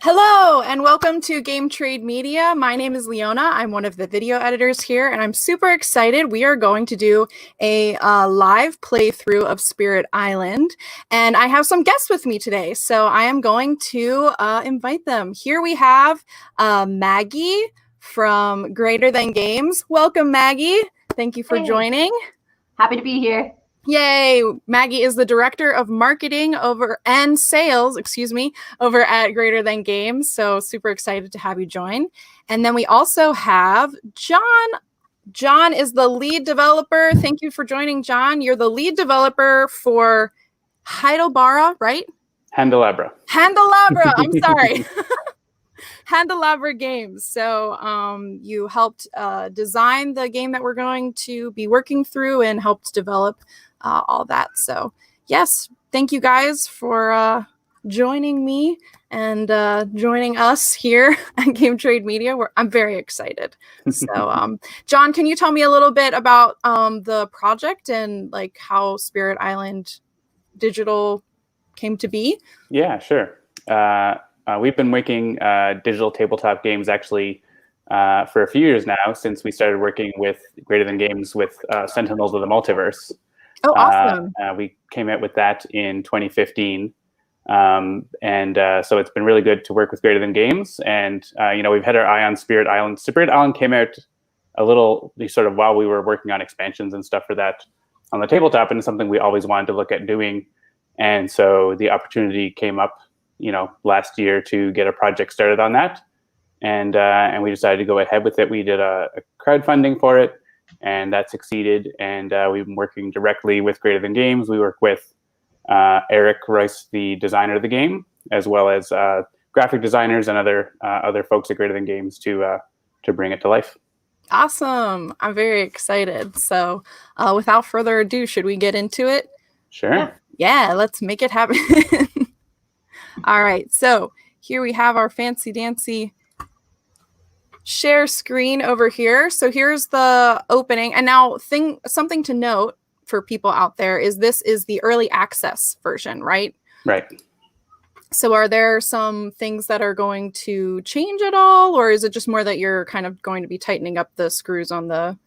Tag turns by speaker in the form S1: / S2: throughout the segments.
S1: Hello and welcome to Game Trade Media. My name is Leona. I'm one of the video editors here and I'm super excited. We are going to do a live playthrough of Spirit Island and I have some guests with me today. So I am going to invite them. Here we have Maggie from Greater Than Games. Welcome, Maggie. Thank you for joining.
S2: Happy to be here.
S1: Yay! Maggie is the director of marketing and sales, over at Greater Than Games. So super excited to have you join. And then we also have John. John is the lead developer. Thank you for joining, John. You're the lead developer for 𝙬𝙬, right?
S3: 𝙬𝙬𝙬.
S1: 𝙬𝙬𝙬. I'm sorry. 𝙬𝙬𝙬 Games. So you helped design the game that we're going to be working through and helped develop all that. So yes, thank you guys for joining me and joining us here at Game Trade Media. I'm very excited. So John, can you tell me a little bit about the project and like how Spirit Island Digital came to be?
S3: Yeah, sure. We've been making digital tabletop games actually for a few years now, since we started working with Greater Than Games with Sentinels of the Multiverse.
S1: Oh, awesome.
S3: We came out with that in 2015. So it's been really good to work with Greater Than Games. And, we've had our eye on Spirit Island. Spirit Island came out a little sort of while we were working on expansions and stuff for that on the tabletop, and it's something we always wanted to look at doing. And so the opportunity came up, last year to get a project started on that. And we decided to go ahead with it. We did a crowdfunding for it, and that succeeded. And we've been working directly with Greater Than Games. We work with Eric Rice, the designer of the game, as well as graphic designers and other folks at Greater Than Games to bring it to life.
S1: Awesome. I'm very excited. So without further ado, should we get into it?
S3: Sure.
S1: Yeah, let's make it happen. All right. So here we have our fancy dancy share screen over here. So here's the opening. And now something to note for people out there is this is the early access version, right?
S3: Right.
S1: So are there some things that are going to change at all? Or is it just more that you're kind of going to be tightening up the screws on the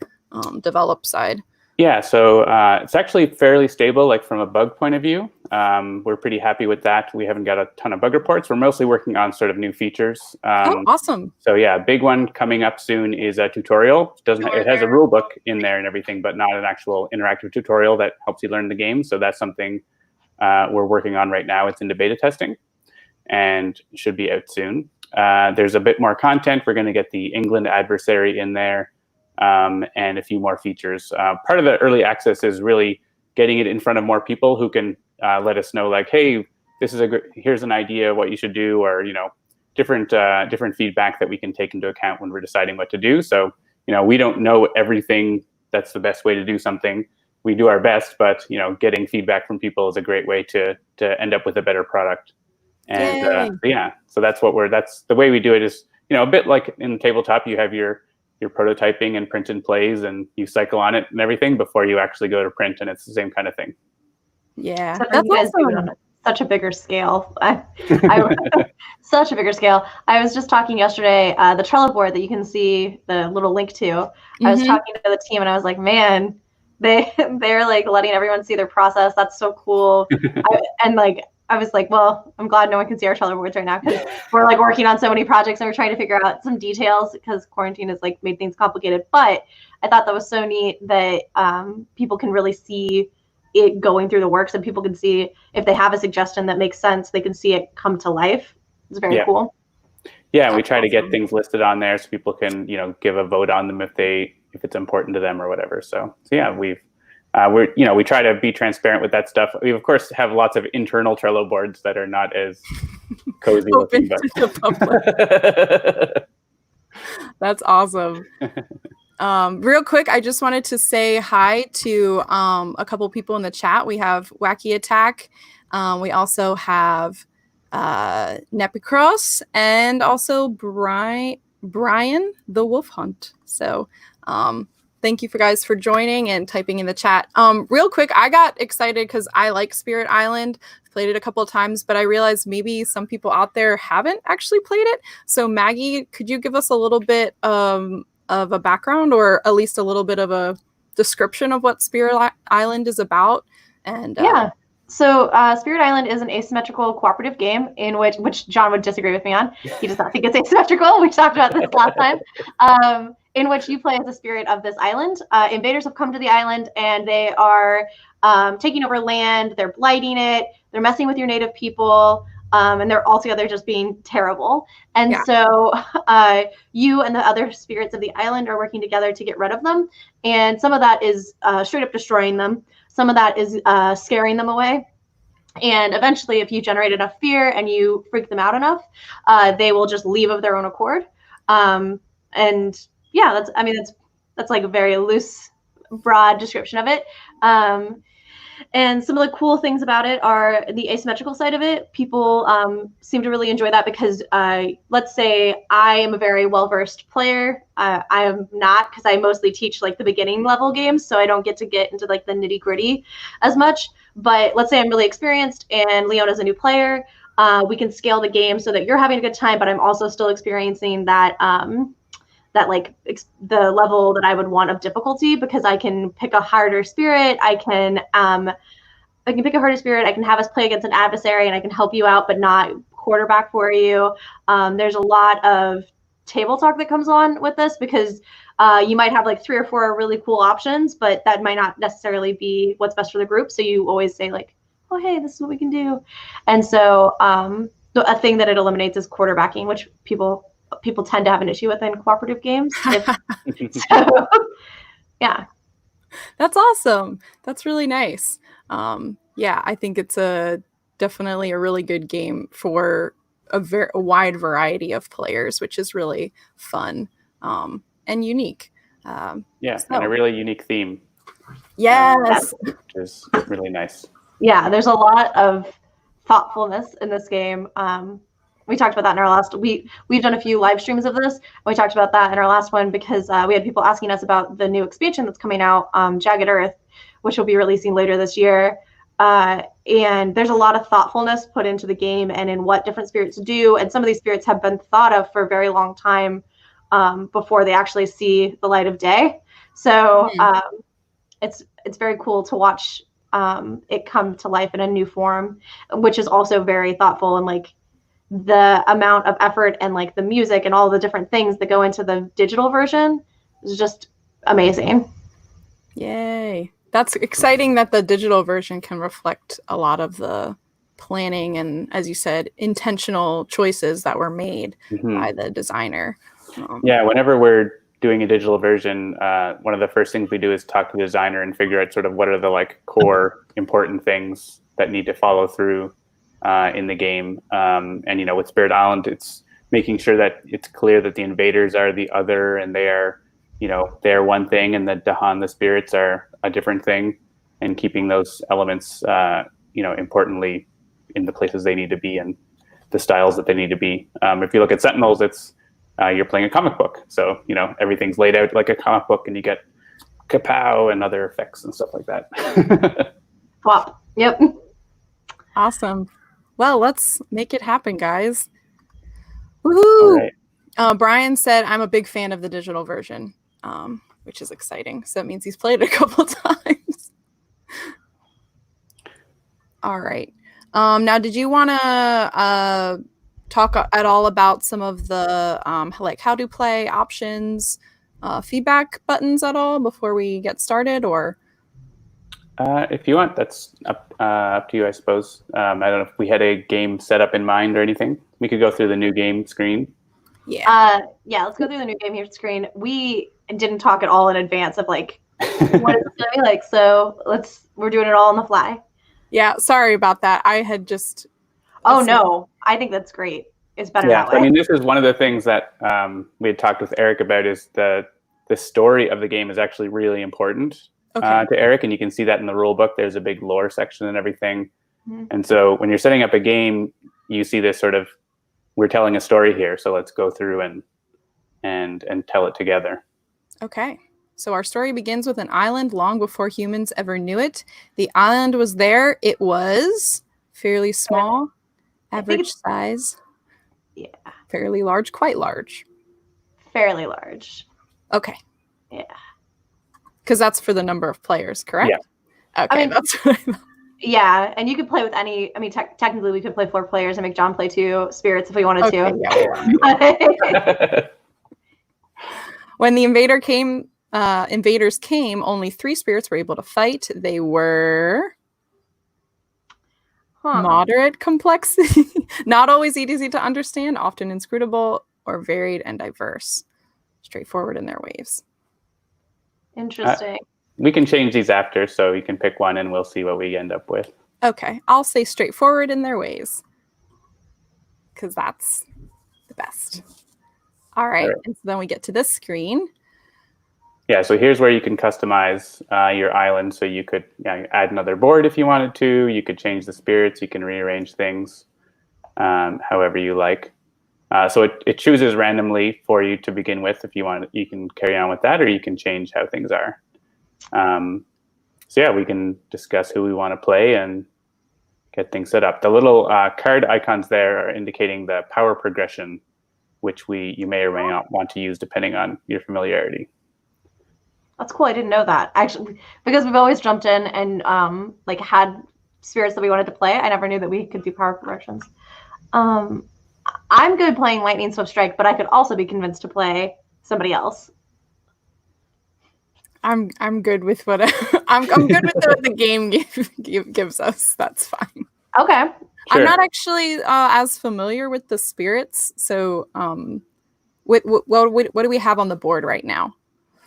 S1: develop side?
S3: Yeah, so it's actually fairly stable, like from a bug point of view. We're pretty happy with that. We haven't got a ton of bug reports. We're mostly working on sort of new features.
S1: Oh, awesome.
S3: So yeah, a big one coming up soon is a tutorial. It has a rule book in there and everything, but not an actual interactive tutorial that helps you learn the game. So that's something we're working on right now. It's into beta testing and should be out soon. There's a bit more content. We're going to get the England adversary in there. And a few more features. Part of the early access is really getting it in front of more people who can let us know, like, hey, this is here's an idea of what you should do, or different feedback that we can take into account when we're deciding what to do. So we don't know everything that's the best way to do something. We do our best, but getting feedback from people is a great way to end up with a better product. And yeah, so that's the way we do it. Is a bit like in tabletop, you have your prototyping and print and plays, and you cycle on it and everything before you actually go to print, and it's the same kind of thing.
S1: Yeah,
S2: that's awesome. Such a bigger scale. Such a bigger scale. I was just talking yesterday, the Trello board that you can see the little link to. I was talking to the team and I was like, man, they're like letting everyone see their process. That's so cool. I was like, well, I'm glad no one can see our Trello boards right now, because we're like working on so many projects and we're trying to figure out some details because quarantine has like made things complicated. But I thought that was so neat that people can really see it going through the works, and people can see if they have a suggestion that makes sense, they can see it come to life. It's very cool.
S3: Yeah, we try to get things listed on there so people can, give a vote on them if it's important to them or whatever. So yeah, we try to be transparent with that stuff. We of course have lots of internal Trello boards that are not as cozy looking, but
S1: to the public. That's awesome. Real quick, I just wanted to say hi to a couple people in the chat. We have 𝙂𝙖𝙢𝙤. We also have Nepicross and also Brian the Wolf Hunt. So thank you guys for joining and typing in the chat. Real quick, I got excited because I like Spirit Island. played it a couple of times, but I realized maybe some people out there haven't actually played it. So Maggie, could you give us a little bit of a background, or at least a little bit of a description of what Spirit Island is about? And
S2: yeah. So Spirit Island is an asymmetrical cooperative game in which John would disagree with me on. He does not think it's asymmetrical. We talked about this last time. In which you play as the spirit of this island. Invaders have come to the island, and they are taking over land. They're blighting it. They're messing with your native people. And they're all together just being terrible. And so you and the other spirits of the island are working together to get rid of them. And some of that is straight up destroying them. Some of that is scaring them away. And eventually, if you generate enough fear and you freak them out enough, they will just leave of their own accord. And yeah, that's like a very loose, broad description of it. And some of the cool things about it are the asymmetrical side of it. People seem to really enjoy that because let's say I am a very well-versed player. I am not, because I mostly teach like the beginning level games, so I don't get into like the nitty-gritty as much. But let's say I'm really experienced and Leona's a new player. We can scale the game so that you're having a good time, but I'm also still experiencing that like the level that I would want of difficulty, because I can pick a harder spirit. I can pick a harder spirit. I can have us play against an adversary, and I can help you out, but not quarterback for you. There's a lot of table talk that comes on with this, because you might have like 3 or 4 really cool options, but that might not necessarily be what's best for the group. So you always say like, oh, hey, this is what we can do. And so a thing that it eliminates is quarterbacking, which people tend to have an issue with in cooperative games. So, yeah.
S1: That's awesome. That's really nice. Yeah, I think it's definitely a really good game for a wide variety of players, which is really fun and unique.
S3: And a really unique theme.
S1: Yes.
S3: Which is really nice.
S2: Yeah, there's a lot of thoughtfulness in this game. We talked about that in our last. We've done a few live streams of this. And we talked about that in our last one because we had people asking us about the new expansion that's coming out, 𝘽𝙬𝙬𝙳, which will be releasing later this year. And there's a lot of thoughtfulness put into the game and in what different spirits do. And some of these spirits have been thought of for a very long time before they actually see the light of day. So it's very cool to watch it come to life in a new form, which is also very thoughtful, and like the amount of effort and like the music and all the different things that go into the digital version is just amazing.
S1: Yay. That's exciting that the digital version can reflect a lot of the planning and, as you said, intentional choices that were made by the designer.
S3: Whenever we're doing a digital version, one of the first things we do is talk to the designer and figure out sort of what are the like core important things that need to follow through in the game. And with Spirit Island, it's making sure that it's clear that the invaders are the other, and they are they're one thing, and the 𝙬𝙗, the spirits, are a different thing, and keeping those elements importantly in the places they need to be and the styles that they need to be. If you look at Sentinels, it's you're playing a comic book, so everything's laid out like a comic book, and you get kapow and other effects and stuff like that.
S2: Wow. Yep.
S1: Awesome. Well, let's make it happen, guys. Woohoo! Right. Brian said, I'm a big fan of the digital version, which is exciting. So that means he's played it a couple times. All right. Now, did you want to talk at all about some of the how to play options, feedback buttons at all before we get started, or?
S3: If you want, that's up to you, I suppose. I don't know if we had a game set up in mind or anything. We could go through the new game screen.
S2: Yeah, let's go through the new game here screen. We didn't talk at all in advance of like what it's going to be like, so we're doing it all on the fly.
S1: Yeah, sorry about that. I had just...
S2: Oh, no. I think that's great. It's better that way.
S3: I mean, this is one of the things that we had talked with Eric about, is the story of the game is actually really important. To Eric, and you can see that in the rule book. There's a big lore section and everything. And so when you're setting up a game, you see this sort of, we're telling a story here, so let's go through and tell it together.
S1: Okay. So our story begins with an island long before humans ever knew it. The island was there. It was Fairly small,
S2: I think
S1: average
S2: it's-
S1: size,
S2: Yeah,
S1: fairly large, quite large.
S2: fairly large.
S1: Okay.
S2: Yeah.
S1: Because that's for the number of players, correct?
S3: Yeah.
S1: Okay,
S2: I mean,
S1: that's what I thought.
S2: Yeah, and you could play with any. I mean, technically, we could play 4 players and make John play 2 spirits if we wanted
S1: Okay,
S2: to.
S1: yeah. When the invaders came, only 3 spirits were able to fight. They were moderate complexity, not always easy to understand, often inscrutable, or varied and diverse, straightforward in their ways.
S2: Interesting.
S3: We can change these after, so you can pick one and we'll see what we end up with.
S1: Okay, I'll say straightforward in their ways, because that's the best. All right, and so then we get to this screen.
S3: Yeah, so here's where you can customize your island. So you could add another board if you wanted to. You could change the spirits. You can rearrange things however you like. So it chooses randomly for you to begin with. If you want, you can carry on with that, or you can change how things are. So yeah, we can discuss who we want to play and get things set up. The little card icons there are indicating the power progression, which you may or may not want to use depending on your familiarity.
S2: That's cool. I didn't know that, actually, because we've always jumped in and like had spirits that we wanted to play. I never knew that we could do power progressions. I'm good playing Lightning Swift Strike, but I could also be convinced to play somebody else.
S1: I'm good with what I'm good with what the game gives us. That's fine.
S2: Okay.
S1: Sure. I'm not actually as familiar with the spirits, so what do we have on the board right now?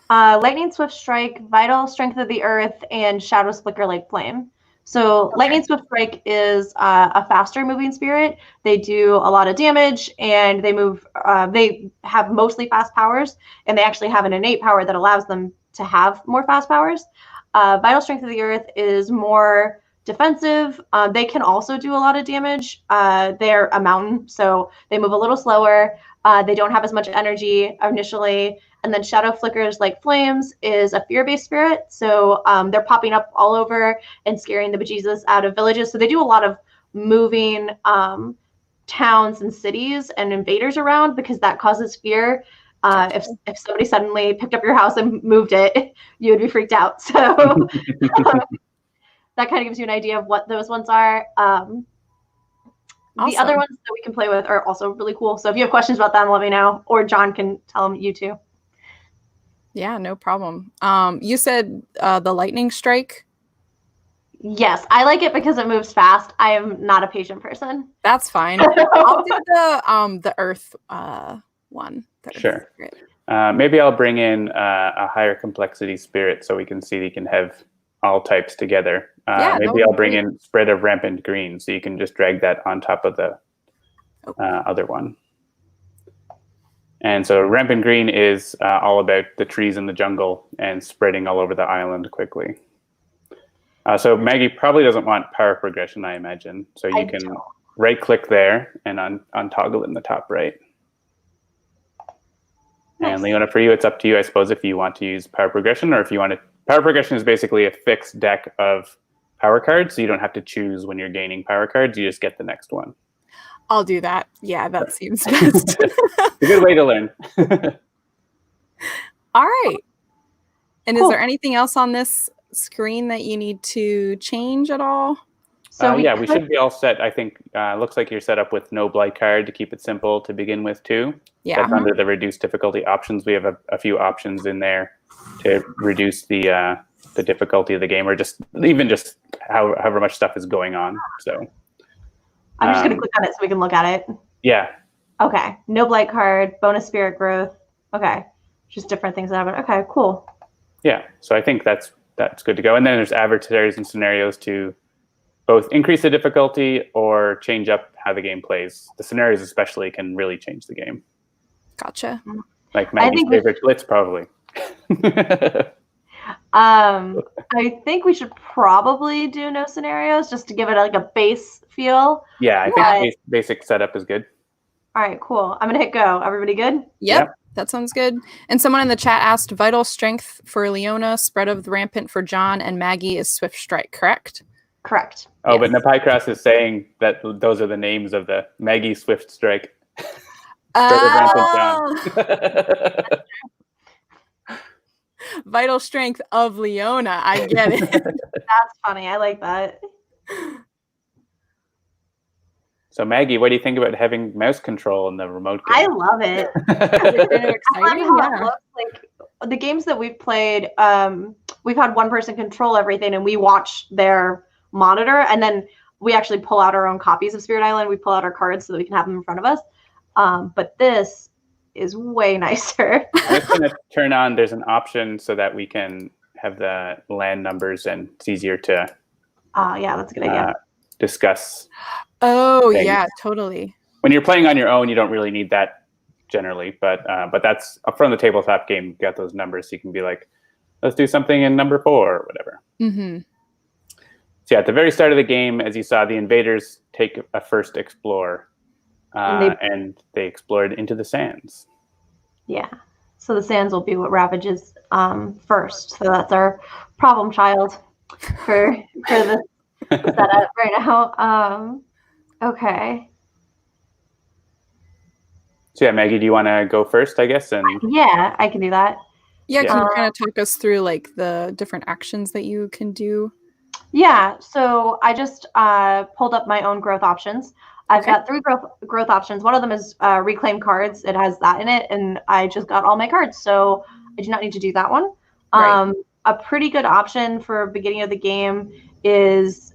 S2: Lightning Swift Strike, Vital Strength of the Earth, and Shadows Flicker like Flame. So okay. Lightning Swift Strike is a faster moving spirit. They do a lot of damage, and they move. They have mostly fast powers, and they actually have an innate power that allows them to have more fast powers. Vital Strength of the Earth is more defensive. They can also do a lot of damage. They're a mountain, so they move a little slower. They don't have as much energy initially. And then Shadow Flickers like Flames is a fear-based spirit. So they're popping up all over and scaring the bejesus out of villages. So they do a lot of moving towns and cities and invaders around, because that causes fear. If somebody suddenly picked up your house and moved it, you would be freaked out. So that kind of gives you an idea of what those ones are. Awesome. The other ones that we can play with are also really cool. So if you have questions about them, let me know, or John can tell them you too.
S1: Yeah, no problem. You said the Lightning Strike?
S2: Yes, I like it because it moves fast. I am not a patient person.
S1: That's fine. I'll do the Earth one.
S3: Sure. Maybe I'll bring in a higher complexity spirit so we can see you can have all types together. Maybe I'll bring in Spread of Rampant Green, so you can just drag that on top of the other one. And so Rampant Green is all about the trees in the jungle and spreading all over the island quickly. So Maggie probably doesn't want power progression, I imagine. So you can right-click there and untoggle it in the top right. Nice. And Leona, for you, it's up to you, I suppose, if you want to use power progression, or if you want to. Power progression is basically a fixed deck of power cards, so you don't have to choose when you're gaining power cards. You just get the next one.
S1: I'll do that. Yeah, that seems best.
S3: A good way to learn.
S1: All right. And cool. Is there anything else on this screen that you need to change at all?
S3: So we should be all set. I think looks like you're set up with no blight card to keep it simple to begin with too. Yeah. That's under the reduced difficulty options. We have a few options in there to reduce the difficulty of the game, or just however much stuff is going on. So
S2: I'm just gonna click on it so we can look at it.
S3: Yeah.
S2: Okay. No blight card, bonus spirit growth. Okay. Just different things that happen. Okay, cool.
S3: Yeah. So I think that's good to go. And then there's adversaries and scenarios to both increase the difficulty or change up how the game plays. The scenarios especially can really change the game.
S1: Gotcha.
S3: Like Maggie's favorite blitz, probably.
S2: I think we should probably do no scenarios just to give it like a base feel.
S3: Yeah, I think basic setup is good.
S2: All right, cool. I'm gonna hit go. Everybody good?
S1: Yep. That sounds good. And someone in the chat asked, Vital Strength for Leona, Spread of the Rampant for John, and Maggie is Swift Strike, correct?
S2: Correct.
S3: Oh,
S2: yes.
S3: but Napicross is saying that those are the names of the Maggie Swift Strike.
S1: Vital strength of Leona. I get it.
S2: That's funny. I like that.
S3: So Maggie, what do you think about having mouse control in the remote game?
S2: I love it.
S1: Kind of exciting.
S2: It looks like the games that we've played, we've had one person control everything and we watch their monitor, and then we actually pull out our own copies of Spirit Island. We pull out our cards so that we can have them in front of us. But this is way nicer.
S3: I'm just going to turn on, there's an option so that we can have the land numbers and it's easier to
S2: yeah, that's a good idea.
S3: Discuss.
S1: Oh,
S3: things.
S1: yeah, totally.
S3: When you're playing on your own, you don't really need that generally, but that's up from the tabletop game. You got those numbers, so you can be like, let's do something in number 4 or whatever.
S1: Mm-hmm.
S3: So yeah, at the very start of the game, as you saw, the invaders take a first explore, and they explored into the sands.
S2: Yeah. So the sands will be what ravages first. So that's our problem child for the setup right now. Okay.
S3: So yeah, Maggie, do you want to go first, I guess? And
S2: yeah, I can do that.
S1: Yeah, can you kind of talk us through like the different actions that you can do?
S2: Yeah, so I just pulled up my own growth options. I've got 3 growth options. One of them is reclaim cards. It has that in it, and I just got all my cards, so I do not need to do that one. Right. A pretty good option for beginning of the game is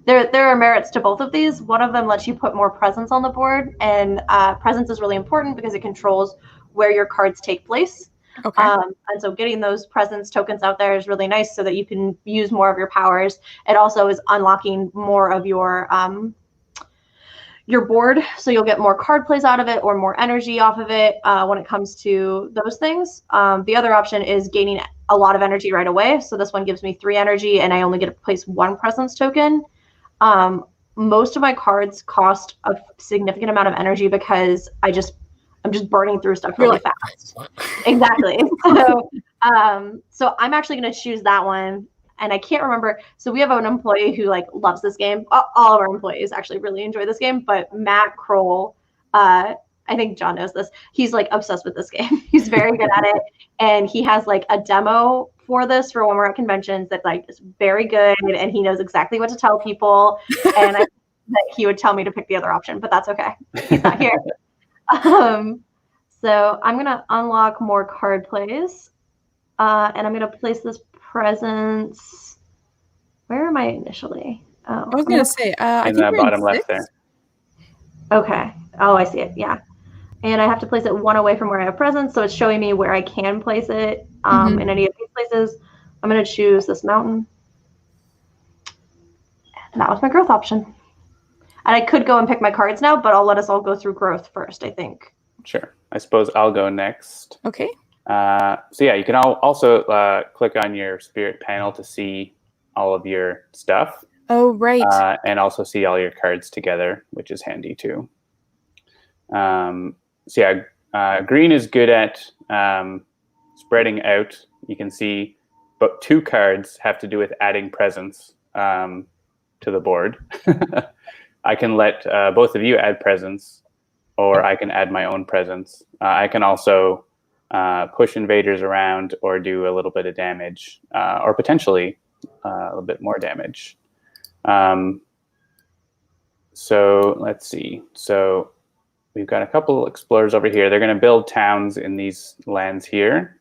S2: there are merits to both of these. One of them lets you put more presence on the board, and presence is really important because it controls where your cards take place.
S1: Okay.
S2: And so getting those presence tokens out there is really nice so that you can use more of your powers. It also is unlocking more of your board, so you'll get more card plays out of it or more energy off of it when it comes to those things. The other option is gaining a lot of energy right away. So this one gives me 3 energy and I only get to place 1 presence token. Most of my cards cost a significant amount of energy because I'm just burning through stuff really fast. Exactly. So I'm actually going to choose that one. And I can't remember. So we have an employee who like loves this game. All of our employees actually really enjoy this game. But Matt Kroll, I think John knows this. He's like obsessed with this game. He's very good at it. And he has like a demo for this for when we're at conventions that like is very good. And he knows exactly what to tell people. And I think that he would tell me to pick the other option, but that's okay. He's not here. So I'm going to unlock more card plays. And I'm going to place this presence. Where am I initially? Oh,
S1: I was going to say, I
S3: in
S1: think
S3: the bottom left there.
S2: Okay. Oh, I see it. Yeah. And I have to place it 1 away from where I have presence. So it's showing me where I can place it in any of these places. I'm going to choose this mountain. And that was my growth option. And I could go and pick my cards now, but I'll let us all go through growth first, I think.
S3: Sure. I suppose I'll go next.
S1: Okay.
S3: So yeah, you can also click on your spirit panel to see all of your stuff.
S1: Oh, right.
S3: And also see all your cards together, which is handy too. So yeah, green is good at spreading out. You can see, but 2 cards have to do with adding presence to the board. I can let both of you add presence, or I can add my own presence. I can also push invaders around or do a little bit of damage, or potentially a little bit more damage. So let's see. So we've got a couple explorers over here. They're going to build towns in these lands here,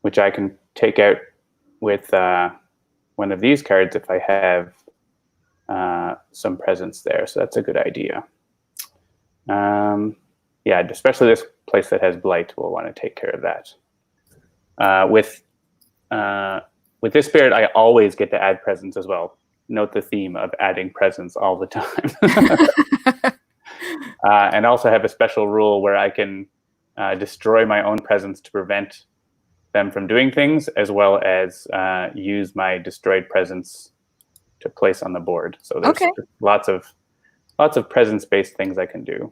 S3: which I can take out with one of these cards if I have some presence there. So that's a good idea. Yeah, especially this place that has blight, we'll want to take care of that. With this spirit, I always get to add presence as well. Note the theme of adding presence all the time. And also have a special rule where I can destroy my own presence to prevent them from doing things, as well as use my destroyed presence to place on the board. So there's lots of presence-based things I can do.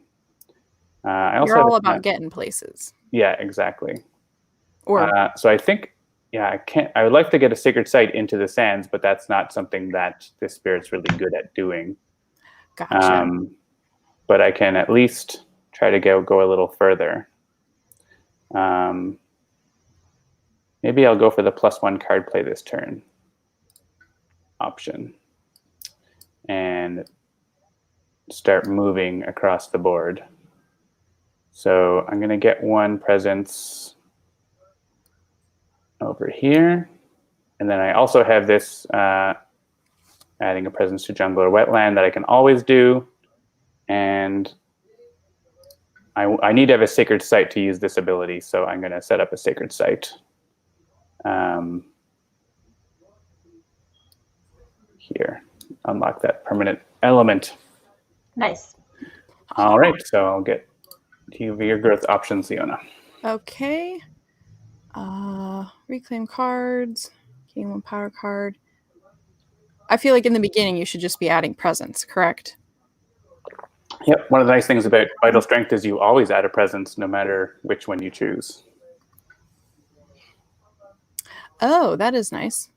S3: I also
S1: You're all about getting places.
S3: Yeah, exactly.
S1: Or
S3: so I think yeah, I can't. I would like to get a sacred site into the sands, but that's not something that the spirit's really good at doing.
S1: Gotcha.
S3: But I can at least try to go a little further. Maybe I'll go for the +1 card play this turn option and start moving across the board. So I'm going to get 1 presence over here. And then I also have this adding a presence to jungle or wetland that I can always do. And I need to have a sacred site to use this ability. So I'm going to set up a sacred site. Here, unlock that permanent element.
S2: Nice.
S3: All right, so I'll get to your growth options, Leona.
S1: Okay. Reclaim cards. Gain 1 power card. I feel like in the beginning you should just be adding presence, correct?
S3: Yep. One of the nice things about Vital Strength is you always add a presence, no matter which one you choose.
S1: Oh, that is nice.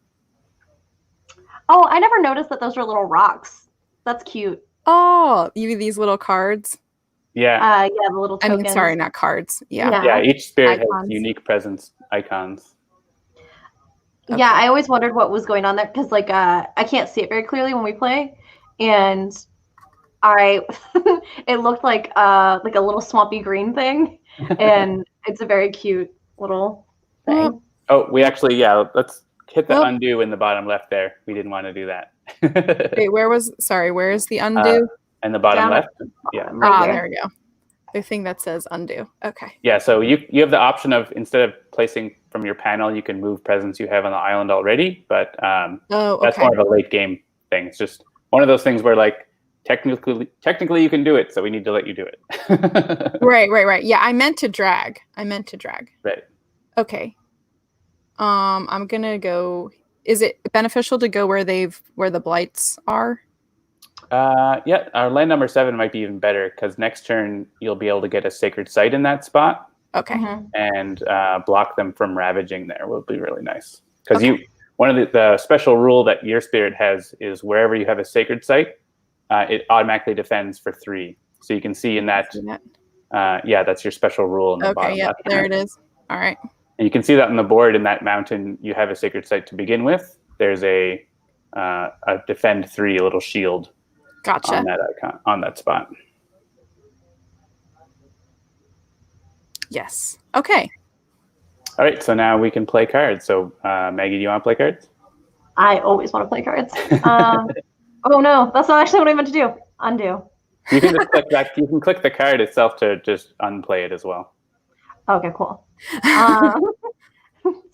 S2: Oh, I never noticed that those were little rocks. That's cute.
S1: Oh, you mean these little cards?
S3: Yeah.
S2: Yeah, the little tokens.
S1: I mean, sorry, not cards. Yeah.
S3: Yeah, each spirit
S1: Icons.
S3: has unique presence icons.
S1: Okay.
S2: Yeah, I always wondered what was going on there because, like, I can't see it very clearly when we play, and it looked like a little swampy green thing, and it's a very cute little thing.
S3: Oh, we actually, yeah, let's hit the undo in the bottom left there. We didn't want to do that.
S1: Wait, where is the undo?
S3: In the bottom
S2: Down.
S3: left. Yeah.
S1: There we go. The thing that says undo. Okay.
S3: Yeah, so you have the option of, instead of placing from your panel, you can move presence you have on the island already, but that's more of a late game thing. It's just one of those things where, like, technically you can do it, so we need to let you do it.
S1: Right. Yeah, I meant to drag.
S3: Right.
S1: Okay. I'm gonna go. Is it beneficial to go where the blights are?
S3: Yeah, our land number 7 might be even better, because next turn you'll be able to get a sacred site in that spot.
S1: Okay.
S3: And block them from ravaging there will be really nice. Because one of the special rule that your spirit has is wherever you have a sacred site, it automatically defends for 3. So you can see in that, yeah, that's your special rule in the bottom left.
S1: There it is. All right.
S3: And you can see that on the board in that mountain, you have a sacred site to begin with. There's a defend 3, a little shield.
S1: Gotcha.
S3: On that icon, on that spot.
S1: Yes. Okay.
S3: All right, so now we can play cards. So Maggie, do you want to play cards?
S2: I always want to play cards. Oh no, that's not actually what I meant to do. Undo.
S3: You can just click that. You can click the card itself to just unplay it as well.
S2: Okay, cool.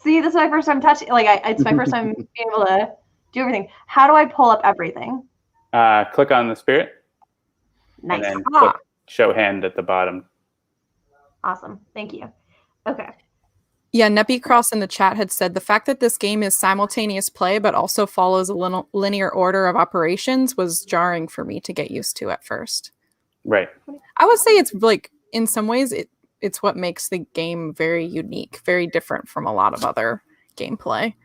S2: See, this is my first time touching. Like, it's my first time being able to do everything. How do I pull up everything?
S3: Click on the spirit.
S2: Nice.
S3: And then click show hand at the bottom.
S2: Awesome. Thank you. Okay.
S1: Yeah, Neppy Cross in the chat had said the fact that this game is simultaneous play but also follows a linear order of operations was jarring for me to get used to at first.
S3: Right.
S1: I would say it's like, in some ways, it's what makes the game very unique, very different from a lot of other gameplay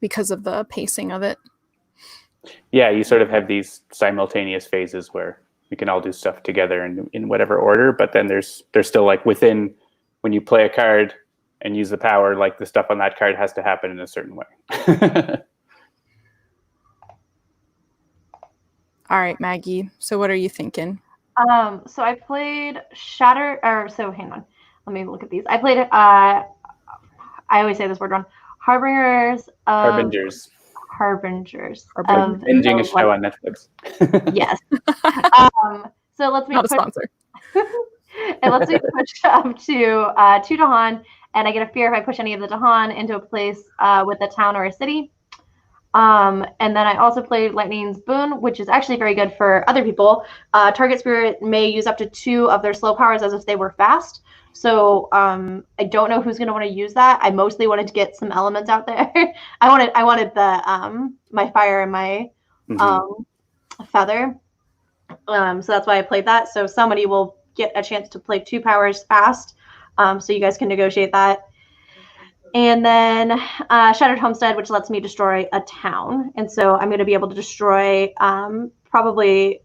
S1: because of the pacing of it.
S3: Yeah, you sort of have these simultaneous phases where we can all do stuff together in whatever order, but then there's still, like, within, when you play a card and use the power, like, the stuff on that card has to happen in a certain way.
S1: All right, Maggie. So what are you thinking?
S2: So I played hang on. Let me look at these. I played I always say this word wrong. Harbingers.
S3: Binging a show on Netflix.
S2: Yes. So let's
S1: Not a sponsor.
S2: It lets me push up to 2 Dahan, and I get a fear if I push any of the Dahan into a place with a town or a city. And then I also played Lightning's Boon, which is actually very good for other people. Target spirit may use up to 2 of their slow powers as if they were fast. So I don't know who's going to want to use that. I mostly wanted to get some elements out there. I wanted the my fire and my feather. So that's why I played that. So somebody will get a chance to play 2 powers fast. So you guys can negotiate that. And then Shattered Homestead, which lets me destroy a town. And so I'm going to be able to destroy probably,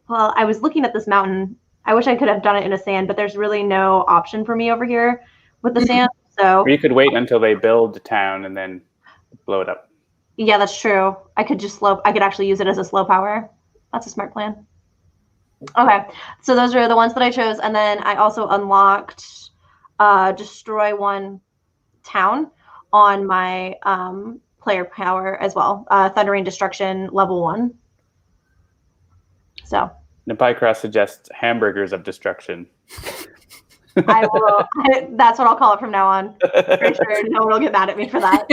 S2: well, I was looking at this mountain. I wish I could have done it in a sand, but there's really no option for me over here with the sand. So
S3: Or you could wait until they build the town and then blow it up.
S2: yeah, that's true. I could actually use it as a slow power. That's a smart plan. Okay, so those are the ones that I chose. And then I also unlocked destroy one town on my player power as well. Thundering Destruction level 1. So
S3: Nepicross suggests hamburgers of destruction.
S2: I will. That's what I'll call it from now on. For sure, no one will get mad at me for that.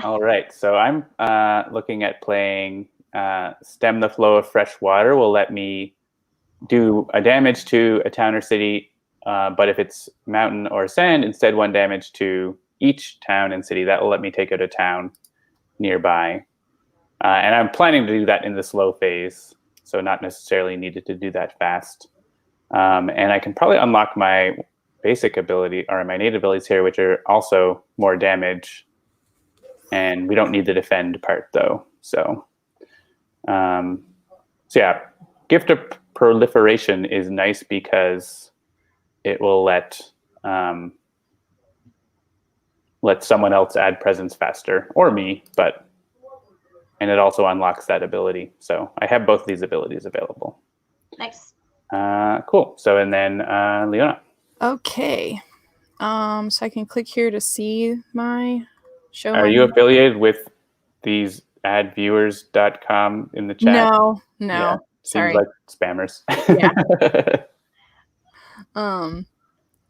S3: All right, so I'm looking at playing Stem the Flow of Fresh Water. Will let me do a damage to a town or city, but if it's mountain or sand, instead 1 damage to each town and city. That will let me take out a town nearby. And I'm planning to do that in the slow phase, so not necessarily needed to do that fast. And I can probably unlock my basic ability, or my native abilities here, which are also more damage. And we don't need the defend part, though. So yeah, Gift of Proliferation is nice because it will let someone else add presence faster, or me, and it also unlocks that ability. So I have both these abilities available.
S2: Nice.
S3: Cool. So, and then Leona.
S1: Okay. So I can click here to see my show.
S3: Are you affiliated with these adviewers.com in the chat?
S1: No.
S3: Yeah,
S1: Sorry.
S3: seems like spammers.
S1: Yeah.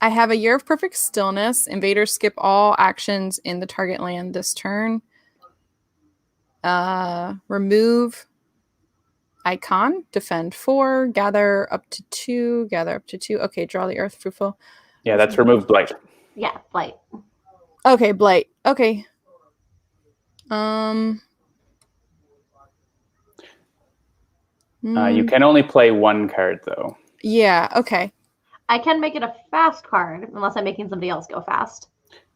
S1: I have a Year of Perfect Stillness. Invaders skip all actions in the target land this turn. Remove icon, defend 4, gather up to 2. Okay, draw the earth fruitful.
S3: Yeah, that's remove blight.
S2: Yeah, blight.
S1: Okay, blight. Okay.
S3: You can only play 1 card, though.
S1: Yeah, okay.
S2: I can make it a fast card unless I'm making somebody else go fast.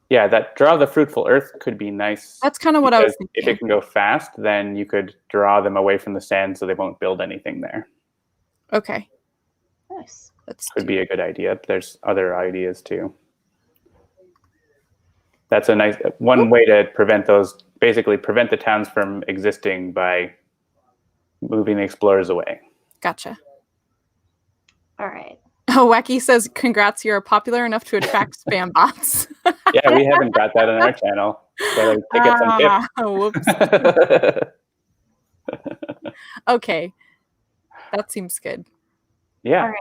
S3: Yeah, that draw the fruitful earth could be nice.
S1: That's kind of what I was thinking.
S3: If it can go fast, then you could draw them away from the sand so they won't build anything there.
S1: Okay.
S2: Nice.
S3: Could be a good idea. There's other ideas too. That's a nice one way to prevent those. Basically, prevent the towns from existing by moving the explorers away.
S1: Gotcha.
S2: All right.
S1: Oh, Wacky says, "Congrats! You're popular enough to attract spam bots."
S3: Yeah, we haven't got that on our channel. So to get some tips.
S1: Whoops. Okay, that seems good.
S3: Yeah.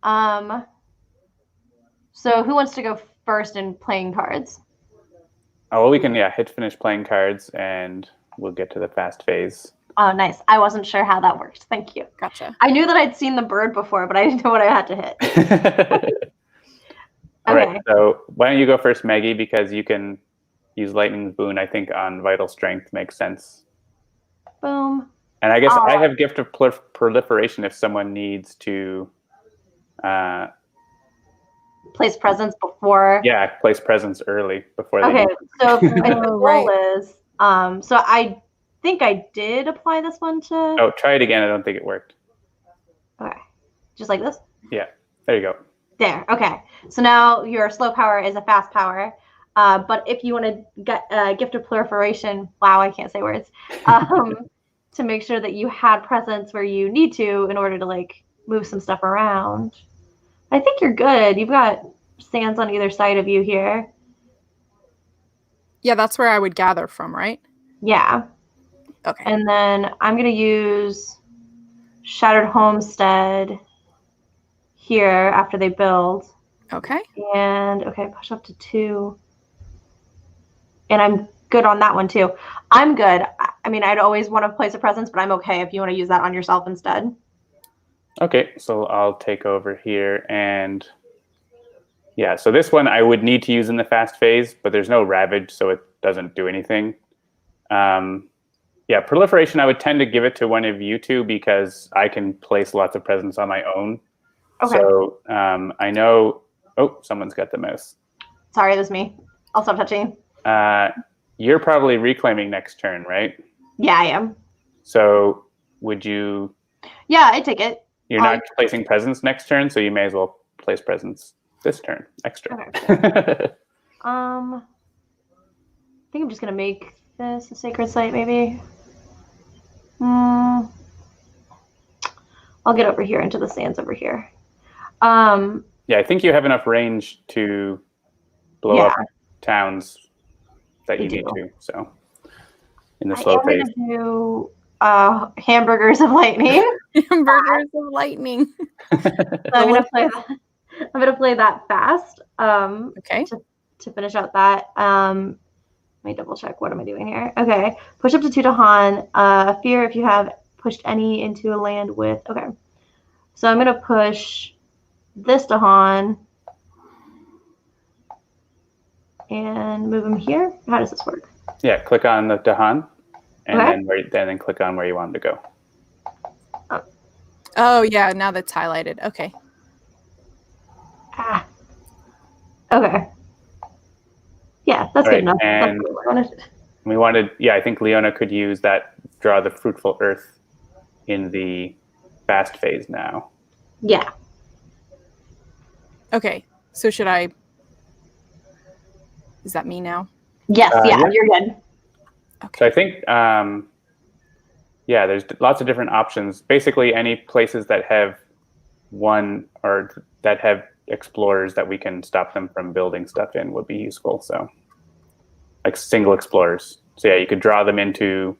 S2: All right. So who wants to go first in playing cards?
S3: Oh, well, we can hit finish playing cards, and we'll get to the fast phase.
S2: Oh, nice. I wasn't sure how that worked. Thank you.
S1: Gotcha.
S2: I knew that I'd seen the bird before, but I didn't know what I had to hit.
S3: All right. So why don't you go first, Maggie, because you can use Lightning's Boon, I think, on Vital Strength makes sense.
S2: Boom.
S3: And I guess I have Gift of Proliferation if someone needs to...
S2: place presence before...
S3: Yeah, place presence early before they...
S2: Okay, so my goal
S1: right.
S2: is... so I think I did apply this one to...
S3: Oh, try it again. I don't think it worked.
S2: Okay. Just like this?
S3: Yeah. There you go.
S2: There. Okay. So now your slow power is a fast power. But if you want to get Gift of Proliferation... Wow, I can't say words. To make sure that you had presence where you need to in order to, like, move some stuff around. I think you're good. You've got sands on either side of you here.
S1: Yeah, that's where I would gather from, right?
S2: Yeah.
S1: Okay.
S2: And then I'm going to use Shattered Homestead here after they build.
S1: Okay.
S2: And, okay, push up to 2. And I'm good on that one, too. I'm good. I mean, I'd always want to place a presence, but I'm okay if you want to use that on yourself instead.
S3: Okay, so I'll take over here. And yeah, so this one I would need to use in the fast phase, but there's no ravage, so it doesn't do anything. Yeah, Proliferation, I would tend to give it to one of you two because I can place lots of presence on my own. Okay. So I know Oh, someone's got the mouse.
S2: Sorry, it was me. I'll stop touching.
S3: You're probably reclaiming next turn, right?
S2: Yeah, I am.
S3: So would you...
S2: Yeah, I take it.
S3: You're not placing presents next turn, so you may as well place presents this turn, extra.
S2: Okay. I think I'm just going to make this a sacred site, maybe. I'll get over here into the sands over here.
S3: Yeah, I think you have enough range to blow up towns that you need to. So in the slow phase.
S2: I'm going to do hamburgers of lightning.
S1: Hamburgers of lightning.
S2: So I'm going to play that fast.
S1: Okay.
S2: To finish out that. Let me double check. What am I doing here? Okay. Push up to 2 Dahan. Fear if you have pushed any into a land with. Okay. So I'm going to push this Dahan and move him here. How does this work?
S3: Yeah, click on the Dahan, and then click on where you want him to go.
S1: Oh yeah, now that's highlighted. Okay.
S2: Okay. Yeah, that's good enough.
S3: And we wanted, I think Leona could use that, draw the fruitful earth in the fast phase now.
S2: Yeah.
S1: Okay, so should I... Is that me now?
S2: Yes, you're good.
S1: Okay.
S3: So I think, there's lots of different options. Basically, any places that have one or that have explorers that we can stop them from building stuff in would be useful. So like single explorers. So yeah, you could draw them into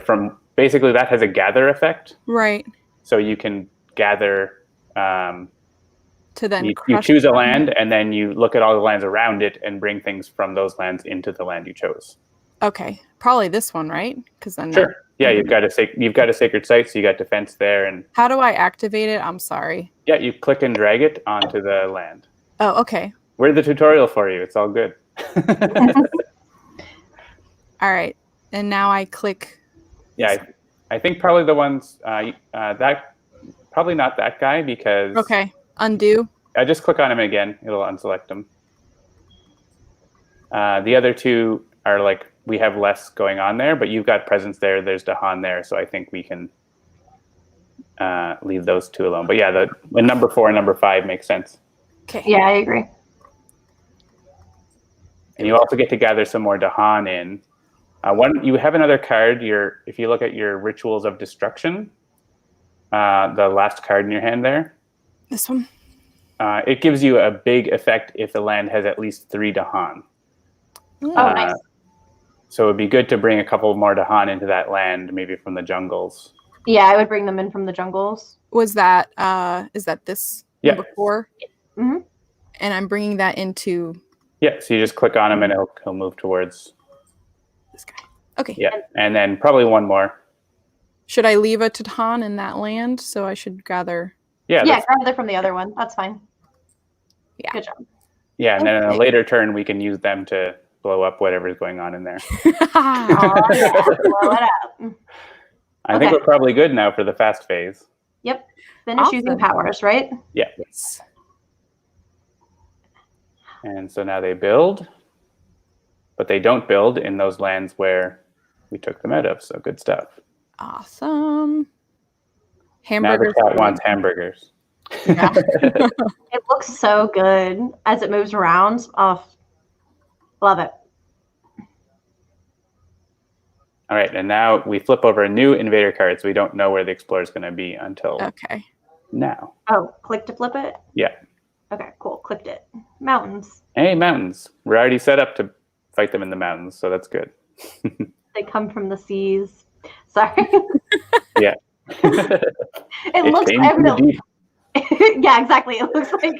S3: from basically that has a gather effect.
S1: Right.
S3: So you can gather
S1: to then
S3: you choose a land and then you look at all the lands around it and bring things from those lands into the land you chose.
S1: Okay, probably this one, right? Because then
S3: sure. Yeah, you've got a sacred site, so you got defense there. And
S1: how do I activate it? I'm sorry.
S3: Yeah, you click and drag it onto the land.
S1: Oh, okay.
S3: We're the tutorial for you. It's all good.
S1: All right, and now I click.
S3: Yeah, I think probably the ones that probably not that guy because.
S1: Okay, undo.
S3: I just click on him again. It'll unselect him. The other two are we have less going on there, but you've got presence there. There's Dahan there, so I think we can leave those two alone. But yeah, the number 4 and number 5 makes sense.
S1: Okay.
S2: Yeah, I agree.
S3: And you also get to gather some more Dahan in. You have another card. If you look at your Rituals of Destruction, the last card in your hand there.
S1: This one.
S3: It gives you a big effect if the land has at least 3 Dahan.
S2: Nice.
S3: So it'd be good to bring a couple more Dahan into that land, maybe from the jungles.
S2: Yeah, I would bring them in from the jungles.
S1: Was that, is that this number 4?
S2: Mm-hmm.
S1: And I'm bringing that into...
S3: Yeah, so you just click on him and he'll move towards...
S1: This guy. Okay.
S3: Yeah, and then probably one more.
S1: Should I leave a Dahan in that land? So I should gather...
S2: Yeah, grab it from the other one. That's fine.
S1: Yeah.
S2: Good job.
S3: Yeah, and then in a later turn, we can use them to blow up whatever's going on in there.
S2: Blow it up.
S3: I think we're probably good now for the fast phase.
S2: Yep. Finish using powers, right?
S3: Yeah.
S1: Yes.
S3: And so now they build, but they don't build in those lands where we took them out of. So good stuff.
S1: Awesome. Hamburgers.
S3: Now the cat wants hamburgers.
S1: Yeah.
S2: It looks so good as it moves around. Oh, love it.
S3: All right, and now we flip over a new invader card, so we don't know where the explorer is going to be until now.
S2: Oh, click to flip it?
S3: Yeah.
S2: Okay, cool. Clicked it. Mountains.
S3: Hey, mountains. We're already set up to fight them in the mountains, so that's good.
S2: They come from the seas. Sorry.
S3: Yeah.
S2: It looks evidently. Yeah, exactly. It looks like.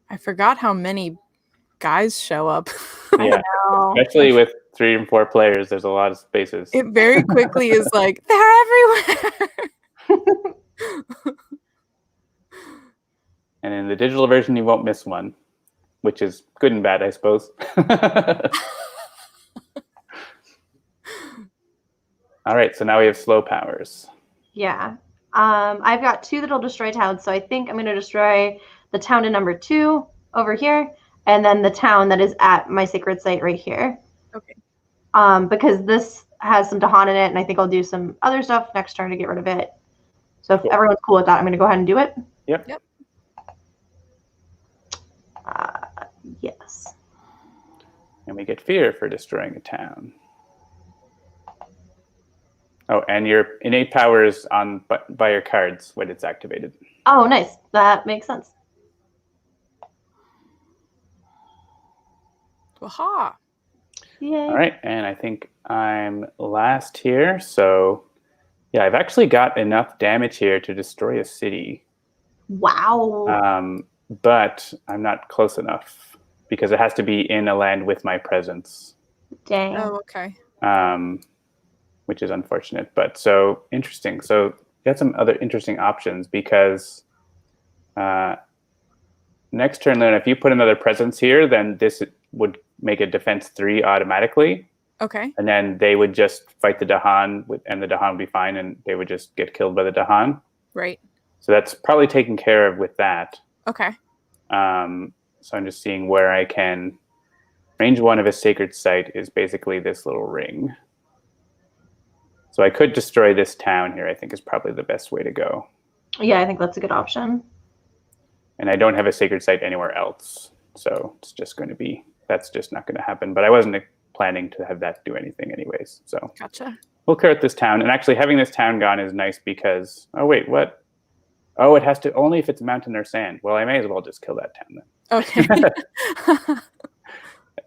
S1: I forgot how many guys show up.
S3: Yeah, especially with 3 and 4 players, there's a lot of spaces.
S1: It very quickly is like, they're everywhere.
S3: And in the digital version, you won't miss one, which is good and bad, I suppose. All right, so now we have slow powers.
S2: Yeah. I've got 2 that'll destroy towns, so I think I'm going to destroy the town in number 2 over here, and then the town that is at my sacred site right here.
S1: Okay.
S2: Because this has some 𝙀𝙀 in it, and I think I'll do some other stuff next turn to get rid of it. So if everyone's cool with that, I'm going to go ahead and do it.
S3: Yep.
S1: Yep.
S2: Yes.
S3: And we get fear for destroying a town. Oh, and your innate power is on by your cards when it's activated.
S2: Oh, nice. That makes sense.
S1: Aha.
S2: Yay.
S3: All right, and I think I'm last here. So yeah, I've actually got enough damage here to destroy a city.
S2: Wow.
S3: But I'm not close enough because it has to be in a land with my presence.
S2: Dang.
S1: Oh, okay.
S3: Which is unfortunate, but so interesting. So you got some other interesting options because next turn, then if you put another presence here, then this would make a defense 3 automatically.
S1: Okay.
S3: And then they would just fight the 𝙀𝙀, and the 𝙀𝙀 would be fine, and they would just get killed by the 𝙀𝙀.
S1: Right.
S3: So that's probably taken care of with that.
S1: Okay.
S3: So I'm just seeing where I can. Range 1 of a sacred site is basically this little ring. So I could destroy this town here, I think is probably the best way to go.
S2: Yeah, I think that's a good option.
S3: And I don't have a sacred site anywhere else. So it's just going to be, that's just not going to happen. But I wasn't planning to have that do anything anyways. So
S1: Gotcha.
S3: we'll clear out this town. And actually having this town gone is nice because, oh wait, what? Oh, it has to, only if it's mountain or sand. Well, I may as well just kill that town then.
S1: Okay.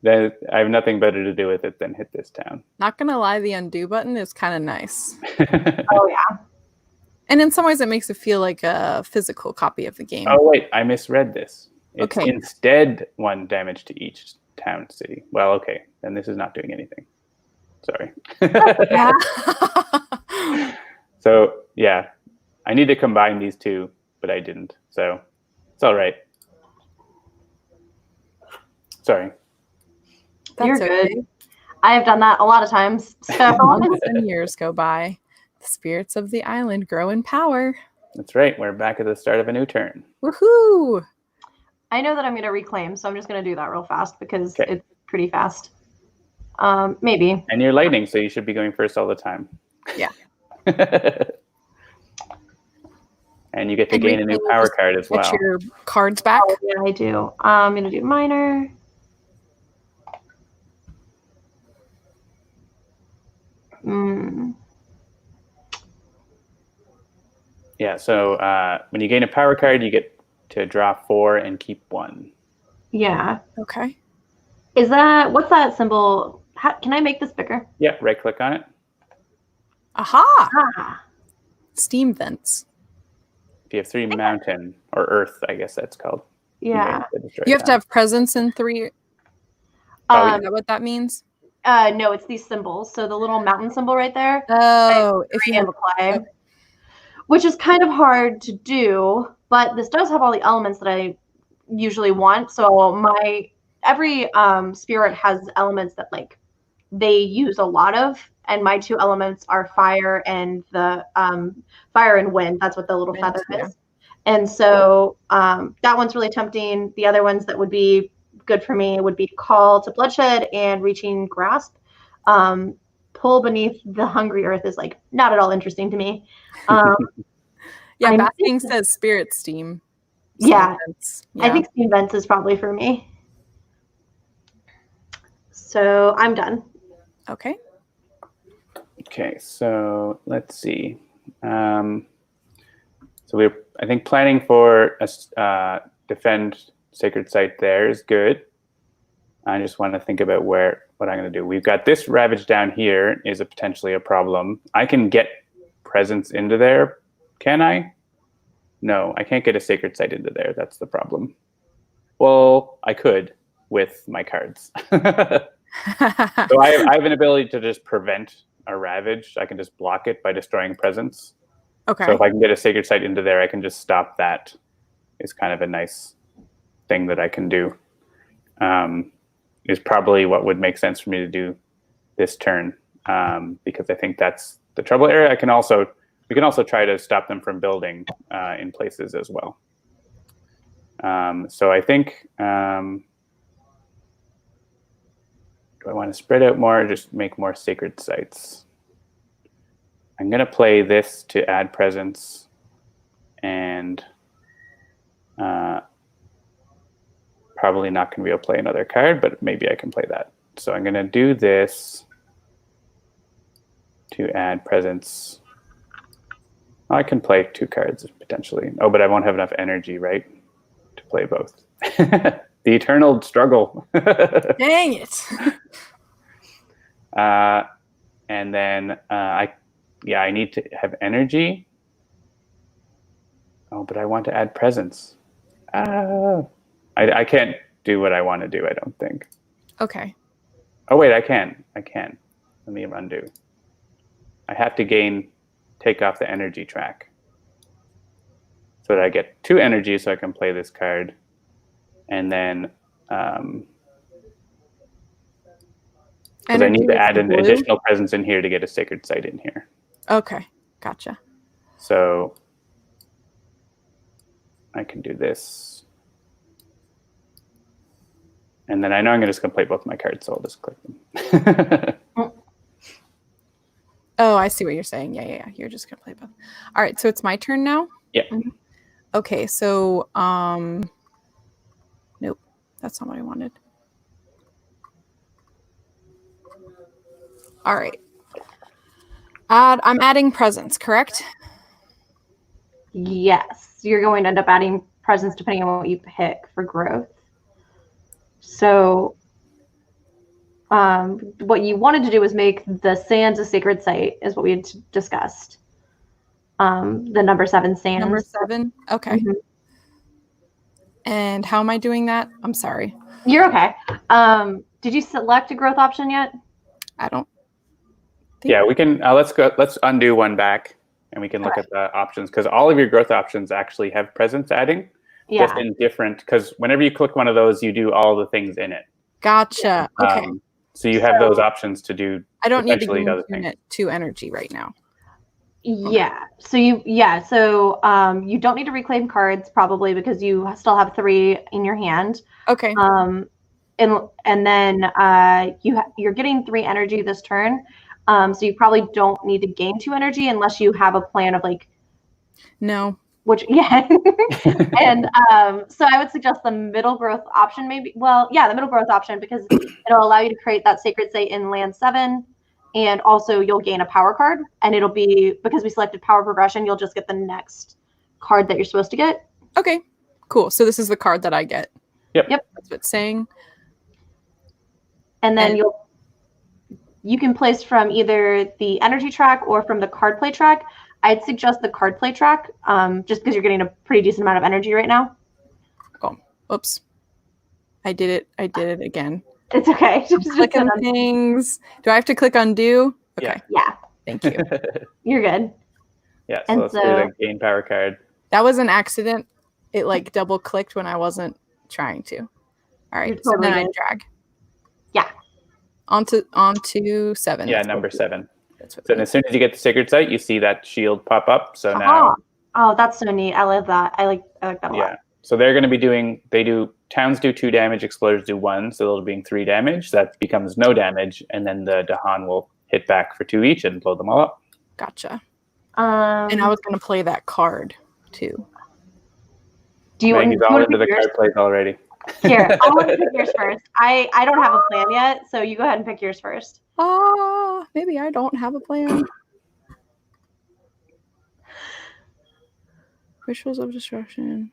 S3: Then I have nothing better to do with it than hit this town.
S1: Not gonna lie, the undo button is kind of nice.
S2: Oh, yeah.
S1: And in some ways it makes it feel like a physical copy of the game.
S3: Oh wait, I misread this. It's
S1: Okay.
S3: instead 1 damage to each town city. Well, okay, then this is not doing anything. Sorry.
S1: Yeah.
S3: So yeah, I need to combine these 2, but I didn't. So it's all right. Sorry.
S1: That's
S2: You're
S1: okay.
S2: good. I have done that a lot of times. So
S1: Months and years go by. The spirits of the island grow in power.
S3: That's right. We're back at the start of a new turn.
S1: Woohoo!
S2: I know that I'm going to reclaim, so I'm just going to do that real fast because
S3: Okay.
S2: it's pretty fast. Maybe.
S3: And you're lightning, so you should be going first all the time.
S1: Yeah.
S3: And you get to
S1: And
S3: gain a new
S1: reclaim
S3: power
S1: just
S3: card as well.
S1: Get your cards back.
S2: Oh, yeah, I do. I'm going to do minor.
S3: Yeah, so when you gain a power card, you get to draw 4 and keep 1.
S2: Yeah.
S1: Okay.
S2: Is that, what's that symbol? Can I make this bigger?
S3: Yeah, right click on it.
S1: Aha!
S2: Ah,
S1: Steam vents.
S3: If you have 3 mountain or earth, I guess that's called.
S2: yeah.
S1: You have to have presence in 3.
S3: Oh,
S1: Is that what that means?
S2: No, it's these symbols. So the little mountain symbol right there.
S1: Oh, if you have
S2: apply, which is kind of hard to do, but this does have all the elements that I usually want. So every spirit has elements that like they use a lot of, and my 2 elements are fire and the fire and wind. That's what the little feather is. And so that one's really tempting. The other ones that would be good for me would be call to bloodshed and reaching grasp. Pull beneath the hungry earth is like not at all interesting to me.
S1: Yeah, Basking says spirit steam.
S2: Yeah,
S1: Yeah.
S2: I think steam vents is probably for me. So I'm done.
S1: Okay.
S3: Okay, so let's see. So we're, I think, planning for a defend sacred site there is good. I just want to think about what I'm going to do. We've got this ravage down here is potentially a problem. I can get presence into there. Can I? No, I can't get a sacred site into there. That's the problem. Well, I could with my cards. So I have an ability to just prevent a ravage. I can just block it by destroying presence.
S1: Okay.
S3: So if I can get a sacred site into there, I can just stop that. Is kind of a nice thing that I can do. Is probably what would make sense for me to do this turn, because I think that's the trouble area. We can also try to stop them from building in places as well. So I think, do I want to spread out more or just make more sacred sites? I'm going to play this to add presence, and probably not going to be able to play another card, but maybe I can play that. So I'm going to do this to add presence. I can play 2 cards potentially. Oh, but I won't have enough energy, right, to play both. The eternal struggle.
S1: Dang it.
S3: And then I need to have energy. Oh, but I want to add presence. I can't do what I want to do, I don't think.
S1: Okay.
S3: Oh, wait, I can. Let me undo. I have to take off the energy track so that I get 2 energy so I can play this card. And then because I need to add an additional presence in here to get a sacred site in here.
S1: Okay, gotcha.
S3: So I can do this. And then I know I'm just going to play both my cards, so I'll just click them.
S1: Oh, I see what you're saying. Yeah. You're just going to play both. All right, so it's my turn now?
S3: Yeah.
S1: Okay, so, nope, that's not what I wanted. All right. I'm adding presence, correct?
S2: Yes, you're going to end up adding presence depending on what you pick for growth. So what you wanted to do was make the sands a sacred site, is what we had discussed. The number 7 sands.
S1: Number 7? Okay. Mm-hmm. And how am I doing that? I'm sorry.
S2: You're okay. Did you select a growth option yet?
S1: I don't think.
S3: Yeah, we can. Let's undo one back, and we can look at the options, because all of your growth options actually have presence adding. Yeah. Just in different, because whenever you click one of those, you do all the things in it.
S1: Gotcha. Okay.
S3: So you have those options to do.
S1: I don't need to gain 2 energy right now.
S2: Yeah. So you don't need to reclaim cards probably, because you still have 3 in your hand.
S1: Okay.
S2: And then you're getting 3 energy this turn. So you probably don't need to gain 2 energy unless you have a plan of like.
S1: No.
S2: And so I would suggest the middle growth option, maybe. Well, yeah, the middle growth option, because it'll allow you to create that sacred site in land 7, and also you'll gain a power card, and it'll be, because we selected power progression, you'll just get the next card that you're supposed to get.
S1: Okay, cool. So this is the card that I get.
S3: Yep.
S1: That's what it's saying.
S2: And then you can place from either the energy track or from the card play track. I'd suggest the card play track, just because you're getting a pretty decent amount of energy right now.
S1: Oh, oops. I did it again.
S2: It's okay.
S1: Just click on things. Do I have to click undo? Okay.
S2: Yeah.
S1: Thank you.
S2: You're good.
S3: Yeah, so let's do the gain power card.
S1: That was an accident. It like double clicked when I wasn't trying to. All right, so then I drag.
S2: Yeah.
S1: Onto 7.
S3: Yeah, number 7. So as soon as you get the sacred site, you see that shield pop up. So
S2: now. Oh, that's so neat. I love that. I like that a lot.
S3: Yeah. So they're going to be towns do 2 damage, exploders do 1, so they'll be doing 3 damage. So that becomes no damage, and then the 𝙀𝙀 will hit back for 2 each and blow them all up.
S1: Gotcha. And I was going to play that card too.
S2: Do you
S3: Maggie's all into the card plays already.
S2: Here, I want to pick yours first. I don't have a plan yet, so you go ahead and pick yours first.
S1: Maybe I don't have a plan. Rituals of Destruction.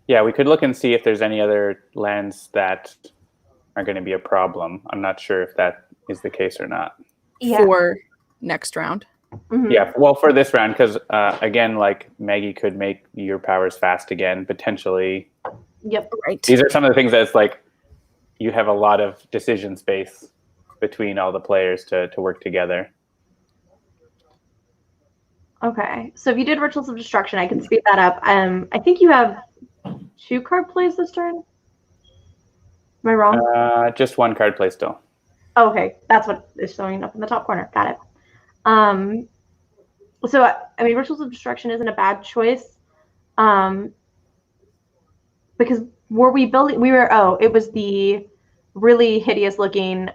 S3: Yeah, we could look and see if there's any other lands that are going to be a problem. I'm not sure if that is the case or not.
S1: Yeah. For next round.
S2: Mm-hmm.
S3: Yeah, well, for this round, because again, like Maggie could make your powers fast again, potentially.
S2: Yep,
S1: right.
S3: These are some of the things that's like you have a lot of decision space between all the players to work together.
S2: Okay, so if you did Rituals of Destruction, I can speed that up. I think you have 2 card plays this turn. Am I wrong?
S3: Just 1 card play still.
S2: Oh, okay, that's what is showing up in the top corner. Got it. So I mean, Rituals of Destruction isn't a bad choice, because it was the really hideous looking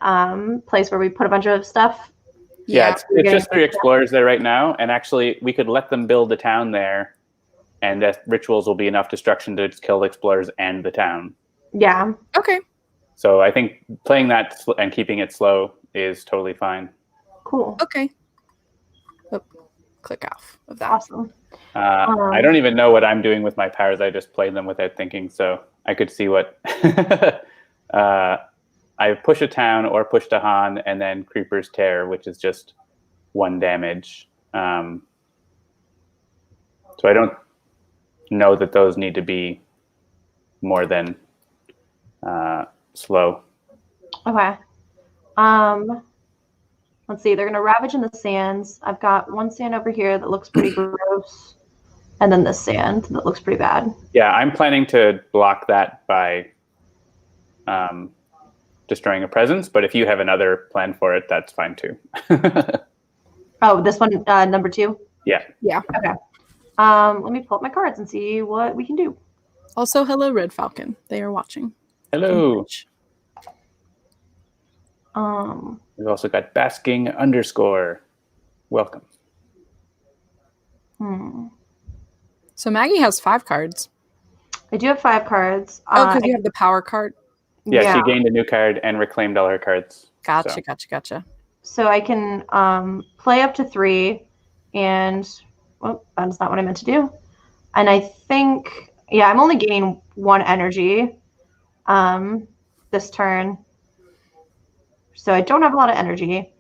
S2: place where we put a bunch of stuff.
S3: Yeah, it's just 3 explorers there right now, and actually we could let them build a town there, and that rituals will be enough destruction to kill the explorers and the town.
S2: Yeah.
S1: Okay.
S3: So I think playing that and keeping it slow is totally fine.
S2: Cool.
S1: Okay. Oh, click off of that.
S2: Awesome.
S3: I don't even know what I'm doing with my powers. I just play them without thinking, so I could see what... I push a town or push Dahan, and then Creeper's Tear, which is just 1 damage. So I don't know that those need to be more than slow.
S2: Okay. Let's see. They're gonna ravage in the sands. I've got 1 sand over here that looks pretty gross, and then this sand that looks pretty bad.
S3: Yeah, I'm planning to block that by destroying a presence, but if you have another plan for it, that's fine too.
S2: Oh, this one, number 2?
S3: Yeah.
S1: Yeah.
S2: Okay. Let me pull up my cards and see what we can do.
S1: Also, hello, Red Falcon. They are watching.
S3: Hello.
S2: Um,
S3: We've also got Basking _ welcome.
S1: So Maggie has 5 cards.
S2: I do have 5 cards.
S1: Oh, because you have the power card.
S3: Yeah, she gained a new card and reclaimed all her cards.
S1: Gotcha, gotcha.
S2: So I can play up to 3, and well, that's not what I meant to do. And I think, yeah, I'm only gaining 1 energy this turn. So I don't have a lot of energy.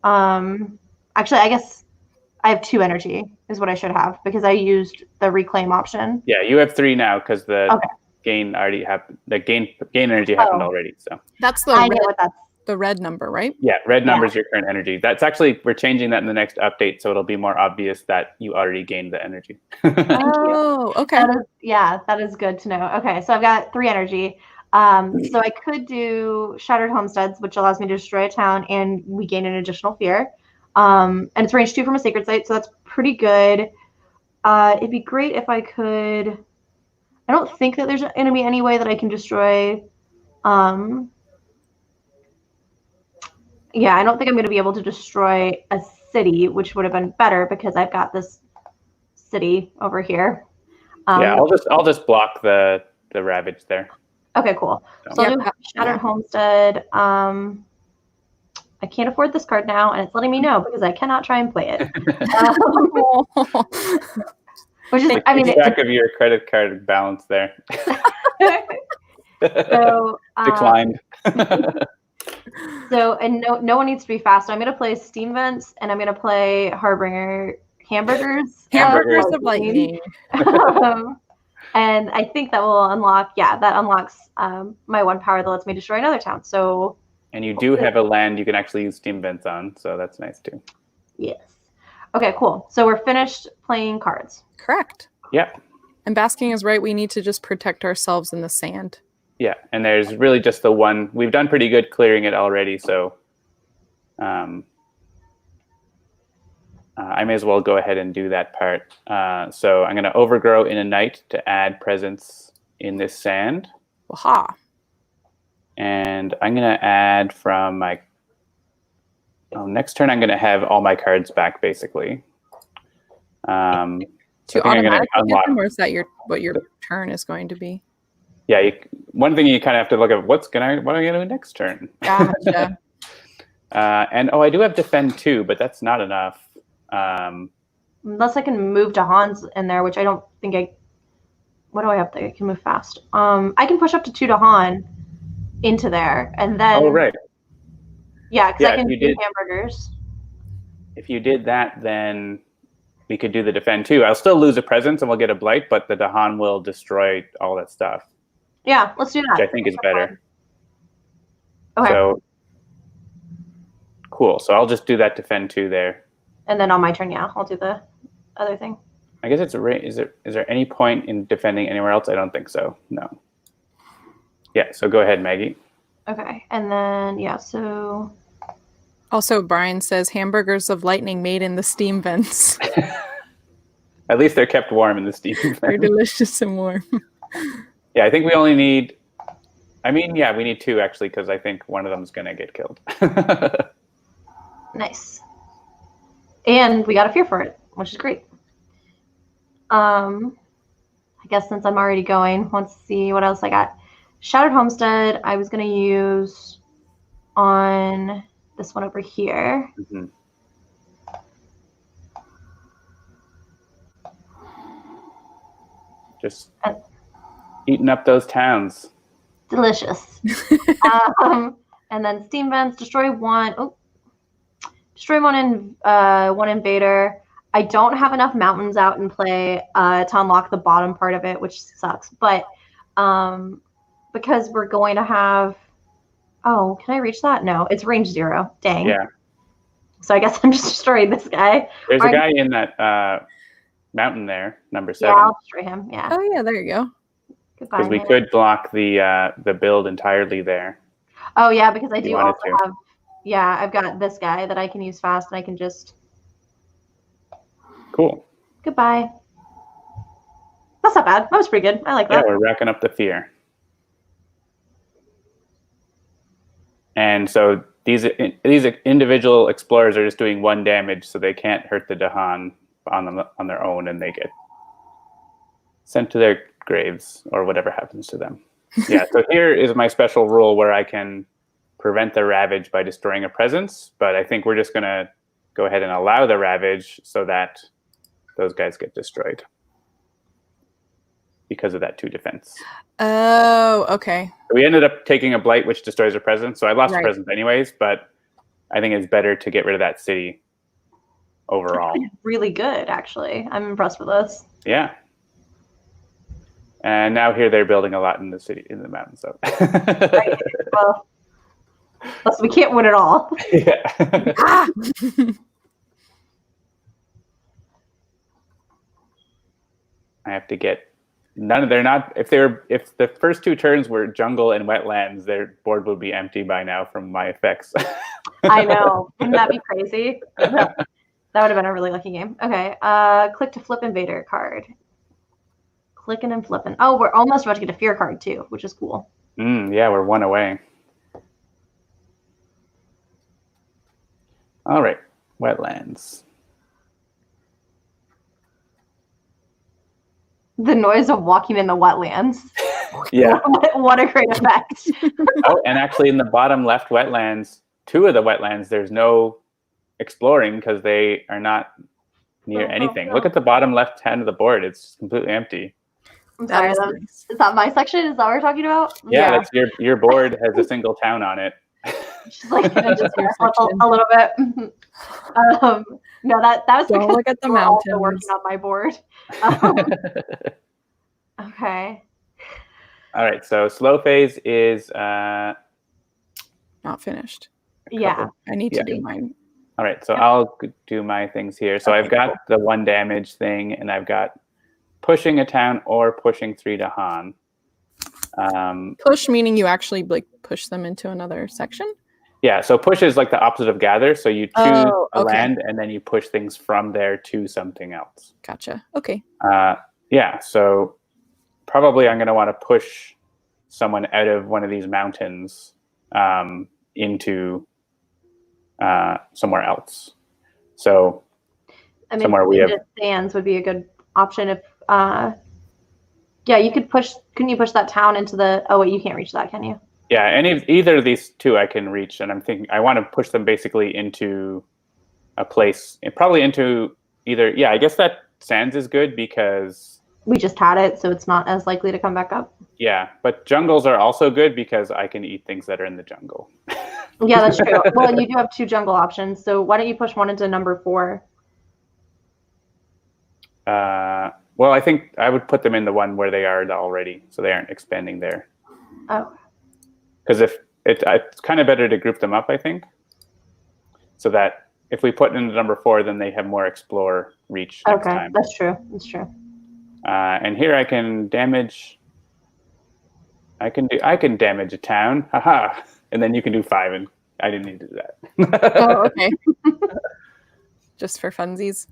S2: Actually, I guess I have 2 energy is what I should have, because I used the reclaim option.
S3: Yeah, you have 3 now because the gain already happened. The gain energy happened already. So
S1: that's the red number, right?
S3: Yeah, red number is your current energy. That's actually, we're changing that in the next update, so it'll be more obvious that you already gained the energy.
S1: Oh, okay.
S2: That is good to know. Okay, so I've got 3 energy. So I could do Shattered Homesteads, which allows me to destroy a town, and we gain an additional fear. And it's range 2 from a sacred site, so that's pretty good. It'd be great if I could... I don't think that there's going to be any way that I can destroy... Yeah, I don't think I'm going to be able to destroy a city, which would have been better because I've got this city over here.
S3: Yeah, I'll just block the ravage there.
S2: Okay, cool. So I'll do Shattered Homestead. I can't afford this card now, and it's letting me know because I cannot try and play it. Which is, I mean,
S3: back of your credit card balance there.
S2: So
S3: declined.
S2: So, and no one needs to be fast. So I'm going to play Steam Vents, and I'm going to play Harbinger Hamburgers.
S1: Hamburgers of Lightning.
S2: And I think that will unlock, that unlocks my 1 power that lets me destroy another town. So.
S3: And you do have a land you can actually use Steam Vents on, so that's nice too.
S2: Yes. Okay, cool. So we're finished playing cards.
S1: Correct.
S3: Yep.
S1: And Basking is right. We need to just protect ourselves in the sand.
S3: Yeah, and there's really just the one. We've done pretty good clearing it already, so I may as well go ahead and do that part. So I'm going to overgrow in a night to add presence in this sand.
S1: Aha.
S3: And I'm going to add from my... next turn, I'm going to have all my cards back, basically.
S1: Do you automatically get them, or is that what your turn is going to be?
S3: Yeah, one thing you kind of have to look at, what am I going to do next turn?
S1: Gotcha.
S2: And
S3: I do have defend 2, but that's not enough.
S2: Unless I can move to Hans in there, which I don't think what do I have there? I can move fast. I can push up to 2 to Han into there, and then...
S3: Oh, right.
S2: Yeah, because I can do hamburgers.
S3: If you did that, then we could do the defend 2. I'll still lose a presence and we'll get a blight, but the Dahan will destroy all that stuff.
S2: Yeah, let's do that.
S3: Which I think is better.
S2: Okay.
S3: So, cool. So I'll just do that defend 2 there.
S2: And then on my turn, I'll do the other thing.
S3: I guess it's is there any point in defending anywhere else? I don't think so. No. Yeah, so go ahead, Maggie.
S2: Okay, and then yeah, so
S1: Also, Brian says hamburgers of lightning made in the steam vents.
S3: At least they're kept warm in the steam vent.
S1: They're delicious and warm.
S3: Yeah, I think we only need. I mean, yeah, we need 2 actually, because I think one of them is going to get killed.
S2: nice. And we got a fear for it, which is great. I guess since I'm already going, let's see what else I got. Shattered Homestead, I was going to use on this one over here.
S3: Mm-hmm. Just eating up those towns.
S2: Delicious. And then steam vents, destroy one. Oh, destroy one invader. I don't have enough mountains out in play to unlock the bottom part of it, which sucks. But because we're going to have, oh, can I reach that? No, it's range 0. Dang.
S3: Yeah.
S2: So I guess I'm just destroying this guy.
S3: There's a guy in that mountain there, number 7.
S2: Yeah, I'll destroy him. Yeah.
S1: Oh yeah, there you go.
S2: Goodbye.
S3: Because we could block the build entirely there.
S2: Oh yeah, because I do also
S3: to.
S2: have. Yeah, I've got this guy that I can use fast, and I can just.
S3: Cool.
S2: Goodbye. That's not bad. That was pretty good. I like that.
S3: Yeah, we're racking up the fear. And so these individual explorers are just doing 1 damage, so they can't hurt the 𝙬𝙗 on their own, and they get sent to their graves or whatever happens to them. Yeah, so here is my special rule where I can prevent the ravage by destroying a presence, but I think we're just going to go ahead and allow the ravage so that those guys get destroyed because of that 2 defense.
S1: Oh, okay.
S3: We ended up taking a blight, which destroys a presence, so I lost a
S1: Right.
S3: presence anyways, but I think it's better to get rid of that city overall.
S2: Really good, actually. I'm impressed with this.
S3: Yeah. And now here they're building a lot in the city, in the mountains. So.
S2: Right. Well, plus we can't win it all.
S3: Yeah.
S1: Ah!
S3: I have to get none of. They're not. If the first 2 turns were jungle and wetlands, their board would be empty by now from my effects.
S2: I know. Wouldn't that be crazy? That would have been a really lucky game. Okay. Click to flip invader card. Clicking and flipping. Oh, we're almost about to get a fear card too, which is cool.
S3: Yeah, we're 1 away. All right, wetlands.
S2: The noise of walking in the wetlands.
S3: Yeah.
S2: What a great effect.
S3: Oh, and actually in the bottom left wetlands, 2 of the wetlands, there's no exploring because they are not near anything. Look at the bottom left hand of the board. It's completely empty.
S2: I'm sorry.
S1: Nice.
S2: Is that my section? Is that what we're talking about?
S3: Yeah, that's your board has a single town on it.
S2: Just like just a little bit. No, that was
S1: Don't
S2: because
S1: look at the
S2: we're also
S1: mountains.
S2: working on my board. Okay.
S3: All right, so slow phase is
S1: Not finished.
S2: Yeah.
S1: I need to do mine.
S3: all right, so I'll do my things here. So I've got the 1 damage thing, and I've got pushing a town or pushing 3 𝙬𝙗.
S1: Push meaning you actually like push them into another section?
S3: Yeah, so push is like the opposite of gather. So you choose
S1: Oh,
S3: a
S1: okay.
S3: land, and then you push things from there to something else.
S1: Gotcha. Okay.
S3: Yeah, so probably I'm going to want to push someone out of one of these mountains into somewhere else. So
S2: I mean,
S3: somewhere we have
S2: sands would be a good option if yeah, you could push. Couldn't you push that town into the? Oh wait, you can't reach that, can you?
S3: Yeah, either of these 2 I can reach, and I'm thinking I want to push them basically into a place, probably into either. Yeah, I guess that sands is good because
S2: We just had it, so it's not as likely to come back up.
S3: yeah, but jungles are also good because I can eat things that are in the jungle.
S2: Yeah, that's true. Well, and you do have 2 jungle options, so why don't you push one into number 4?
S3: Well, I think I would put them in the one where they are already, so they aren't expanding there.
S2: Oh.
S3: Because if it's kind of better to group them up, I think, so that if we put into number 4, then they have more explore reach next
S2: Okay,
S3: time.
S2: that's true. That's true.
S3: And here I can damage. I can damage a town. Haha! And then you can do 5, and I didn't need to do that.
S1: Oh, okay. Just for funsies.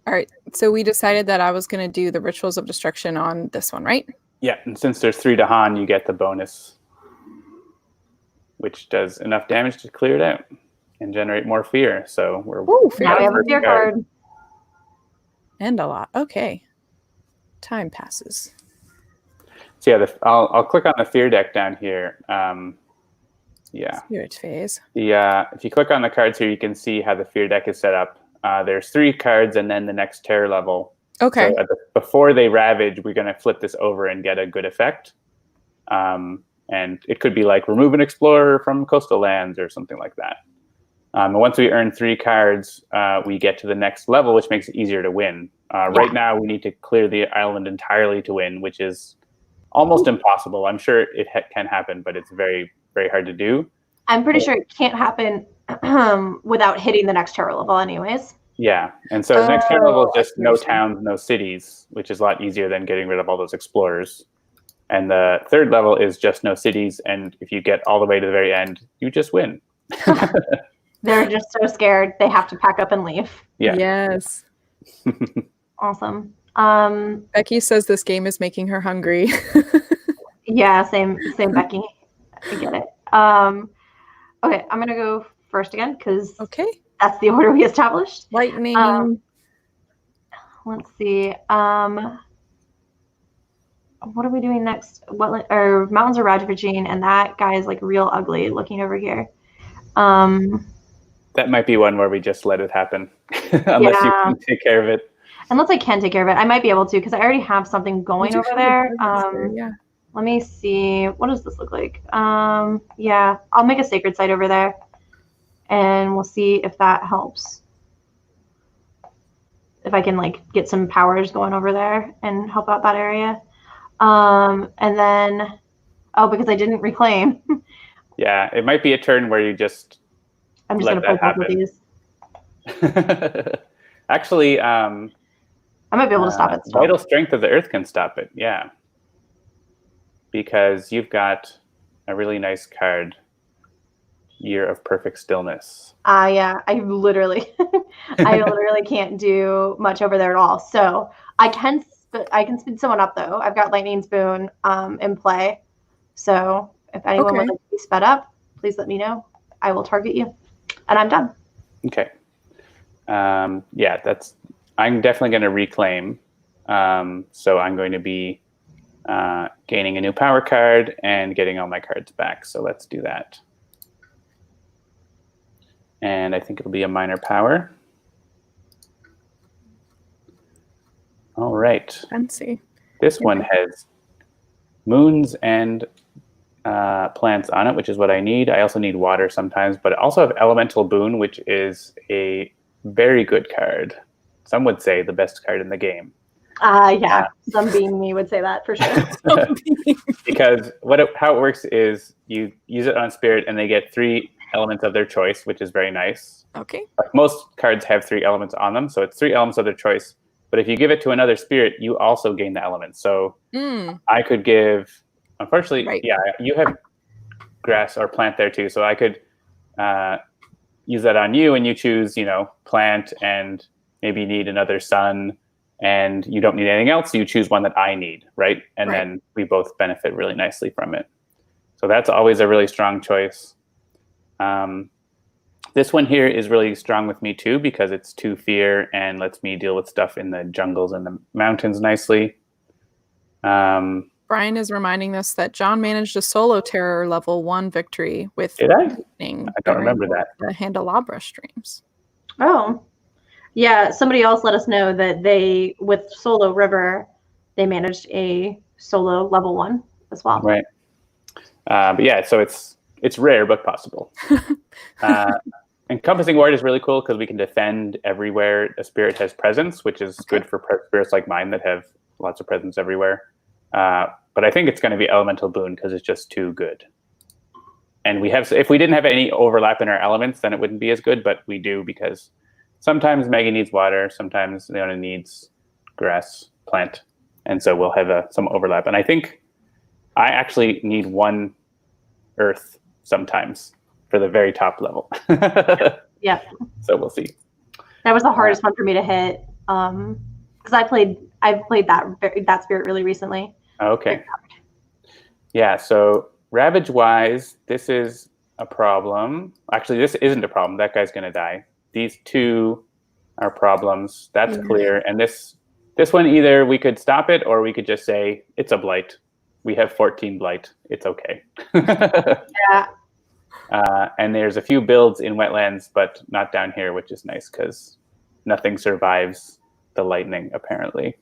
S1: All right. So we decided that I was going to do the Rituals of Destruction on this one, right?
S3: Yeah, and since there's 3 to Han, you get the bonus, which does enough damage to clear it out and generate more fear. So we're
S2: now we have a fear card.
S1: And a lot. Okay. Time passes.
S3: So yeah, I'll click on the fear deck down here. Yeah.
S1: Spirit phase.
S3: If you click on the cards here, you can see how the fear deck is set up. There's 3 cards and then the next terror level.
S1: Okay.
S3: So before they ravage, we're going to flip this over and get a good effect. And it could be like remove an explorer from coastal lands or something like that. And once we earn 3 cards, we get to the next level, which makes it easier to win. Right now, we need to clear the island entirely to win, which is almost impossible. I'm sure it can happen, but it's very, very hard to do.
S2: I'm pretty sure it can't happen without hitting the next terror level anyways.
S3: Yeah, and so the next terror level is just no towns, no cities, which is a lot easier than getting rid of all those explorers. And the 3rd level is just no cities, and if you get all the way to the very end, you just win.
S2: They're just so scared they have to pack up and leave.
S3: Yeah.
S1: Yes.
S2: Awesome.
S1: Becky says this game is making her hungry.
S2: Yeah, same Becky. I get it. Okay, I'm gonna go first again because that's the order we established.
S1: Lightning.
S2: Let's see. What are we doing next? Mountains are ravaging, and that guy is like real ugly looking over here.
S3: That might be one where we just let it happen, unless you can take care of it.
S2: Unless I can take care of it, I might be able to because I already have something going over there.
S1: Yeah.
S2: Let me see. What does this look like? Yeah, I'll make a sacred site over there, and we'll see if that helps. If I can like get some powers going over there and help out that area. And then, because I didn't reclaim.
S3: Yeah, it might be a turn where you just.
S2: I'm just going to play both of these.
S3: Actually,
S2: I might be able to stop it. Still.
S3: Vital Strength of the Earth can stop it. Yeah. Because you've got a really nice card, Year of Perfect Stillness.
S2: Yeah, I literally can't do much over there at all. So I can speed someone up though. I've got Lightning Spoon in play. So if anyone would like to be sped up, please let me know. I will target you, and I'm done.
S3: Okay. Yeah, I'm definitely going to reclaim. So I'm going to be gaining a new power card and getting all my cards back. So let's do that. And I think it'll be a minor power. All right.
S1: Fancy.
S3: This one has moons and plants on it, which is what I need. I also need water sometimes, but I also have Elemental Boon, which is a very good card. Some would say the best card in the game.
S2: Yeah, some being me would say that for sure.
S3: Because how it works is you use it on spirit and they get 3 elements of their choice, which is very nice.
S1: Okay.
S3: Like most cards have 3 elements on them, so it's 3 elements of their choice. But if you give it to another spirit, you also gain the element. So I could give, unfortunately, you have grass or plant there too. So I could use that on you, and you choose, plant, and maybe you need another sun, and you don't need anything else. So you choose one that I need, right? And then we both benefit really nicely from it. So that's always a really strong choice. This one here is really strong with me too, because it's 2 fear and lets me deal with stuff in the jungles and the mountains nicely.
S1: Brian is reminding us that John managed a solo terror level 1 victory with
S3: Did I? I don't remember that.
S1: The Candelabra streams.
S2: Oh, yeah. Somebody else let us know that with Solo River, they managed a solo level 1 as well.
S3: Right. But yeah, so it's rare but possible. Encompassing Ward is really cool because we can defend everywhere a spirit has presence, which is good for spirits like mine that have lots of presence everywhere. But I think it's going to be Elemental Boon because it's just too good. And if we didn't have any overlap in our elements, then it wouldn't be as good, but we do because sometimes Maggie needs water, sometimes Leona needs grass, plant, and so we'll have some overlap. And I think I actually need 1 earth sometimes for the very top level.
S2: Yeah.
S3: So we'll see.
S2: That was the hardest one for me to hit because I've played that spirit really recently.
S3: Okay. Yeah. So ravage wise, this is a problem. Actually, this isn't a problem. That guy's going to die. These two are problems. That's clear. And this one, either we could stop it or we could just say it's a blight. We have 14 blight. It's okay.
S2: Yeah.
S3: And there's a few builds in wetlands, but not down here, which is nice because nothing survives the lightning, apparently.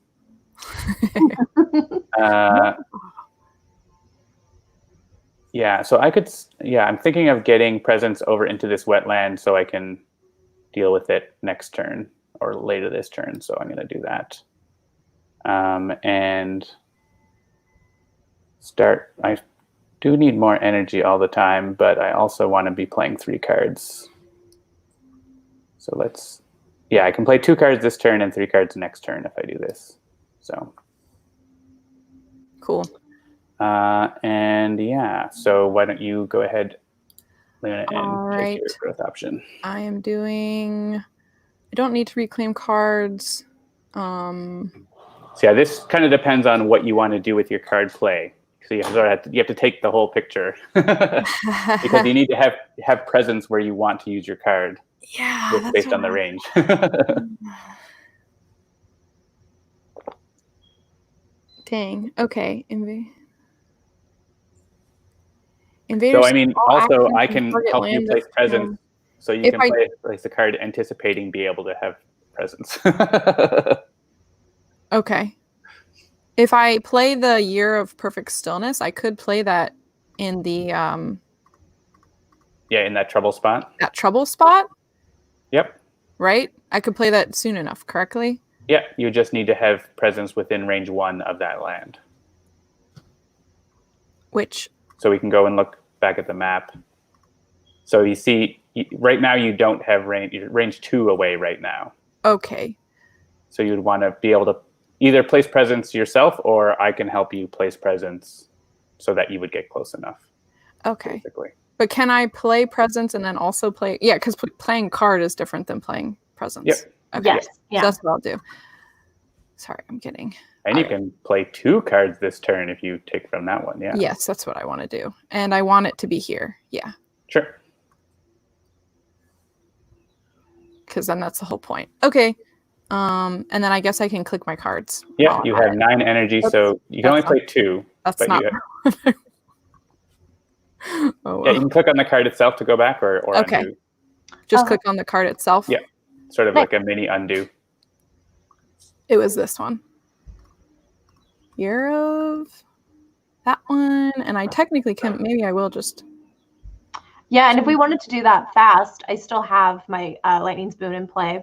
S3: Yeah, so I could, I'm thinking of getting presence over into this wetland so I can deal with it next turn or later this turn. So I'm going to do that. And start, I do need more energy all the time, but I also want to be playing 3 cards. So let's, I can play 2 cards this turn and 3 cards next turn if I do this. So.
S1: Cool.
S3: And so why don't you go ahead, Luna, and take your growth option.
S1: I am doing, I don't need to reclaim cards.
S3: So yeah, this kind of depends on what you want to do with your card play. So you have to take the whole picture because you need to have presence where you want to use your card.
S1: Yeah,
S3: based on the range.
S1: Dang. Okay. Invaders.
S3: So I mean, also I can help you place presence, so you can place the card anticipating be able to have presence.
S1: Okay. If I play the Year of Perfect Stillness, I could play that in the
S3: in that trouble spot.
S1: That trouble spot?
S3: Yep.
S1: Right? I could play that soon enough, correctly?
S3: Yeah, you just need to have presence within range 1 of that land.
S1: Which?
S3: So we can go and look back at the map. So you see, right now you don't have range. You're range 2 away right now.
S1: Okay.
S3: So you'd want to be able to either place presence yourself, or I can help you place presence so that you would get close enough.
S1: Okay.
S3: Basically.
S1: But can I play presence and then also play? Yeah, because playing card is different than playing presence.
S3: Yep.
S2: Okay. Yes. Yeah.
S1: So that's what I'll do. Sorry, I'm kidding.
S3: And you can play 2 cards this turn if you take from that one. Yeah.
S1: Yes, that's what I want to do. And I want it to be here. Yeah.
S3: Sure.
S1: Because then that's the whole point. Okay. And then I guess I can click my cards.
S3: Yeah, you have 9 energy, so you can only play 2.
S1: That's not.
S3: Oh, well. Yeah, you can click on the card itself to go back, or
S1: okay.
S3: undo.
S1: Just click on the card itself?
S3: Yeah, sort of like a mini undo.
S1: It was this one. Year of that one, and I technically can, maybe I will just.
S2: Yeah, and if we wanted to do that fast, I still have my lightning spoon in play.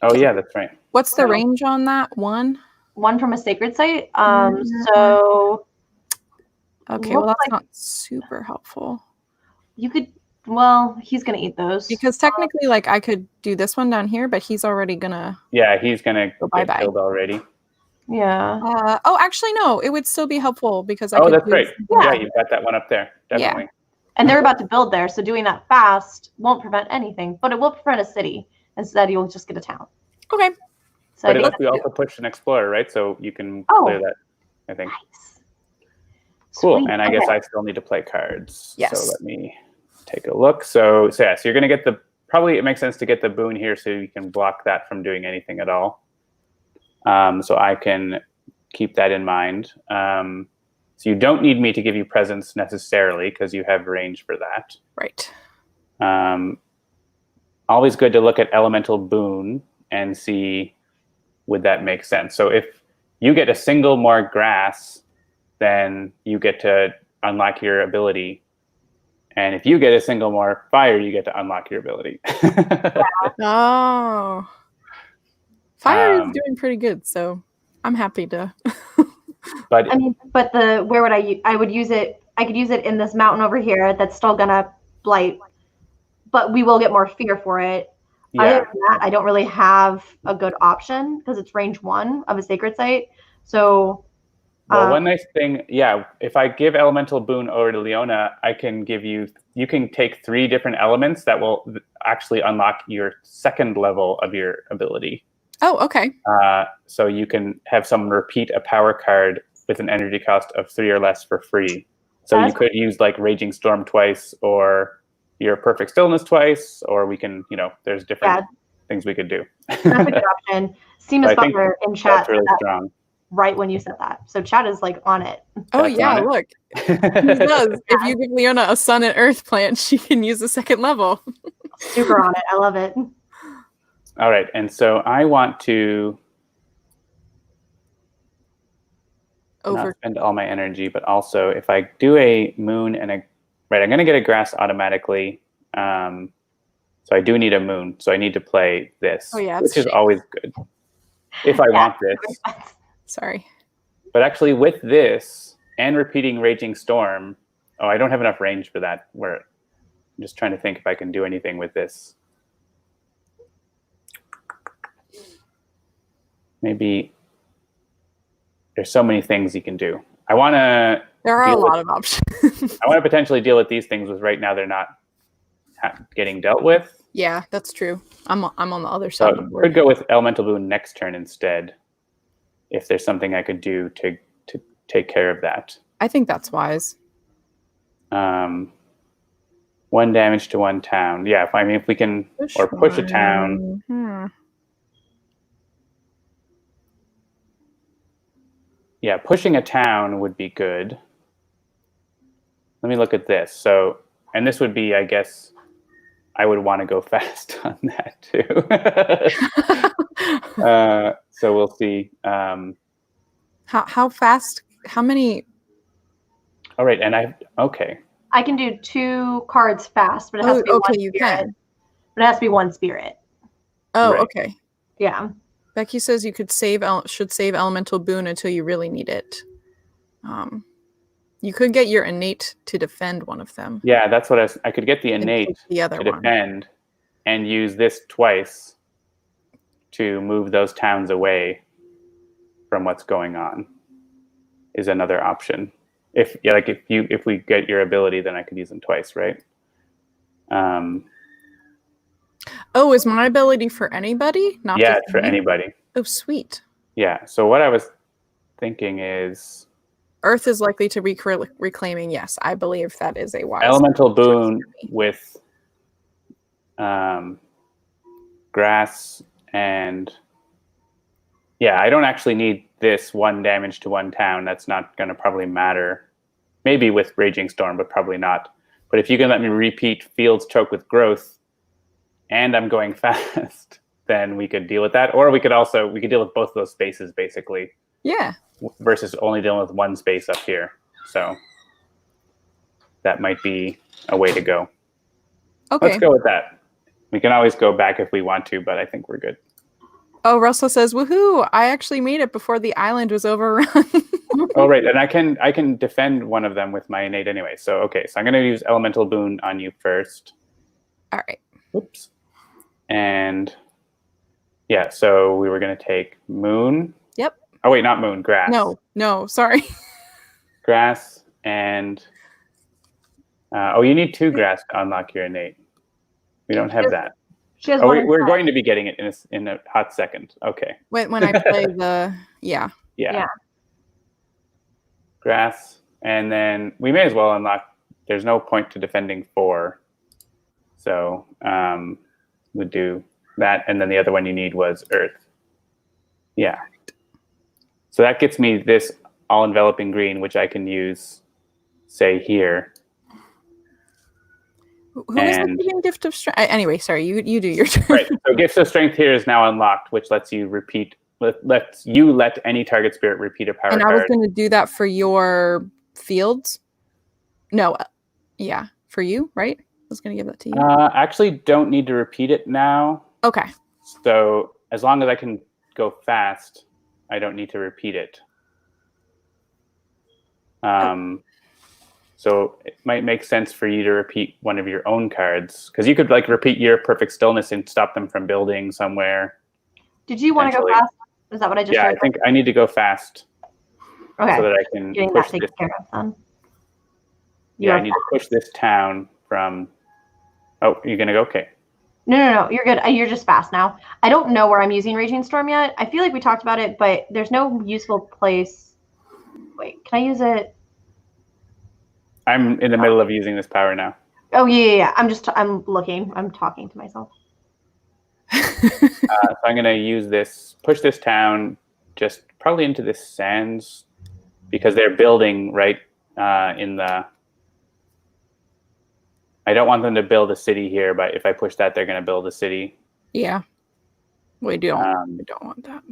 S3: Oh yeah, that's right.
S1: What's the range on that one?
S2: 1 from a sacred site. So.
S1: Okay, well that's not super helpful.
S2: You could, well, he's gonna eat those
S1: because technically, like I could do this one down here, but he's already gonna.
S3: Yeah, he's gonna get killed already.
S2: Yeah.
S1: Oh, actually, no. It would still be helpful because I.
S3: Oh, that's right. Yeah, you've got that one up there. Definitely.
S2: Yeah. And they're about to build there, so doing that fast won't prevent anything, but it will prevent a city. Instead, you'll just get a town.
S1: Okay.
S3: So but it lets you also push an explorer, right? So you can clear that, I think.
S2: Nice.
S3: Cool.
S2: Sweet.
S3: And I guess I still need to play cards.
S1: Yes.
S3: So let me take a look. So yeah, so you're going to get probably it makes sense to get the boon here so you can block that from doing anything at all. So I can keep that in mind. So you don't need me to give you presence necessarily because you have range for that.
S1: Right.
S3: Always good to look at elemental boon and see would that make sense. So if you get a single more grass, then you get to unlock your ability. And if you get a single more fire, you get to unlock your ability.
S1: Oh. Fire is doing pretty good, so I'm happy to.
S3: But
S2: I mean, but where would I would use it? I could use it in this mountain over here that's still gonna blight, but we will get more fear for it.
S3: Yeah.
S2: Other than that, I don't really have a good option because it's range 1 of a sacred site. So
S3: Well, one nice thing, yeah, if I give Elemental Boon over to Leona, I can give you, you can take 3 different elements that will actually unlock your 2nd level of your ability.
S1: Oh, okay.
S3: So you can have someone repeat a power card with an energy cost of 3 or less for free. So you could use like Raging Storm twice, or your Perfect Stillness twice, or we can, you know, there's different things we could do.
S2: That's a good option. Seamus Butler in chat.
S3: That's really strong.
S2: Right when you said that. So chat is like on it.
S1: Oh, yeah, look. He does. If you give Leona a sun and earth plant, she can use the 2nd level.
S2: Super on it. I love it.
S3: All right. And so I want to not spend all my energy, but also if I do a moon and a, right, I'm going to get a grass automatically. So I do need a moon. So I need to play this, which is always good if I want this.
S1: Sorry.
S3: But actually with this and repeating Raging Storm, oh, I don't have enough range for that. I'm just trying to think if I can do anything with this. Maybe there's so many things you can do. I want to.
S1: There are a lot of options.
S3: I want to potentially deal with these things, because right now they're not getting dealt with.
S1: Yeah, that's true. I'm on the other side of the board.
S3: Could go with Elemental Boon next turn instead, if there's something I could do to take care of that.
S1: I think that's wise.
S3: 1 damage to 1 town. Yeah, if we can push a town. Yeah, pushing a town would be good. Let me look at this. So, and this would be, I guess, I would want to go fast on that too. So we'll see.
S1: How fast? How many?
S3: All right, and okay.
S2: I can do 2 cards fast, but it has to be one spirit. You can. But it has to be 1 spirit.
S1: Oh, okay.
S2: Yeah.
S1: Becky says you could should save Elemental Boon until you really need it. You could get your innate to defend one of them.
S3: Yeah, that's what I could get the innate
S1: to
S3: defend and use this twice to move those towns away from what's going on. Is another option. If we get your ability, then I could use them twice, right?
S1: Oh, is my ability for anybody? Not
S3: yeah, it's for anybody.
S1: Oh, sweet.
S3: Yeah. So what I was thinking is,
S1: Earth is likely to be reclaiming. Yes, I believe that is a wise.
S3: Elemental Boon with grass and I don't actually need this 1 damage to 1 town. That's not going to probably matter. Maybe with Raging Storm, but probably not. But if you can let me repeat Fields Choke with Growth, and I'm going fast, then we could deal with that. Or we could deal with both of those spaces, basically.
S1: Yeah.
S3: Versus only dealing with 1 space up here. So that might be a way to go.
S1: Okay.
S3: Let's go with that. We can always go back if we want to, but I think we're good.
S1: Oh, Russell says, woohoo, I actually made it before the island was overrun.
S3: Oh, right. And I can defend one of them with my innate anyway. So, okay. So I'm going to use Elemental Boon on you first.
S1: All right.
S3: Oops. And yeah, so we were going to take Moon.
S1: Yep.
S3: Oh, wait, not Moon, Grass.
S1: No, sorry.
S3: Grass and... you need 2 grass to unlock your innate. We don't have that. We're going to be getting it in a hot second. Okay.
S1: When I play the... Yeah.
S3: Grass. And then we may as well unlock... There's no point to defending 4. So we'd do that. And then the other one you need was Earth. Yeah. So that gets me this all-enveloping green, which I can use, say, here.
S1: Who is the giving Gift of Strength? Anyway, sorry, you do your turn.
S3: Right. So Gift of Strength here is now unlocked, which lets you repeat. Lets you let any target spirit repeat a power card.
S1: And I was going to do that for your fields. No, yeah, for you, right? I was going to give that to you.
S3: Actually, don't need to repeat it now.
S1: Okay.
S3: So as long as I can go fast, I don't need to repeat it. So it might make sense for you to repeat one of your own cards, because you could repeat your Perfect Stillness and stop them from building somewhere.
S2: Did you want to go fast? Is that what I just
S3: heard? I think I need to go fast.
S2: Okay.
S3: so that I can
S2: Getting
S3: push
S2: that taken
S3: this.
S2: care of then.
S3: Yeah, I need to push this town from. Oh, you're gonna go? Okay.
S2: No. You're good. You're just fast now. I don't know where I'm using Raging Storm yet. I feel like we talked about it, but there's no useful place. Wait, can I use it?
S3: I'm in the middle of using this power now.
S2: Oh yeah. I'm looking. I'm talking to myself.
S3: So I'm gonna use this, push this town just probably into this sands, because they're building right in the. I don't want them to build a city here, but if I push that, they're going to build a city.
S1: Yeah. We don't want that.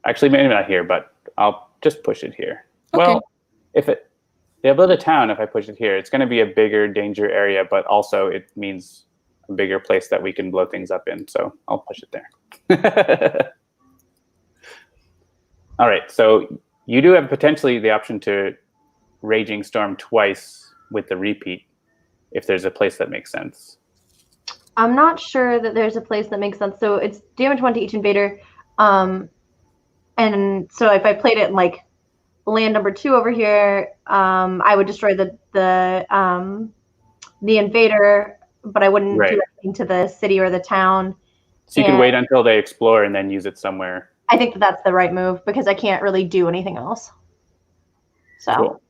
S3: Actually, maybe not here, but I'll just push it here.
S1: Okay.
S3: Well, they'll build a town if I push it here. It's going to be a bigger danger area, but also it means a bigger place that we can blow things up in. So I'll push it there. All right. So you do have potentially the option to Raging Storm twice with the repeat, if there's a place that makes sense.
S2: I'm not sure that there's a place that makes sense. So it's damage 1 to each invader. And so if I played it in like land number 2 over here, I would destroy the invader, but I wouldn't do anything to the city or the town.
S3: So you can wait until they explore and then use it somewhere.
S2: I think that's the right move because I can't really do anything else. So.
S3: Cool.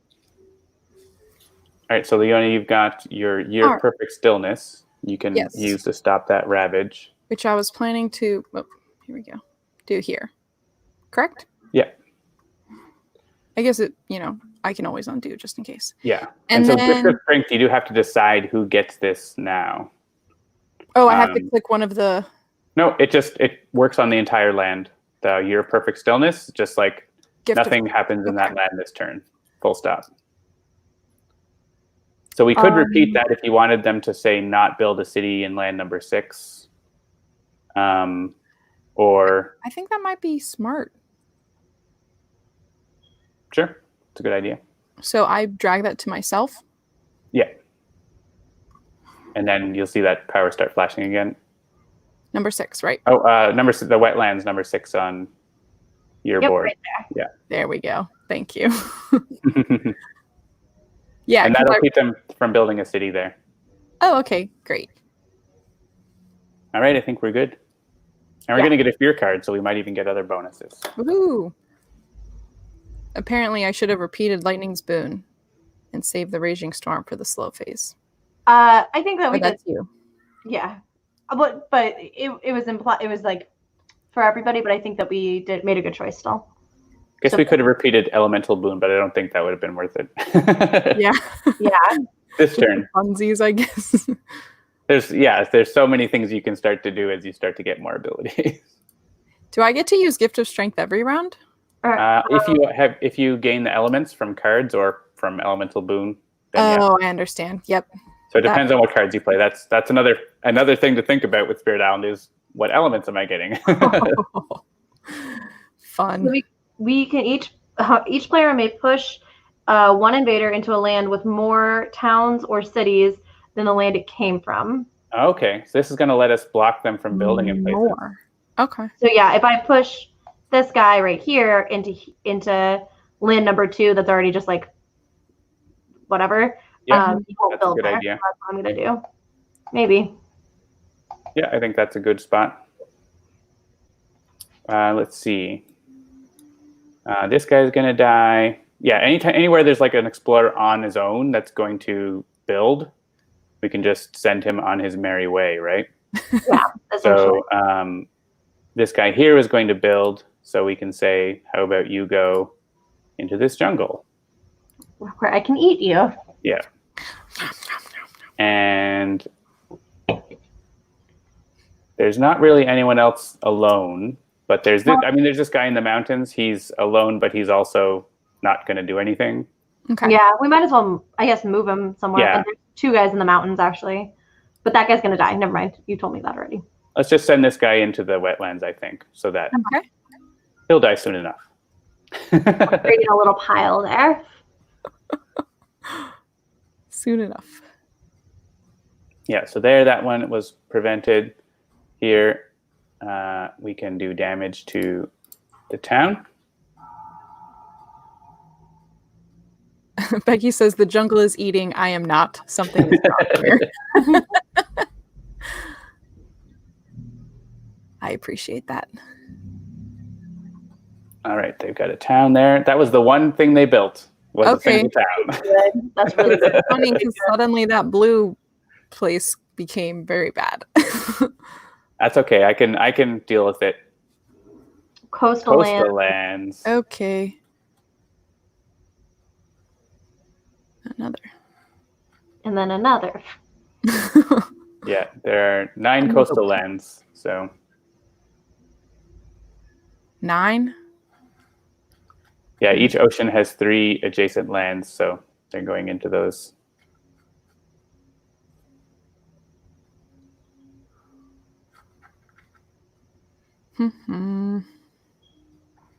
S3: All right, so Leonie, you've got your Year of Perfect Stillness. You can use to stop that ravage.
S1: Which I was planning to, here we go, do here. Correct?
S3: Yeah.
S1: I guess I can always undo just in case.
S3: Yeah. And so Gift of Strength, you do have to decide who gets this now.
S1: Oh, I have to click one of the...
S3: No, it works on the entire land. The Year of Perfect Stillness, just like nothing happens in that land this turn. Full stop. So we could repeat that if you wanted them to say not build a city in land number 6. Or
S1: I think that might be smart.
S3: Sure. It's a good idea.
S1: So I drag that to myself?
S3: Yeah. And then you'll see that power start flashing again.
S1: Number 6, right?
S3: Oh, the wetlands number 6 on your board.
S2: Right there.
S3: Yeah.
S1: There we go. Thank you. Yeah,
S3: and that'll keep them from building a city there.
S1: Oh, okay, great.
S3: All right, I think we're good. And we're going to get a fear card, so we might even get other bonuses.
S1: Woohoo! Apparently, I should have repeated Lightning's Boon and saved the Raging Storm for the slow phase.
S2: I think that we did.
S1: That's you.
S2: Yeah, but it was implied. It was like for everybody, but I think that we made a good choice still.
S3: I guess we could have repeated Elemental Boon, but I don't think that would have been worth it.
S1: Yeah.
S3: This turn.
S1: Funsies, I guess.
S3: There's so many things you can start to do as you start to get more abilities.
S1: Do I get to use Gift of Strength every round?
S3: If you gain the elements from cards or from Elemental Boon. Then
S1: I understand. Yep.
S3: So it depends on what cards you play. That's another thing to think about with Spirit Island is what elements am I getting?
S1: Fun.
S2: So we can each player may push one invader into a land with more towns or cities than the land it came from.
S3: Okay, so this is going to let us block them from building in places.
S1: More. Okay.
S2: So yeah, if I push this guy right here into land number 2, that's already just like whatever.
S3: Yeah,
S2: you won't build there.
S3: idea.
S2: That's what I'm gonna do. Maybe.
S3: Yeah, I think that's a good spot. Let's see. This guy's gonna die. Yeah, anywhere there's like an explorer on his own that's going to build, we can just send him on his merry way, right?
S2: Yeah.
S3: So this guy here is going to build, so we can say, how about you go into this jungle?
S2: Where I can eat you.
S3: Yeah. And there's not really anyone else alone, but there's this guy in the mountains. He's alone, but he's also not going to do anything.
S1: Okay.
S2: Yeah, we might as well, I guess, move him somewhere.
S3: Yeah.
S2: There's 2 guys in the mountains, actually. But that guy's going to die. Never mind. You told me that already.
S3: Let's just send this guy into the wetlands, I think, so that he'll die soon enough.
S2: Creating a little pile there.
S1: Soon enough.
S3: Yeah, so there, that one was prevented. Here, we can do damage to the town.
S1: Becky says the jungle is eating. I am not. Something is wrong here. I appreciate that.
S3: All right, they've got a town there. That was the one thing they built. Was a single town.
S2: Good. That's really good.
S1: Funny because suddenly that blue place became very bad.
S3: That's okay. I can deal with it.
S2: Coastal
S3: lands.
S1: Okay. Another.
S2: And then another.
S3: Yeah, there are 9 coastal lands. So
S1: 9?
S3: yeah, each ocean has 3 adjacent lands, so they're going into those.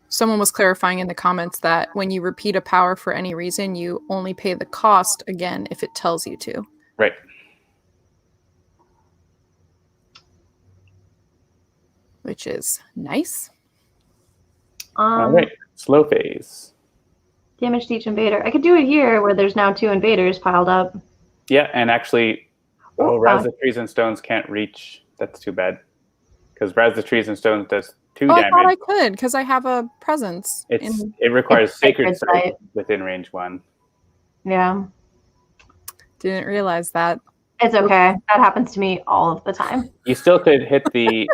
S1: Someone was clarifying in the comments that when you repeat a power for any reason, you only pay the cost again if it tells you to.
S3: Right.
S1: Which is nice.
S3: All right, slow phase.
S2: Damage to each invader. I could do it here where there's now 2 invaders piled up.
S3: Yeah, and actually, Rouse the Trees and Stones can't reach. That's too bad. Because Rouse the Trees and Stones does 2 damage.
S1: I thought I could because I have a presence.
S3: It requires Sacred Sight within range 1.
S2: Yeah.
S1: Didn't realize that.
S2: It's okay. That happens to me all of the time.
S3: You still could hit the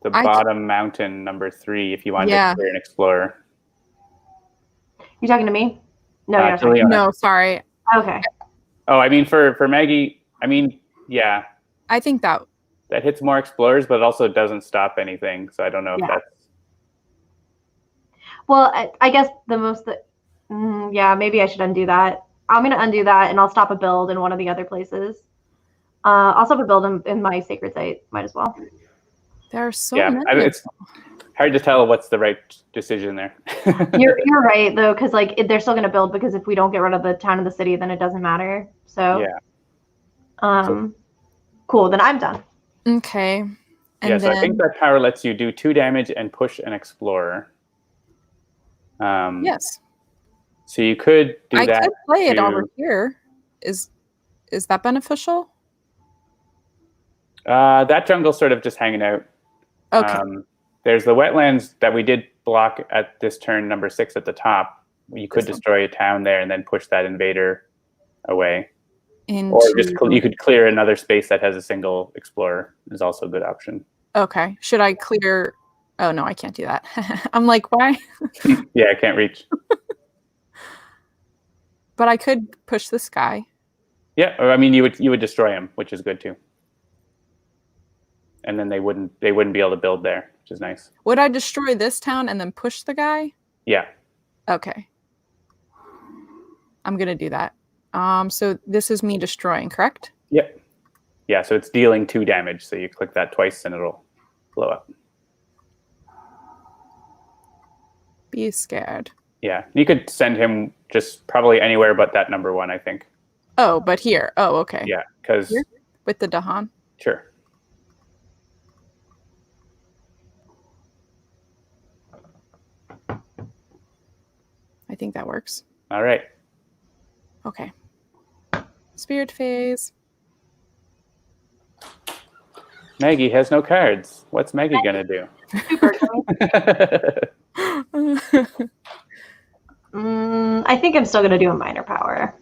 S3: bottom mountain number 3 if you wanted to clear an explorer.
S2: You talking to me? No, you're not talking to me.
S1: No, sorry.
S2: Okay.
S3: Oh, I mean for Maggie, I mean, yeah.
S1: I think that
S3: hits more explorers, but it also doesn't stop anything. So I don't know if that's.
S2: Well, I guess the most yeah, maybe I should undo that. I'm going to undo that, and I'll stop a build in one of the other places. I'll stop a build in my Sacred Site. Might as well.
S1: There are so many.
S3: I mean, it's hard to tell what's the right decision there.
S2: You're right, though, because they're still going to build, because if we don't get rid of the town and the city, then it doesn't matter. So, cool. Then I'm done.
S1: Okay. And
S3: so I think that power lets you do 2 damage and push an explorer.
S1: Yes.
S3: So you could do that.
S1: I could play it over here. Is that beneficial?
S3: That jungle's sort of just hanging out.
S1: Okay.
S3: There's the wetlands that we did block at this turn number 6 at the top. You could destroy a town there and then push that invader away. Or just you could clear another space that has a single explorer is also a good option.
S1: Okay. Should I clear? Oh no, I can't do that. I'm like, why?
S3: Yeah, I can't reach.
S1: But I could push this guy.
S3: Yeah, or I mean, you would destroy him, which is good too. And then they wouldn't be able to build there, which is nice.
S1: Would I destroy this town and then push the guy?
S3: Yeah.
S1: Okay. I'm gonna do that. So this is me destroying, correct?
S3: Yep. Yeah, so it's dealing 2 damage. So you click that twice and it'll blow up.
S1: Be scared.
S3: Yeah, you could send him just probably anywhere but that number 1, I think.
S1: Oh, but here. Oh, okay.
S3: Yeah, because
S1: with the Dahan.
S3: Sure.
S1: I think that works.
S3: All right.
S1: Okay. Spirit phase.
S3: Maggie has no cards. What's Maggie gonna do?
S2: I think I'm still gonna do a minor power.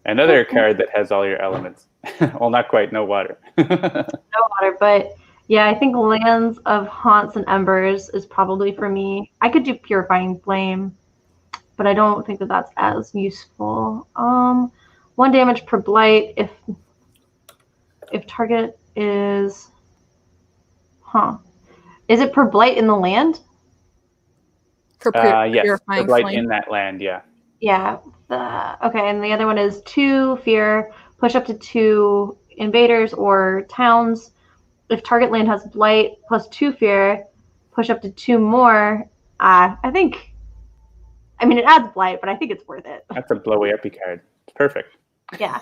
S3: Another card that has all your elements. Well, not quite. No water.
S2: No water, but yeah, I think Lands of Haunts and Embers is probably for me. I could do Purifying Flame, but I don't think that that's as useful. 1 damage per blight if target is, is it per blight in the land?
S3: Yes, per blight in that land. Yeah.
S2: Yeah. Okay, and the other one is 2 fear, push up to 2 invaders or towns. If target land has blight plus 2 fear, push up to 2 more. I mean, it adds blight, but I think it's worth it.
S3: That's a blowy uppy card. It's perfect.
S2: Yeah.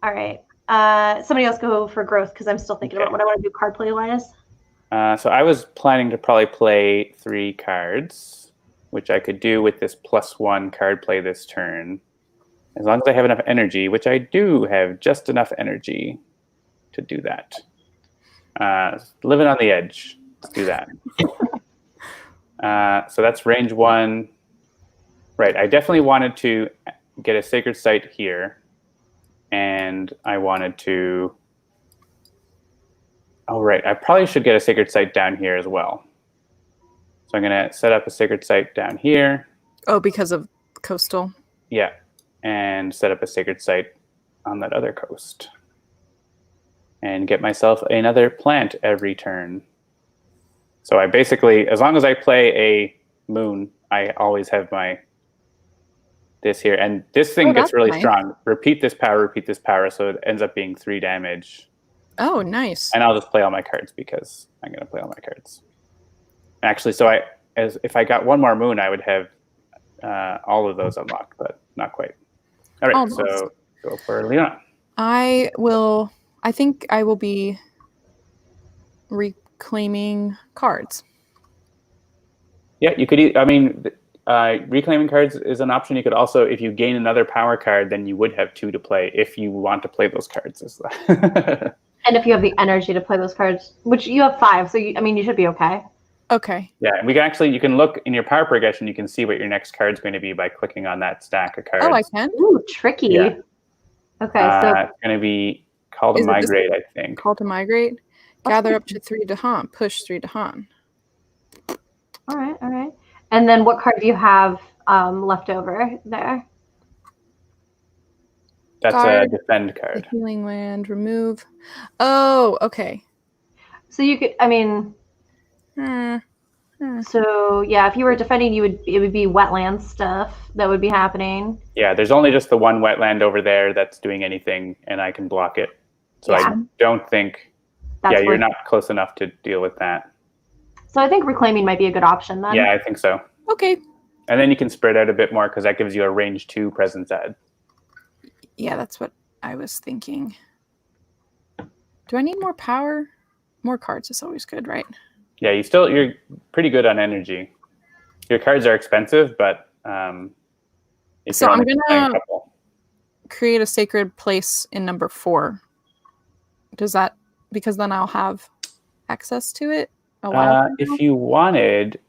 S2: All right. somebody else go for growth because I'm still thinking about what I want to do card play wise.
S3: So I was planning to probably play 3 cards, which I could do with this +1 card play this turn. As long as I have enough energy, which I do have just enough energy to do that. Living on the edge. Let's do that. So that's range 1. Right, I definitely wanted to get a sacred site here. And I wanted to... Oh, right. I probably should get a sacred site down here as well. So I'm going to set up a sacred site down here.
S1: Oh, because of coastal?
S3: Yeah. And set up a sacred site on that other coast. And get myself another plant every turn. So I basically, as long as I play a moon, I always have my... this here. And this thing gets really strong. Repeat this power, so it ends up being 3 damage.
S1: Oh, nice.
S3: And I'll just play all my cards because I'm going to play all my cards. Actually, so if I got 1 more moon, I would have all of those unlocked, but not quite. All right, almost. So go for Leona.
S1: I think I will be reclaiming cards.
S3: Yeah, you could, reclaiming cards is an option. You could also, if you gain another power card, then you would have 2 to play if you want to play those cards.
S2: And if you have the energy to play those cards, which you have 5, so you should be okay.
S1: Okay.
S3: Yeah, and we can actually, you can look in your power progression, you can see what your next card is going to be by clicking on that stack of cards.
S1: Oh, I can?
S2: Ooh, tricky. Yeah. Okay, so
S3: it's going to be Call to Migrate, I think.
S1: Call to Migrate? Gather up to 3 Dahan. Push 3 Dahan.
S2: All right. And then what card do you have left over there?
S3: That's a defend card.
S1: Healing land, remove. Oh, okay.
S2: So you could, So yeah, if you were defending, it would be wetland stuff that would be happening.
S3: Yeah, there's only just the 1 wetland over there that's doing anything, and I can block it. So I don't think. You're not close enough to deal with that.
S2: So I think reclaiming might be a good option then.
S3: Yeah, I think so.
S1: Okay.
S3: And then you can spread out a bit more because that gives you a range 2 presence add.
S1: Yeah, that's what I was thinking. Do I need more power? More cards is always good, right?
S3: Yeah, you're pretty good on energy. Your cards are expensive, but
S1: so I'm gonna create a sacred place in number 4. Does that, because then I'll have access to it a while from now?
S3: If you wanted,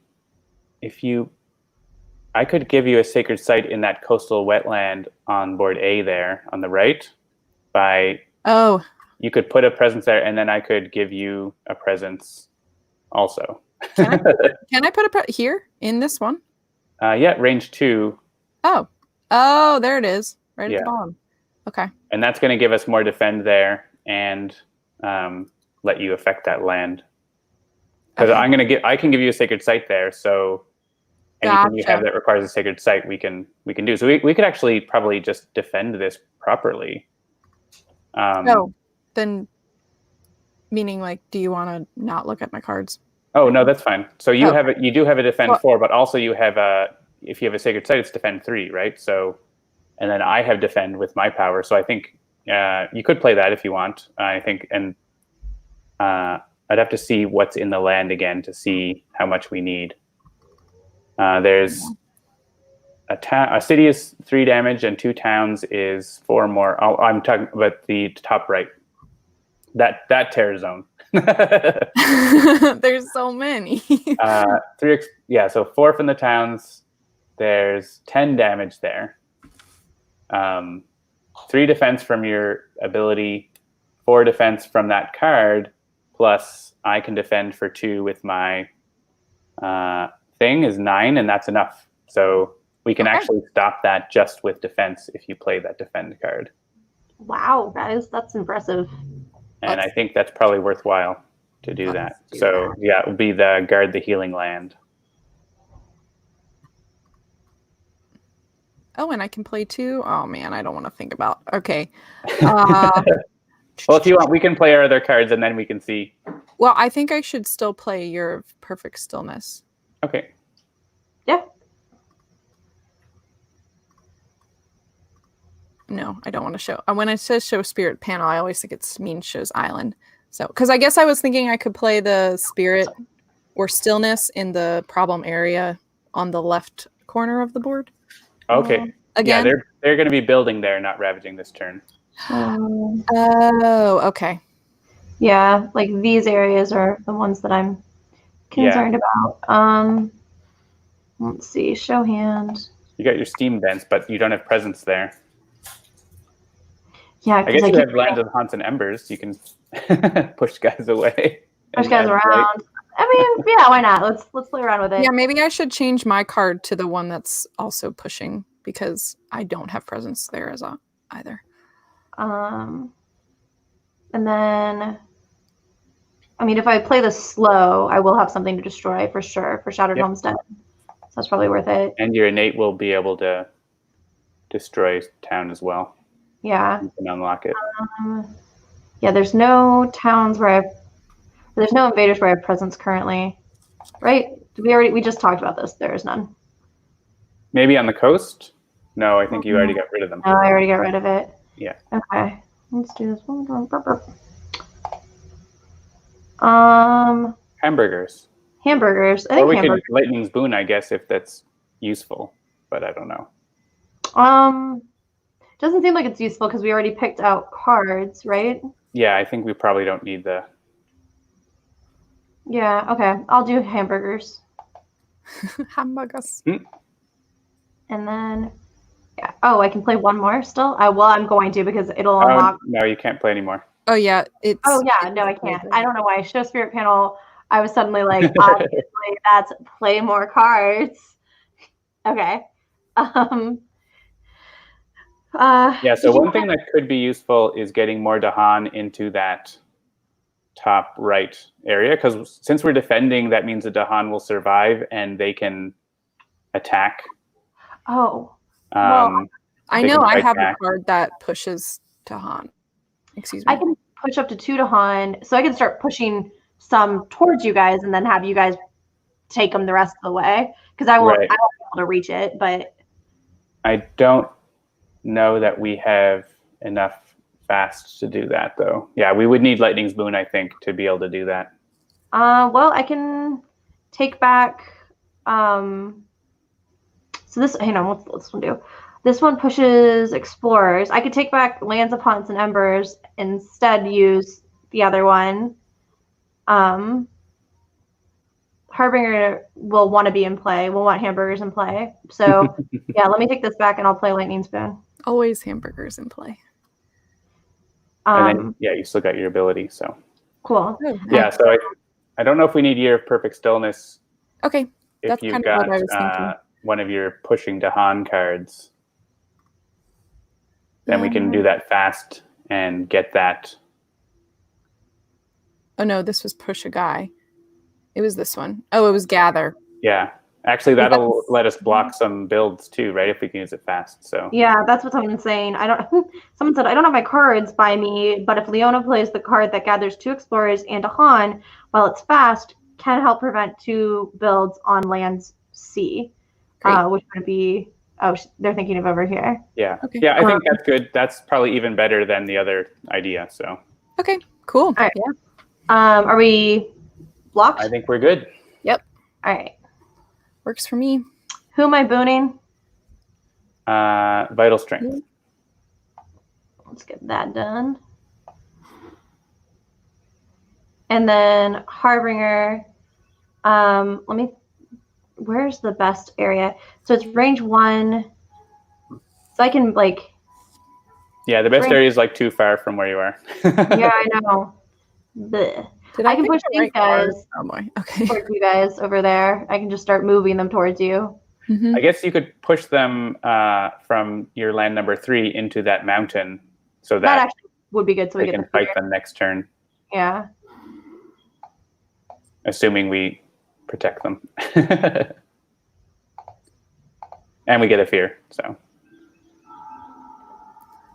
S3: I could give you a sacred site in that coastal wetland on board A there on the right. You could put a presence there, and then I could give you a presence also.
S1: Can I put a here in this one?
S3: Yeah, range 2.
S1: Oh, there it is, right at the bottom. Okay. And
S3: that's going to give us more defend there and let you affect that land. Because I can give you a sacred site there, so anything you have that requires a sacred site, we can do. So we could actually probably just defend this properly.
S1: Then meaning, like, do you want to not look at my cards?
S3: Oh no, that's fine. So you do have a defend 4, but also you have if you have a sacred site, it's defend 3, right? So, and then I have defend with my power. So I think you could play that if you want. I think, and I'd have to see what's in the land again to see how much we need. There's a city is 3 damage and 2 towns is 4 more. I'm talking about the top right. That terror zone.
S1: There's so many.
S3: 3, so 4 from the towns. There's 10 damage there. 3 defense from your ability, 4 defense from that card, plus I can defend for 2 with my thing is 9, and that's enough. So we can actually stop that just with defense if you play that defend card.
S2: Wow, that's impressive.
S3: And I think that's probably worthwhile to do that. So yeah, it would be the guard the healing land.
S1: Oh, and I can play 2? Oh man, I don't want to think about. Okay.
S3: Well, if you want, we can play our other cards and then we can see.
S1: Well, I think I should still play your Perfect Stillness.
S3: Okay.
S2: Yeah.
S1: no, I don't want to show. When it says show spirit panel, I always think it means shows island. So, because I guess I was thinking I could play the spirit or stillness in the problem area on the left corner of the board.
S3: Okay.
S1: Again?
S3: Yeah, they're going to be building there, not ravaging this turn.
S1: Oh, okay.
S2: Yeah, like these areas are the ones that I'm concerned about. Let's see, show hand.
S3: You got your steam vents, but you don't have presence there.
S2: Yeah,
S3: I guess you have lands of haunts and embers. You can push guys away.
S2: Push guys around. Right? I mean, yeah, why not? Let's play around with it.
S1: Yeah, maybe I should change my card to the one that's also pushing because I don't have presence there as either.
S2: And then, I mean, if I play this slow, I will have something to destroy for sure for Shattered Homestead. So that's probably worth it.
S3: And your innate will be able to destroy town as well.
S2: Yeah.
S3: You can unlock it.
S2: Yeah, there's no towns where there's no invaders where I have presence currently, right? We just talked about this. There is none.
S3: Maybe on the coast? No, I think you already got rid of them.
S2: No, I already got rid of it.
S3: Yeah.
S2: Okay. Let's do this one.
S3: Hamburgers.
S2: Hamburgers.
S3: Or we could Lightning's Boon, I guess, if that's useful, but I don't know.
S2: Doesn't seem like it's useful because we already picked out cards, right?
S3: Yeah, I think we probably don't need the...
S2: Yeah, okay. I'll do hamburgers.
S1: Hamburgers.
S2: And then, yeah. Oh, I can play one more still? Well, I'm going to because it'll unlock.
S3: No, you can't play anymore.
S1: Oh, yeah.
S2: Oh, yeah. No, I can't. I don't know why. Show Spirit Panel, I was suddenly like, obviously, that's play more cards. Okay.
S3: Yeah, so one thing that could be useful is getting more Dahan into that top right area, because since we're defending, that means the Dahan will survive and they can attack.
S2: Oh.
S1: Well, I know I have a card that pushes Dahan. Excuse me.
S2: I can push up to 2 Dahan, so I can start pushing some towards you guys and then have you guys take them the rest of the way, because I won't be able to reach it, but
S3: I don't know that we have enough fast to do that, though. Yeah, we would need Lightning's Boon, I think, to be able to do that.
S2: Well, I can take back. So this, hang on, what's this one do? This one pushes Explorers. I could take back Lands of Haunts and Embers, instead use the other one. Harbinger will want to be in play. We'll want hamburgers in play. So yeah, let me take this back and I'll play Lightning Spoon.
S1: Always hamburgers in play.
S3: And then, yeah, you still got your ability, so.
S2: Cool.
S3: Yeah, so I don't know if we need Year of Perfect Stillness.
S1: Okay,
S3: if you've got what I was thinking. One of your pushing Dahan cards. Then we can do that fast and get that.
S1: Oh no, this was push a guy. It was this one. Oh, it was gather.
S3: Yeah. Actually, that'll let us block some builds too, right? If we can use it fast. So
S2: yeah, that's what someone's saying. Someone said I don't have my cards by me, but if Leona plays the card that gathers 2 Explorers and Dahan while it's fast, can help prevent 2 builds on lands C, which would be they're thinking of over here.
S3: Yeah, okay. Yeah, I think that's good. That's probably even better than the other idea. So
S1: okay, cool.
S2: All right.
S1: Yeah.
S2: Are we blocked?
S3: I think we're good.
S1: Yep.
S2: All right.
S1: Works for me.
S2: Who am I booning?
S3: Vital Strength.
S2: Let's get that done. And then Harbinger. Where's the best area? So it's range 1. So I can
S3: Yeah, the best area is too far from where you are.
S2: Yeah, I know. I can push these guys.
S1: Oh boy. Okay.
S2: Towards you guys over there. I can just start moving them towards you.
S1: Mm-hmm.
S3: I guess you could push them from your land number 3 into that mountain, so that
S2: actually would be good. So we
S3: can fight them next turn.
S2: Yeah.
S3: Assuming we protect them, and we get a fear. So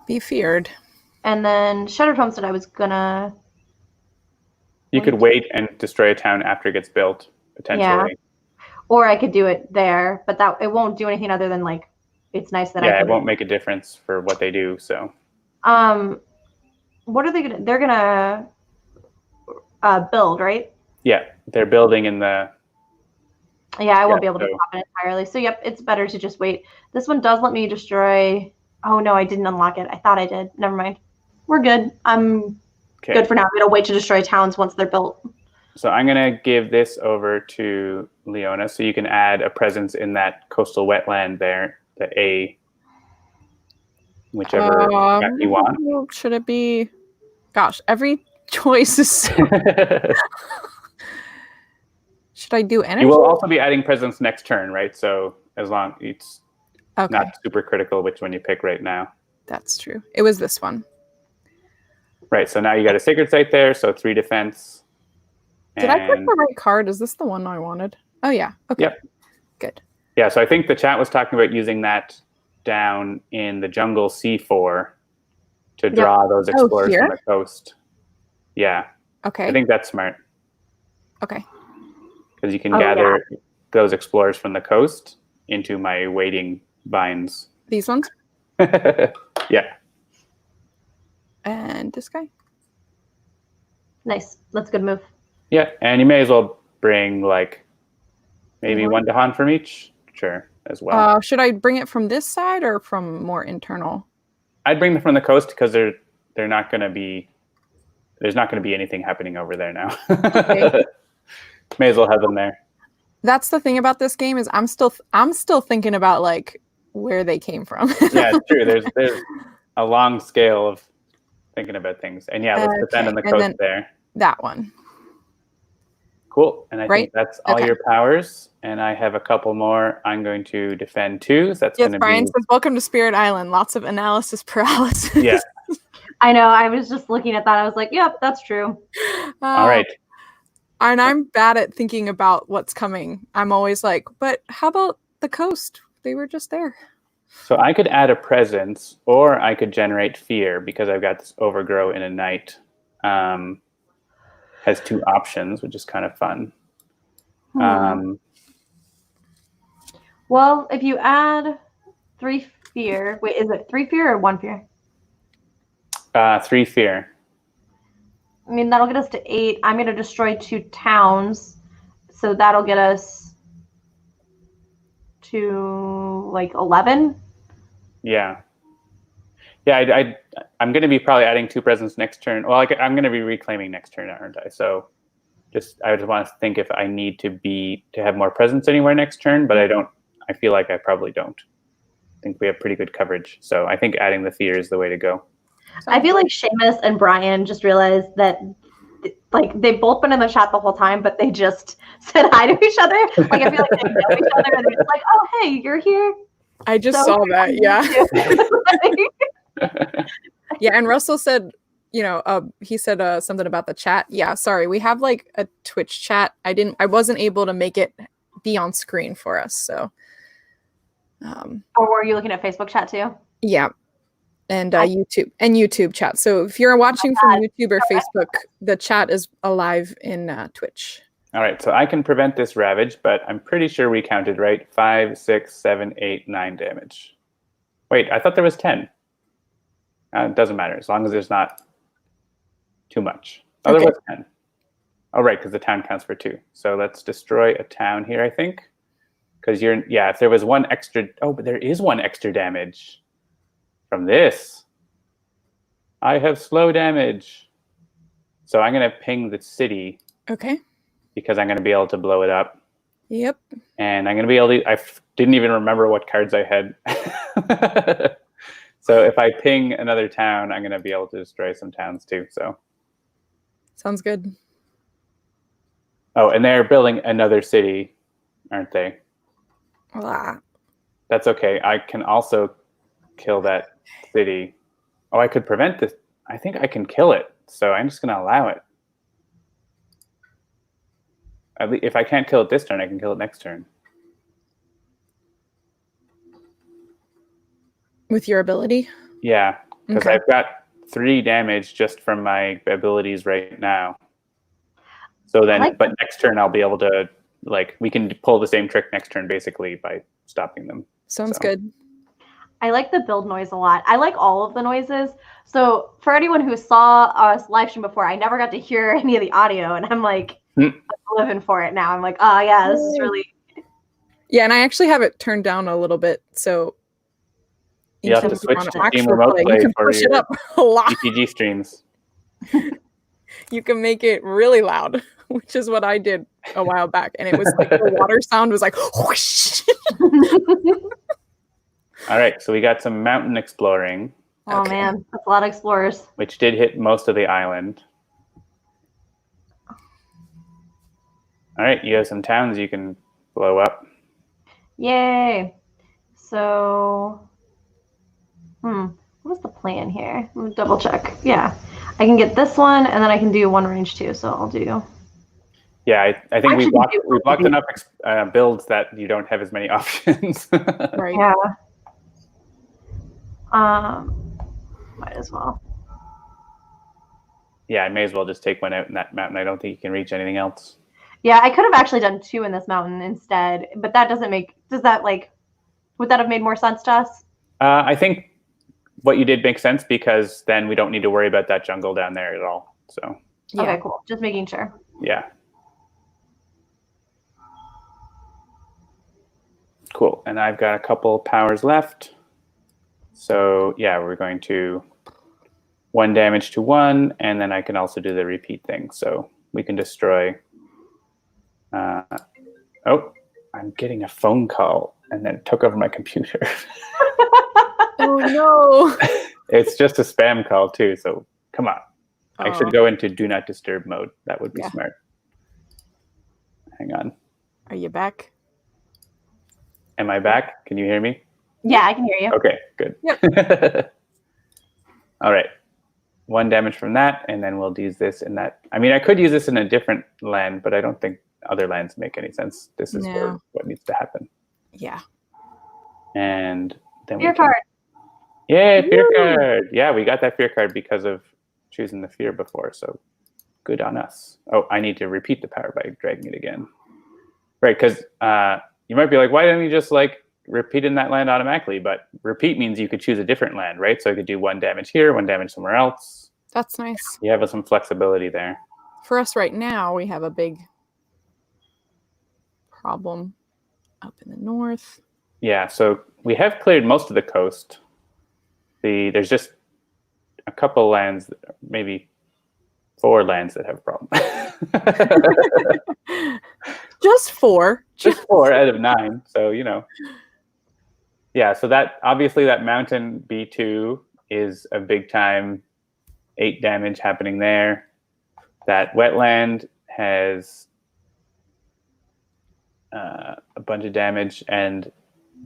S1: be feared.
S2: And then Shattered Homestead, I was gonna.
S3: You could wait and destroy a town after it gets built, potentially.
S2: Yeah. Or I could do it there, but it won't do anything other than it's nice that
S3: it won't make a difference for what they do. So,
S2: what are they gonna? They're gonna build, right?
S3: Yeah, they're building in the.
S2: Yeah, I won't be able to pop it entirely. So, yep, it's better to just wait. This one does let me destroy. Oh no, I didn't unlock it. I thought I did. Never mind. We're good. I'm good for now. I'm gonna wait to destroy towns once they're built.
S3: So I'm gonna give this over to Leona, so you can add a presence in that coastal wetland there, the A, whichever you want.
S1: Should it be? Gosh, every choice is. Should I do energy?
S3: You will also be adding presence next turn, right? So as long it's not super critical which one you pick right now.
S1: That's true. It was this one.
S3: Right. So now you got a sacred site there. So 3 defense.
S1: Did I pick the right card? Is this the one I wanted? Oh yeah. Okay.
S3: Yep.
S1: Good.
S3: Yeah. So I think the chat was talking about using that down in the jungle C4 to draw those explorers from the coast. Yeah.
S1: Okay.
S3: I think that's smart.
S1: Okay.
S3: Because you can gather those explorers from the coast into my waiting vines.
S1: These ones?
S3: Yeah.
S1: And this guy?
S2: Nice. That's a good move.
S3: Yeah, and you may as well bring like maybe 1 Dahan from each. Sure, as well.
S1: Should I bring it from this side or from more internal?
S3: I'd bring them from the coast because they're not going to be. There's not going to be anything happening over there now. Okay. May as well have them there.
S1: That's the thing about this game is I'm still thinking about like where they came from.
S3: Yeah, it's true. There's a long scale of thinking about things, and yeah, let's defend on the coast there.
S1: That one.
S3: Cool, and I think that's all your powers, and I have a couple more. I'm going to defend 2. So that's going to be.
S1: Brian says, "Welcome to Spirit Island. Lots of analysis paralysis."
S3: Yeah.
S2: I know. I was just looking at that. I was like, "Yep, that's true."
S3: All right.
S1: And I'm bad at thinking about what's coming. I'm always like, but how about the coast? They were just there.
S3: So I could add a presence, or I could generate fear because I've got this overgrow in a night. Has 2 options, which is kind of fun.
S2: Well, if you add 3 fear, wait, is it 3 fear or 1 fear?
S3: 3 fear.
S2: I mean, that'll get us to 8. I'm going to destroy 2 towns. So that'll get us to like 11.
S3: Yeah. Yeah, I'm going to be probably adding 2 presents next turn. Well, I'm going to be reclaiming next turn, aren't I? So I just want to think if I need to have more presents anywhere next turn, but I don't. I feel like I probably don't. I think we have pretty good coverage. So I think adding the fear is the way to go.
S2: I feel like Seamus and Brian just realized that, like, they've both been in the chat the whole time, but they just said hi to each other. Like, I feel like they know each other, and they're just like, "Oh, hey, you're here."
S1: I just saw that. Yeah. Yeah, and Russell said, he said something about the chat. Yeah, sorry, we have like a Twitch chat. I wasn't able to make it be on screen for us. So.
S2: Or were you looking at Facebook chat too?
S1: Yeah. And YouTube chat. So if you're watching from YouTube or Facebook, the chat is alive in Twitch.
S3: All right, so I can prevent this ravage, but I'm pretty sure we counted right. 5, 6, 7, 8, 9 damage. Wait, I thought there was 10. It doesn't matter as long as there's not too much. Oh, there was 10. Oh, right, because the town counts for 2. So let's destroy a town here, I think. Because if there was 1 extra. Oh, but there is 1 extra damage. From this, I have slow damage. So I'm going to ping the city.
S1: Okay.
S3: Because I'm going to be able to blow it up.
S1: Yep.
S3: And I'm going to be able to. I didn't even remember what cards I had. So if I ping another town, I'm going to be able to destroy some towns too. So.
S1: Sounds good.
S3: Oh, and they're building another city, aren't they?
S1: Ah.
S3: That's okay. I can also kill that city. Oh, I could prevent this. I think I can kill it. So I'm just going to allow it. If I can't kill it this turn, I can kill it next turn.
S1: With your ability?
S3: Yeah, because I've got 3 damage just from my abilities right now. So then, but next turn I'll be able to, like, we can pull the same trick next turn basically by stopping them.
S1: Sounds good.
S2: I like the build noise a lot. I like all of the noises. So for anyone who saw us live stream before, I never got to hear any of the audio, and I'm like I'm living for it now. I'm like, oh yeah, this is really.
S1: Yeah, and I actually have it turned down a little bit, so
S3: you have to switch to Steam Remote Play for
S1: push
S3: your
S1: it up a lot.
S3: RPG streams.
S1: You can make it really loud, which is what I did a while back, and it was like the water sound was like whoosh.
S3: All right, so we got some mountain exploring.
S2: Oh man, that's a lot of explorers.
S3: Which did hit most of the island. All right, you have some towns you can blow up.
S2: Yay! So, what was the plan here? Let me double check. Yeah, I can get this one, and then I can do one range too. So I'll do.
S3: Yeah, I think we blocked enough builds that you don't have as many options.
S1: Right.
S2: Yeah. Might as well.
S3: Yeah, I may as well just take one out in that mountain. I don't think you can reach anything else.
S2: Yeah, I could have actually done 2 in this mountain instead, but that doesn't make. Would that have made more sense to us?
S3: I think what you did makes sense because then we don't need to worry about that jungle down there at all. So.
S2: Yeah. Okay, cool. Just making sure.
S3: Yeah. Cool. And I've got a couple powers left. So yeah, we're going to 1 damage to 1, and then I can also do the repeat thing. So we can destroy. Oh, I'm getting a phone call, and then it took over my computer.
S1: Oh no!
S3: It's just a spam call too. So come on, I should go into do not disturb mode. That would be smart. Hang on.
S1: Are you back?
S3: Am I back? Can you hear me?
S2: Yeah, I can hear you.
S3: Okay, good.
S1: Yep.
S3: All right. 1 damage from that, and then we'll use this in that. I mean, I could use this in a different land, but I don't think other lands make any sense. This is what needs to happen.
S1: Yeah.
S3: And then
S2: fear card.
S3: Yeah, fear card. Yeah, we got that fear card because of choosing the fear before, so good on us. Oh, I need to repeat the power by dragging it again. Right, because you might be like, why don't you just repeat in that land automatically? But repeat means you could choose a different land, right? So I could do 1 damage here, 1 damage somewhere else.
S1: That's nice.
S3: You have some flexibility there.
S1: For us right now, we have a big problem up in the north.
S3: Yeah, so we have cleared most of the coast. There's just a couple lands, maybe 4 lands that have problems.
S1: Just 4.
S3: Just 4 out of 9. So, yeah, so that obviously that mountain B2 is a big time 8 damage happening there. That wetland has a bunch of damage, and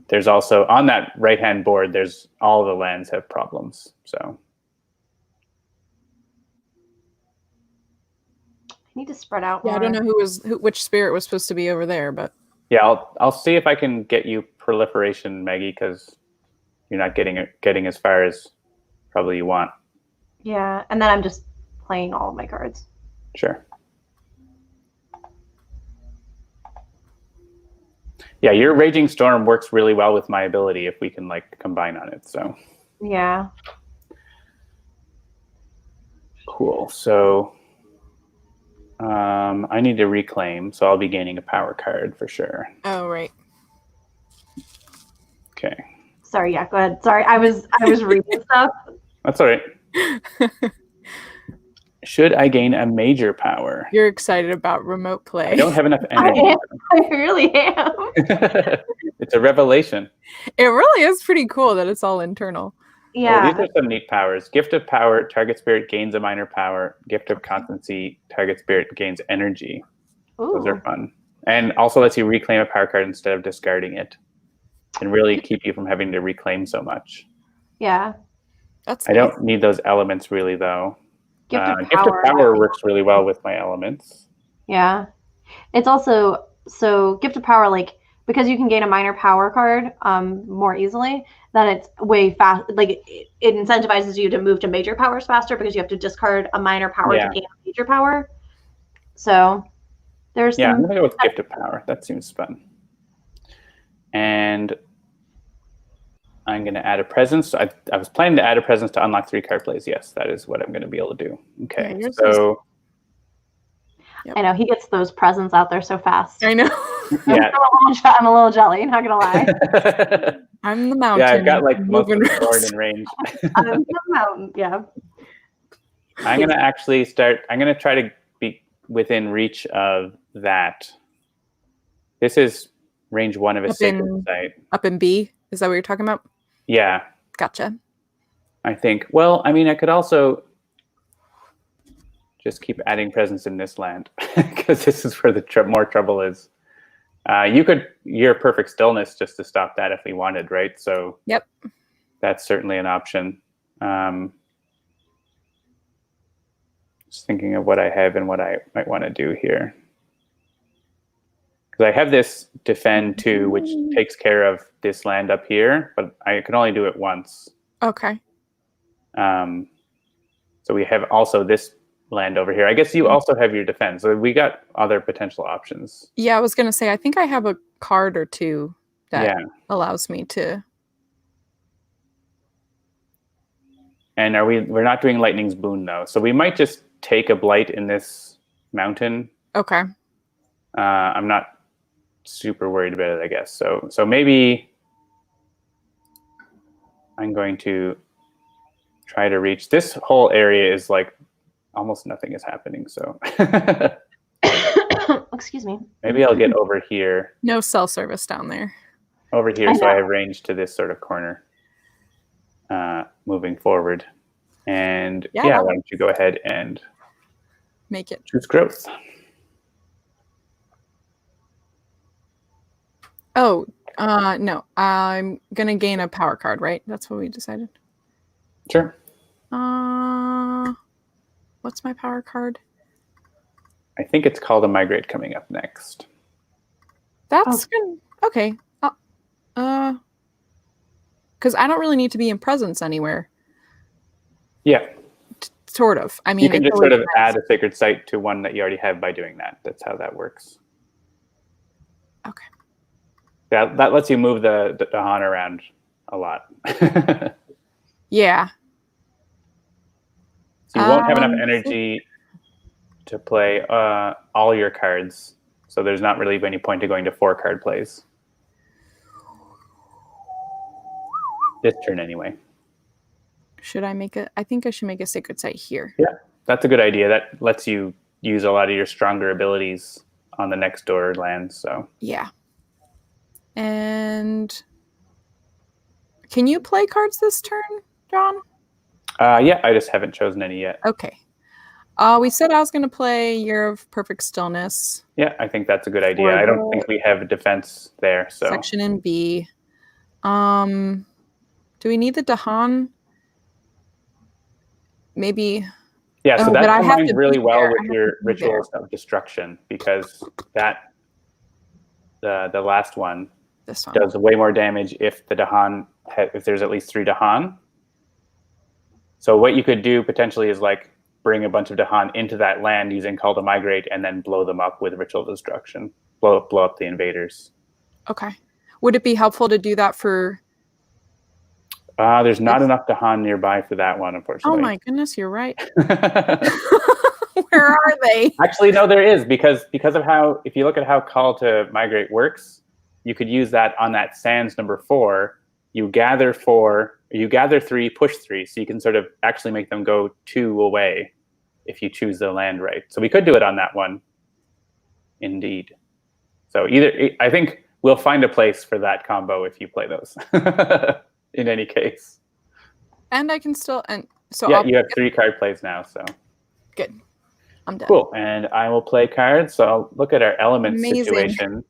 S3: there's also on that right-hand board, there's all the lands have problems. So
S2: I need to spread out.
S1: Yeah,
S2: more.
S1: I don't know which spirit was supposed to be over there, but
S3: yeah, I'll see if I can get you proliferation, Maggie, because you're not getting as far as probably you want.
S2: Yeah, and then I'm just playing all of my cards.
S3: Sure. Yeah, your Raging Storm works really well with my ability if we can combine on it. So
S2: yeah.
S3: Cool. So I need to reclaim, so I'll be gaining a power card for sure.
S1: Oh right.
S3: Okay.
S2: Sorry, yeah, go ahead. Sorry, I was reading stuff.
S3: That's all right. Should I gain a major power?
S1: You're excited about remote play.
S3: I don't have enough energy.
S2: I really am.
S3: It's a revelation.
S1: It really is pretty cool that it's all internal.
S2: Yeah.
S3: Well, these are some neat powers. Gift of Power, target spirit gains a minor power. Gift of Constancy, target spirit gains energy.
S2: Ooh.
S3: Those are fun. And also lets you reclaim a power card instead of discarding it. And really keep you from having to reclaim so much.
S2: Yeah.
S1: That's
S3: I don't need those elements really, though.
S2: Gift of
S3: Power works really well with my elements.
S2: Yeah. It's also, so Gift of Power, because you can gain a minor power card more easily, then it's way fast. It incentivizes you to move to major powers faster because you have to discard a minor power to gain a major power. So there's
S3: I'm going to go with Gift of Power. That seems fun. And I'm going to add a presence. I was planning to add a presence to unlock 3 card plays. Yes, that is what I'm going to be able to do. Okay,
S1: Yeah,
S3: so
S1: Yep.
S2: I know he gets those presents out there so fast.
S1: I know.
S3: yeah,
S2: I'm a little jelly, not gonna lie.
S1: I'm the mountain.
S3: yeah, I've got like most of
S1: moving
S3: the board
S1: around.
S3: in range.
S2: I'm the mountain, yeah.
S3: I'm going to actually start. I'm going to try to be within reach of that. This is range 1 of a sacred site.
S1: Up in B? Is that what you're talking about?
S3: Yeah.
S1: Gotcha.
S3: I think. Well, I mean, I could also just keep adding presence in this land because this is where the more trouble is. You could your perfect stillness just to stop that if we wanted, right? So
S1: yep,
S3: that's certainly an option. Just thinking of what I have and what I might want to do here. Because I have this defend 2, which takes care of this land up here, but I can only do it once.
S1: Okay.
S3: So we have also this land over here. I guess you also have your defense. So we got other potential options.
S1: Yeah, I was going to say, I think I have a card or 2 that allows me to.
S3: And we're not doing Lightning's Boon though. So we might just take a blight in this mountain.
S1: Okay.
S3: I'm not super worried about it, I guess. So maybe I'm going to try to reach this whole area. Is like almost nothing is happening. So
S2: Excuse me.
S3: Maybe I'll get over here.
S1: No cell service down there.
S3: Over here, so I have range to this sort of corner moving forward. And yeah, why don't you go ahead and
S1: make it.
S3: Choose growth.
S1: Oh, no. I'm going to gain a power card, right? That's what we decided.
S3: Sure.
S1: What's my power card?
S3: I think it's called a migrate coming up next.
S1: That's good. Okay. Because I don't really need to be in presence anywhere.
S3: Yeah.
S1: Sort of. I mean,
S3: you can just sort of add a sacred site to one that you already have by doing that. That's how that works.
S1: Okay.
S3: Yeah, that lets you move the Dahan around a lot.
S1: Yeah.
S3: So you won't have enough energy to play all your cards. So there's not really any point to going to 4 card plays. This turn anyway.
S1: Should I make I think I should make a sacred site here.
S3: Yeah, that's a good idea. That lets you use a lot of your stronger abilities on the next door lands. So
S1: yeah. And can you play cards this turn, John?
S3: Yeah, I just haven't chosen any yet.
S1: Okay. We said I was going to play Year of Perfect Stillness.
S3: Yeah, I think that's a good idea. I don't think we have a defense there. So
S1: section in B. Do we need the Dahan? Maybe.
S3: Yeah, so that combines really well with your rituals
S1: there.
S3: Of destruction, because that the last one,
S1: this one
S3: does way more damage if the Dahan if there's at least 3 Dahan. So what you could do potentially is like bring a bunch of Dahan into that land using Call to Migrate and then blow them up with ritual destruction. Blow up the invaders.
S1: Okay. Would it be helpful to do that for?
S3: There's not enough Dahan nearby for that one, unfortunately.
S1: Oh my goodness, you're right. Where are they?
S3: Actually, no, there is, because of how, if you look at how Call to Migrate works, you could use that on that sands number 4. You gather 4, you gather 3, push 3, so you can sort of actually make them go 2 away if you choose the land right. So we could do it on that one, indeed. So I think we'll find a place for that combo if you play those. In any case.
S1: And I can still, and so
S3: yeah, you have 3 card plays now, so.
S1: Good. I'm done.
S3: Cool, and I will play cards. So I'll look at our elements situation.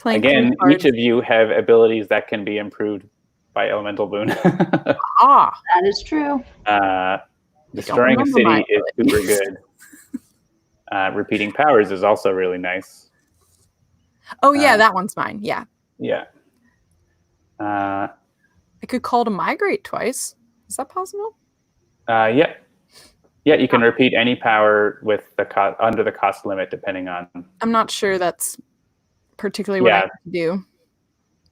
S3: Again, each of you have abilities that can be improved by Elemental Boon.
S2: That is true.
S3: Destroying a city is super good. Repeating powers is also really nice.
S1: Oh yeah, that one's mine. Yeah.
S3: Yeah.
S1: I could Call to Migrate twice. Is that possible?
S3: Yeah. Yeah, you can repeat any power with the under the cost limit, depending on.
S1: I'm not sure that's particularly what I have to do.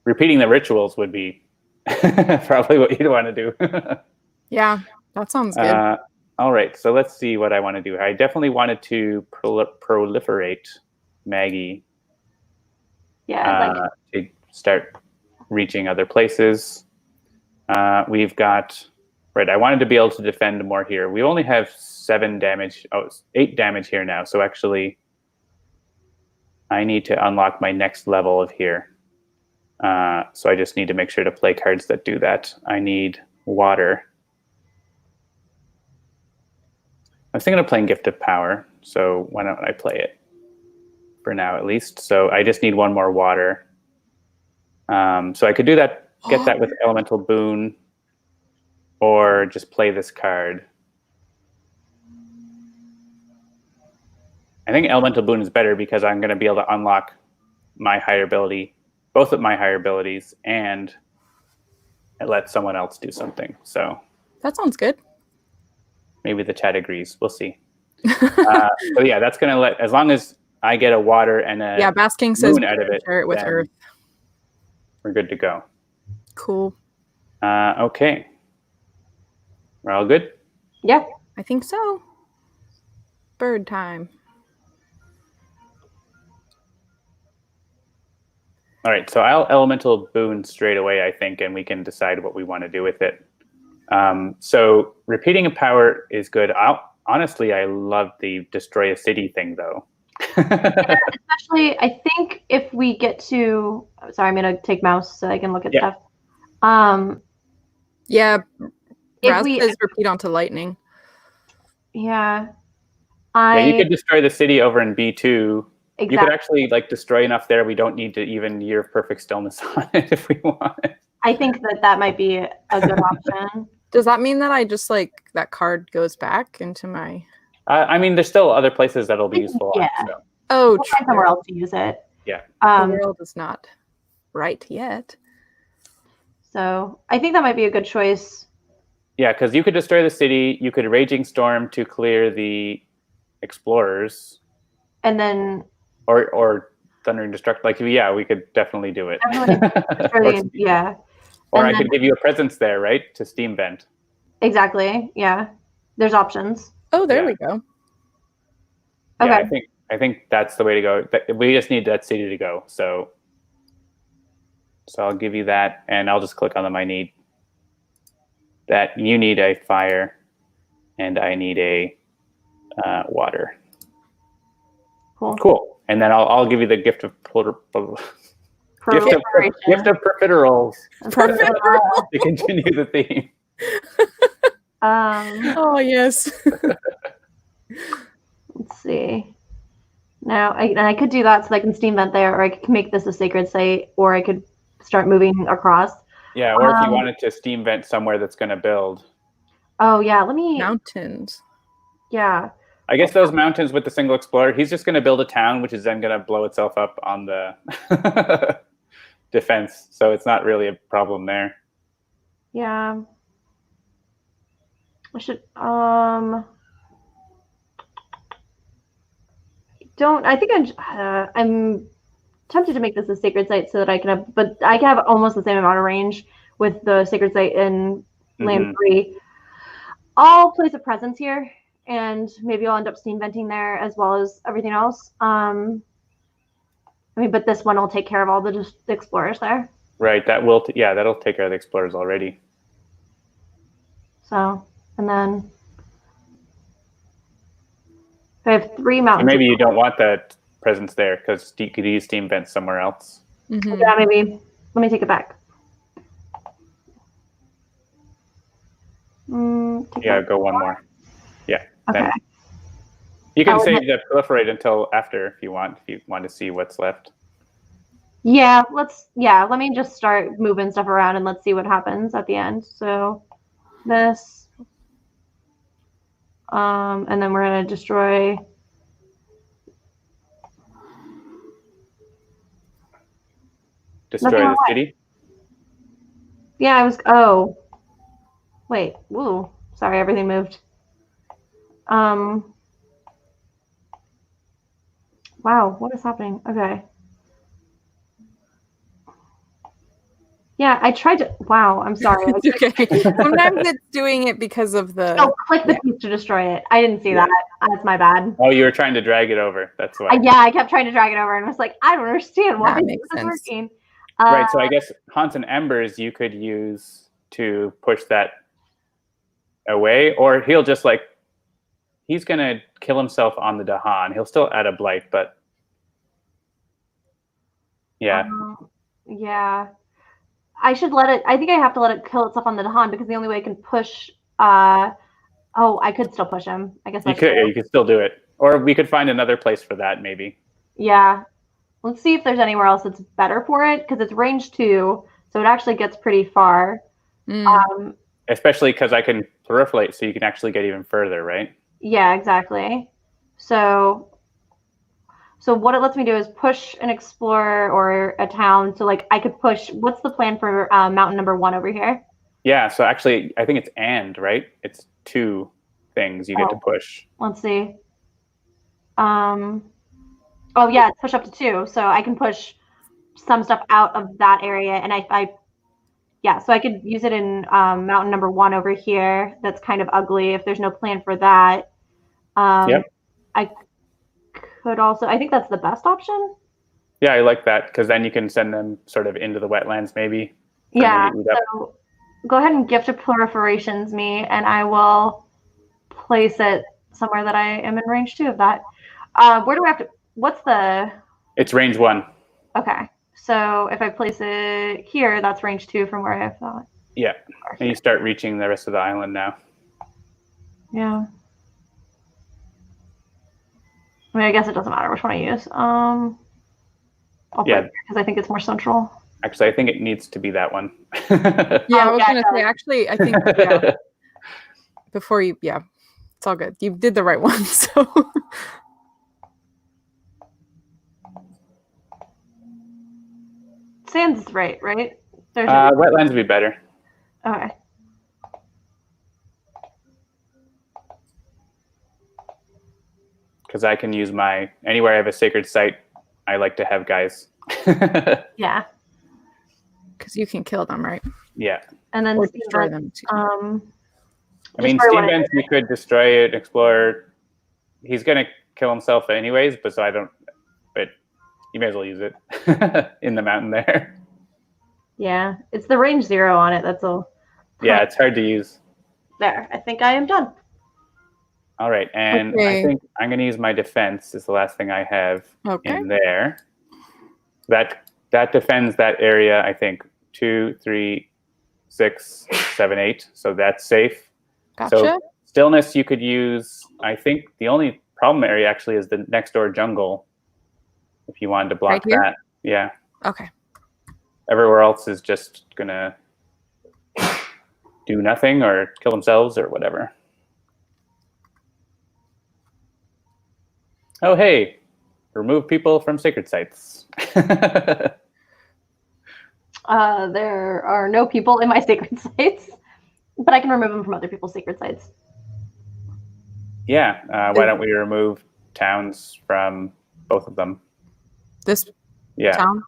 S3: Repeating the rituals would be Probably what you'd want to do.
S1: Yeah, that sounds good.
S3: All right, so let's see what I want to do. I definitely wanted to proliferate Maggie.
S2: Yeah,
S3: to start reaching other places. We've got, right, I wanted to be able to defend more here. We only have 7 damage, 8 damage here now. So actually, I need to unlock my next level of here. So I just need to make sure to play cards that do that. I need water. I was thinking of playing Gift of Power, so why don't I play it for now at least? So I just need 1 more water. So I could do that, get that with Elemental Boon, or just play this card. I think Elemental Boon is better because I'm going to be able to unlock my higher ability, both of my higher abilities, and let someone else do something. So
S1: That sounds good.
S3: maybe the chat agrees. We'll see. So yeah, that's going to let, as long as I get a water and a
S1: Basking says
S3: moon out of it,
S1: share it with Earth.
S3: we're good to go.
S1: Cool.
S3: Okay. We're all good?
S2: Yeah.
S1: I think so. Bird time.
S3: All right, so I'll Elemental Boon straight away, I think, and we can decide what we want to do with it. So repeating a power is good. Honestly, I love the destroy a city thing, though.
S2: Yeah, especially, I think if we get to, sorry, I'm going to take mouse so I can look at stuff.
S1: Yeah,
S2: if
S1: Raz
S2: we
S1: says repeat onto lightning.
S2: Yeah.
S3: Yeah, you could destroy the city over in B2.
S2: Exactly.
S3: You could actually like destroy enough there. We don't need to even Year of Perfect Stillness on it if we want.
S2: I think that might be a good option.
S1: Does that mean that I just like that card goes back into my?
S3: I mean, there's still other places that'll be useful.
S2: Yeah.
S3: On, so.
S1: Oh,
S2: we'll find somewhere else to use it.
S3: Yeah.
S1: The world is not right yet.
S2: So I think that might be a good choice.
S3: Yeah, because you could destroy the city. You could Raging Storm to clear the explorers.
S2: And then.
S3: Or Thundering Destruct. Like, yeah, we could definitely do it.
S2: Yeah.
S3: Or I could give you a presence there, right? To Steam Vent.
S2: Exactly. Yeah. There's options.
S1: Oh, there we go.
S3: Yeah,
S2: Okay.
S3: I think that's the way to go. We just need that city to go. So I'll give you that, and I'll just click on them. I need that. You need a fire, and I need a water. Cool. And then I'll give you the gift of gift of profiteroles to continue the theme.
S1: Oh yes.
S2: Let's see. Now I could do that so I can Steam Vent there, or I could make this a sacred site, or I could start moving across.
S3: Yeah, or if you wanted to Steam Vent somewhere that's going to build.
S2: Oh yeah, let me.
S1: Mountains.
S2: Yeah.
S3: I guess those mountains with the single explorer, he's just going to build a town, which is then going to blow itself up on the defense. So it's not really a problem there.
S2: Yeah. I should, I think I'm tempted to make this a sacred site so that I can have, but I can have almost the same amount of range with the sacred site in land 3. I'll place a presence here, and maybe I'll end up steam venting there as well as everything else. But this one will take care of all the explorers there.
S3: Right. That will. That'll take care of the explorers already.
S2: So, and then I have 3 mountains.
S3: So maybe you don't want that presence there because you could use steam vents somewhere else.
S2: Yeah, maybe. Let me take it back.
S3: Go one more. Yeah.
S2: Okay.
S3: Then you can save the proliferate until after if you want to see what's left.
S2: Yeah, let me just start moving stuff around and let's see what happens at the end. So this, and then we're gonna destroy.
S3: Destroy the city?
S2: Yeah, wait, woo, sorry, everything moved. Wow, what is happening? Okay. Yeah, I tried to. Wow, I'm sorry.
S1: It's okay. Sometimes it's doing it because of the.
S2: Oh, click the piece to destroy it. I didn't see that. That's my bad.
S3: Oh, you were trying to drag it over. That's why.
S2: Yeah, I kept trying to drag it over and was like, I don't understand why
S1: That
S2: this
S1: makes
S2: is
S1: sense.
S2: working.
S3: Right. So I guess Haunts and Embers you could use to push that away, or he'll just like he's gonna kill himself on the Dahan. He'll still add a blight, but yeah.
S2: Yeah. I should let it. I think I have to let it kill itself on the Dahan because the only way I can push. Oh, I could still push him. I guess
S3: You could. Yeah, you could still do it, or we could find another place for that maybe.
S2: Yeah. Let's see if there's anywhere else that's better for it because it's range 2, so it actually gets pretty far.
S3: Especially because I can proliferate, so you can actually get even further, right?
S2: Yeah, exactly. So what it lets me do is push an explorer or a town. So like I could push. What's the plan for mountain number 1 over here?
S3: Yeah. So actually, I think it's right. It's 2 things you get to push.
S2: Let's see. Oh yeah, it's push up to 2, so I can push some stuff out of that area, and so I could use it in mountain number 1 over here. That's kind of ugly if there's no plan for that. I could also, I think that's the best option.
S3: Yeah, I like that because then you can send them sort of into the wetlands, maybe.
S2: Yeah. So go ahead and gift of proliferations me, and I will place it somewhere that I am in range 2 of that. Where do I have to? What's the?
S3: It's range 1.
S2: Okay. So if I place it here, that's range 2 from where I thought.
S3: Yeah. And you start reaching the rest of the island now.
S2: Yeah. I mean, I guess it doesn't matter which one I use. I'll put it because I think it's more central.
S3: Actually, I think it needs to be that one.
S1: Yeah, I was going to say, actually, I think, before you, it's all good. You did the right one, so.
S2: Sands is right?
S3: Wetlands would be better.
S2: Okay.
S3: Because I can use anywhere I have a sacred site, I like to have guys.
S2: Yeah.
S1: Because you can kill them, right?
S3: Yeah.
S2: And then
S1: destroy them too.
S3: I mean, Steam Vents, you could destroy it, explore. He's going to kill himself anyways, but you may as well use it in the mountain there.
S2: Yeah, it's the range 0 on it. That's all.
S3: Yeah, it's hard to use.
S2: There, I think I am done.
S3: All right, and I think I'm going to use my defense is the last thing I have in there. That defends that area, I think, 2, 3, 6, 7, 8. So that's safe.
S1: Gotcha.
S3: So stillness you could use. I think the only problem area actually is the next door jungle. If you wanted to block that. Yeah.
S1: Okay.
S3: Everywhere else is just going to do nothing or kill themselves or whatever. Oh, hey, remove people from sacred sites.
S2: There are no people in my sacred sites, but I can remove them from other people's sacred sites.
S3: Yeah, why don't we remove towns from both of them?
S1: This town?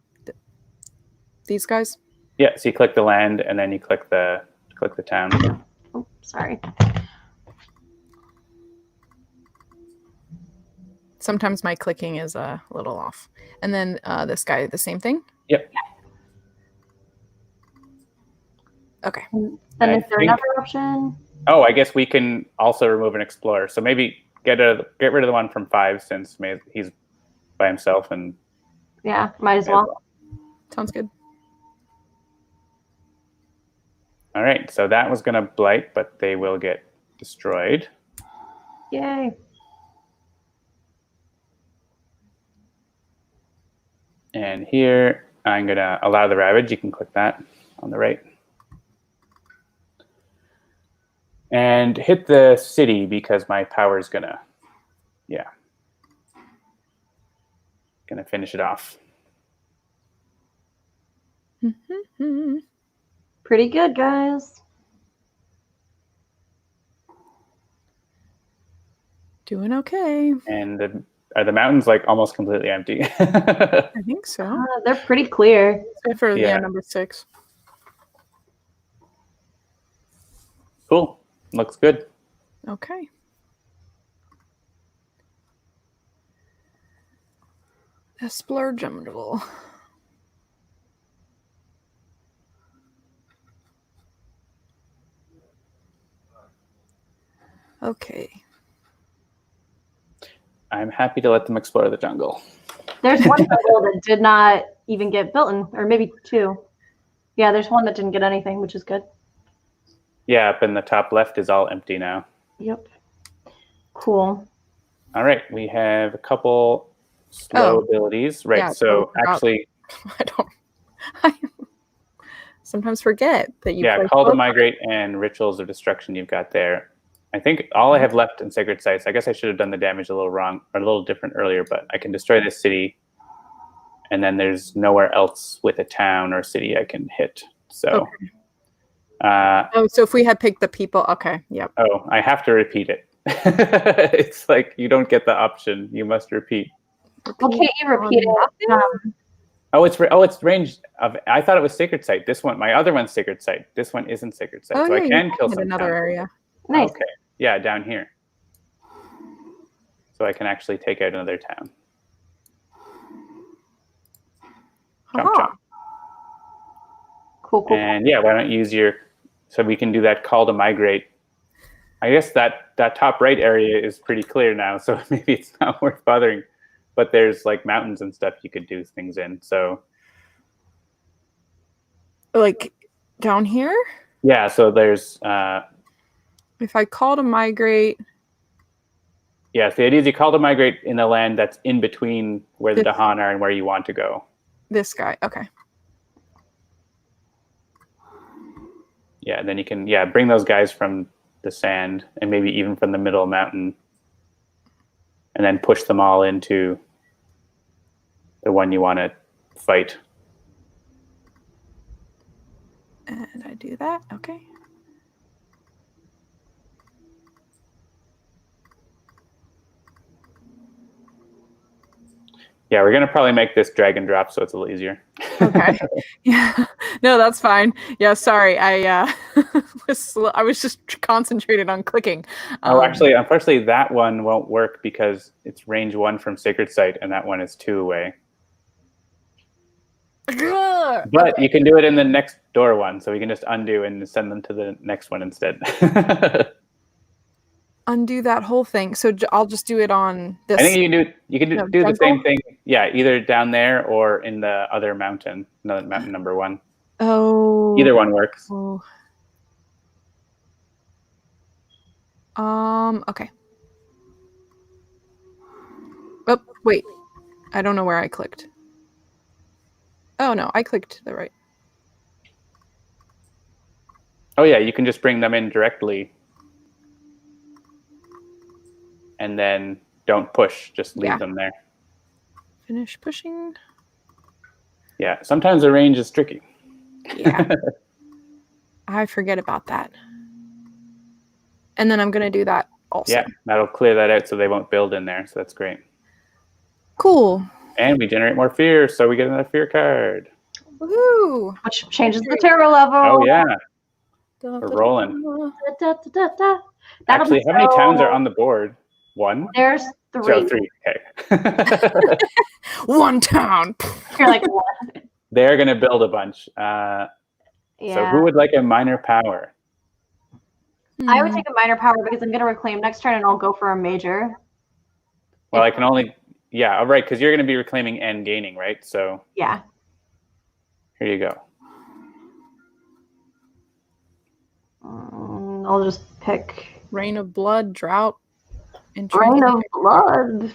S1: These guys?
S3: Yeah, so you click the land and then you click the town.
S2: Oh, sorry.
S1: Sometimes my clicking is a little off. And then this guy, the same thing?
S3: Yep.
S2: Okay. And is there another option?
S3: Oh, I guess we can also remove an explorer. So maybe get rid of the one from 5 since he's by himself and.
S2: Yeah, might as well.
S1: Sounds good.
S3: All right, so that was going to blight, but they will get destroyed.
S2: Yay.
S3: And here, I'm going to allow the ravage. You can click that on the right. And hit the city because my power is going to, going to finish it off.
S2: Pretty good, guys.
S1: Doing okay.
S3: And are the mountains like almost completely empty?
S1: I think so.
S2: They're pretty clear.
S1: Except for number 6.
S3: Cool. Looks good.
S1: Okay. 𝙂𝙢𝙤𝙬𝙤. Okay.
S3: I'm happy to let them explore the jungle.
S2: There's one jungle that did not even get built in, or maybe two. Yeah, there's one that didn't get anything, which is good.
S3: Yeah, up in the top left is all empty now.
S2: Yep. Cool.
S3: All right, we have a couple slow abilities. Right,
S1: yeah,
S3: so
S1: totally
S3: actually...
S1: I sometimes forget that you play
S3: Call to Migrate and Rituals of Destruction you've got there. I think all I have left in Sacred Sites, I guess I should have done the damage a little wrong, or a little different earlier, but I can destroy this city, and then there's nowhere else with a town or city I can hit. So,
S1: so if we had picked the people, okay, yep.
S3: Oh, I have to repeat it. It's like you don't get the option; you must repeat.
S2: Well, can't you repeat it?
S3: It's range of. I thought it was Sacred Site. This one, my other one's Sacred Site. This one isn't Sacred Site, so I can kill some
S1: another
S3: towns.
S1: area.
S2: Nice.
S3: Okay, yeah, down here. So I can actually take out another town. Jump, jump.
S2: Cool.
S3: And yeah, why don't you use your? So we can do that call to migrate. I guess that top right area is pretty clear now, so maybe it's not worth bothering. But there's like mountains and stuff you could do things in. So,
S1: like down here?
S3: Yeah. So there's.
S1: If I call to migrate.
S3: Yes, the idea is you call to migrate in the land that's in between where the 𝙗𝙗 are and where you want to go.
S1: This guy, okay.
S3: Yeah, and then you can bring those guys from the sand and maybe even from the middle mountain, and then push them all into the one you want to fight.
S1: And I do that, okay.
S3: Yeah, we're gonna probably make this drag and drop so it's a little easier.
S1: Okay. Yeah. No, that's fine. Yeah, sorry. I was just concentrated on clicking.
S3: Actually, unfortunately, that one won't work because it's range 1 from Sacred Site, and that one is 2 away. But you can do it in the next door one, so we can just undo and send them to the next one instead.
S1: Undo that whole thing. So I'll just do it on this.
S3: I think you can do the same thing. Yeah, either down there or in the other mountain, mountain number 1.
S1: Oh.
S3: Either one works.
S1: Oh. Okay. Oh, wait. I don't know where I clicked. Oh no, I clicked the right.
S3: Oh yeah, you can just bring them in directly. And then don't push, just leave them there.
S1: Finish pushing.
S3: Yeah, sometimes the range is tricky.
S1: Yeah. I forget about that. And then I'm going to do that also.
S3: Yeah, that'll clear that out so they won't build in there. So that's great.
S1: Cool.
S3: And we generate more fear, so we get another fear card.
S1: Woohoo!
S2: Which changes the terror level.
S3: Oh, yeah. We're rolling. Actually, how many towns are on the board? 1?
S2: There's 3.
S3: So 3, okay.
S1: 1 town.
S2: You're like, what?
S3: They're going to build a bunch. So who would like a minor power?
S2: I would take a minor power because I'm going to reclaim next turn and I'll go for a major.
S3: Well, I can only... Yeah, all right, because you're going to be reclaiming and gaining, right? So
S2: yeah.
S3: Here you go.
S2: I'll just pick...
S1: Rain of Blood, Drought.
S2: Rain of Blood.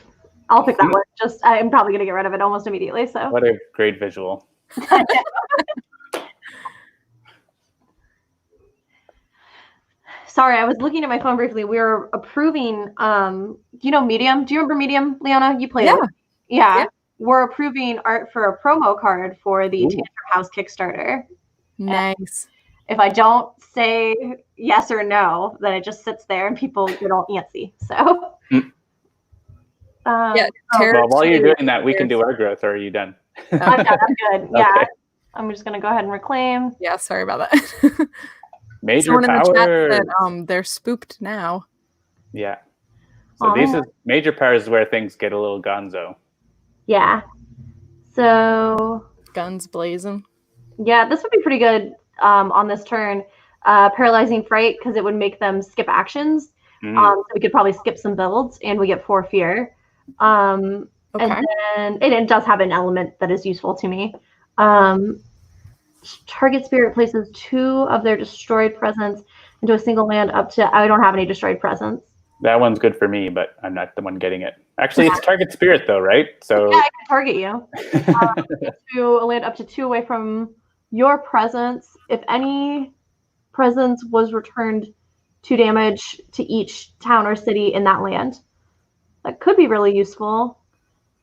S2: I'll pick that one. I'm probably going to get rid of it almost immediately. So
S3: what a great visual.
S2: Sorry, I was looking at my phone briefly. We were approving, Medium? Do you remember Medium, Liana? You played it. Yeah. We're approving art for a promo card for the Tantrum House Kickstarter.
S1: Nice.
S2: And if I don't say yes or no, then it just sits there and people get all antsy. So.
S3: Well, while you're doing that, we can do our growth. Or are you done?
S2: I'm done. I'm good. Yeah.
S3: Okay.
S2: I'm just going to go ahead and reclaim.
S1: Yeah, sorry about that.
S3: Major
S1: Someone in the chat
S3: powers.
S1: said they're spooked now.
S3: Yeah. So this is major powers is where things get a little gonzo.
S2: Yeah. So
S1: Guns blazing.
S2: yeah, this would be pretty good on this turn. Paralyzing fright, because it would make them skip actions. So we could probably skip some builds, and we get 4 fear. And then it does have an element that is useful to me. Target spirit places 2 of their destroyed presence into a single land up to. I don't have any destroyed presence.
S3: That one's good for me, but I'm not the one getting it. Actually, it's target spirit though, right? So
S2: yeah, I can target you. To a land up to 2 away from your presence. If any presence was returned 2 damage to each town or city in that land, that could be really useful.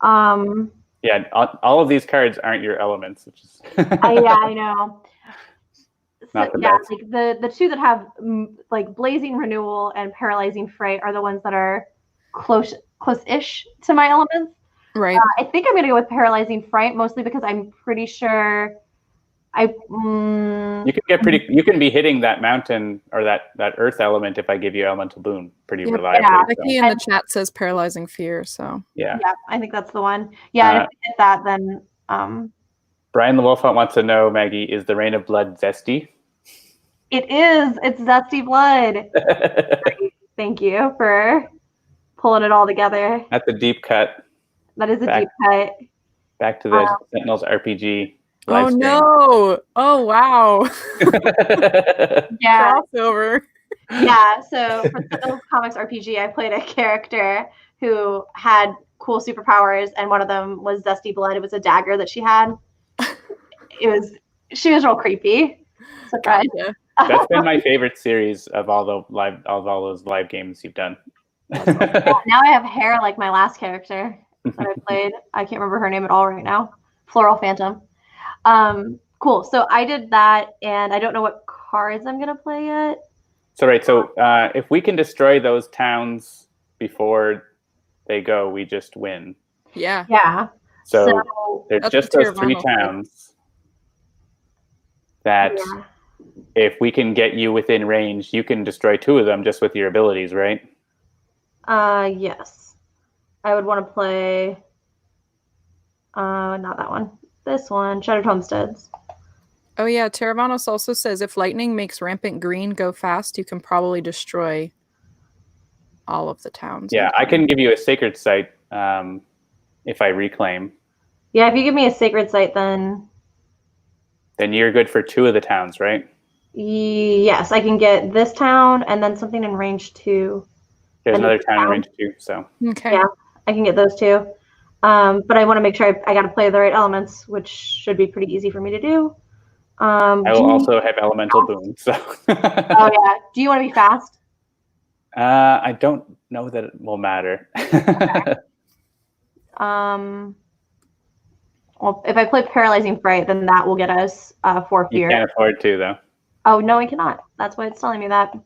S3: Yeah, all of these cards aren't your elements, which is
S2: yeah, I know.
S3: Not the
S2: yeah,
S3: best.
S2: like the 2 that have like blazing renewal and paralyzing fright are the ones that are close-ish to my elements.
S1: Right.
S2: I think I'm gonna go with paralyzing fright, mostly because I'm pretty sure
S3: you can get pretty. You can be hitting that mountain or that earth element if I give you elemental boon pretty reliably.
S1: Yeah, Becky in the chat says paralyzing fear. So
S2: yeah, I think that's the one. Yeah, and if we hit that, then
S3: Brian the Wolfhunt wants to know, Maggie, is the Rain of Blood zesty?
S2: It is. It's zesty blood. Thank you for pulling it all together.
S3: That's a deep cut.
S2: That is a deep cut.
S3: Back to the Sentinels RPG.
S1: Oh no! Oh wow!
S2: Yeah.
S1: Crossover.
S2: Yeah. So for Sentinels Comics RPG, I played a character who had cool superpowers, and one of them was zesty blood. It was a dagger that she had. She was real creepy. Surprise.
S1: Gotcha.
S3: That's been my favorite series of all those live games you've done.
S2: Now I have hair like my last character that I played. I can't remember her name at all right now. Floral Phantom. Cool. So I did that, and I don't know what cards I'm gonna play yet.
S3: So if we can destroy those towns before they go, we just win.
S1: Yeah.
S2: Yeah.
S3: So there's just those 3 towns that if we can get you within range, you can destroy 2 of them just with your abilities, right?
S2: Yes. I would want to play not that one. This one, Shattered Homesteads.
S1: Oh yeah, Teravanos also says if lightning makes rampant green go fast, you can probably destroy all of the towns.
S3: Yeah, I can give you a sacred site if I reclaim.
S2: Yeah, if you give me a sacred site, then
S3: you're good for 2 of the towns, right?
S2: Yes, I can get this town and then something in range 2.
S3: There's another town in range 2, so.
S1: Okay.
S2: Yeah, I can get those 2. But I want to make sure I got to play the right elements, which should be pretty easy for me to do.
S3: I will also have elemental boon. So.
S2: Oh yeah. Do you want to be fast?
S3: I don't know that it will matter.
S2: Okay. Well, if I play Paralyzing Fright, then that will get us 4 fear.
S3: You can't afford to, though.
S2: Oh no, I cannot. That's why it's telling me that.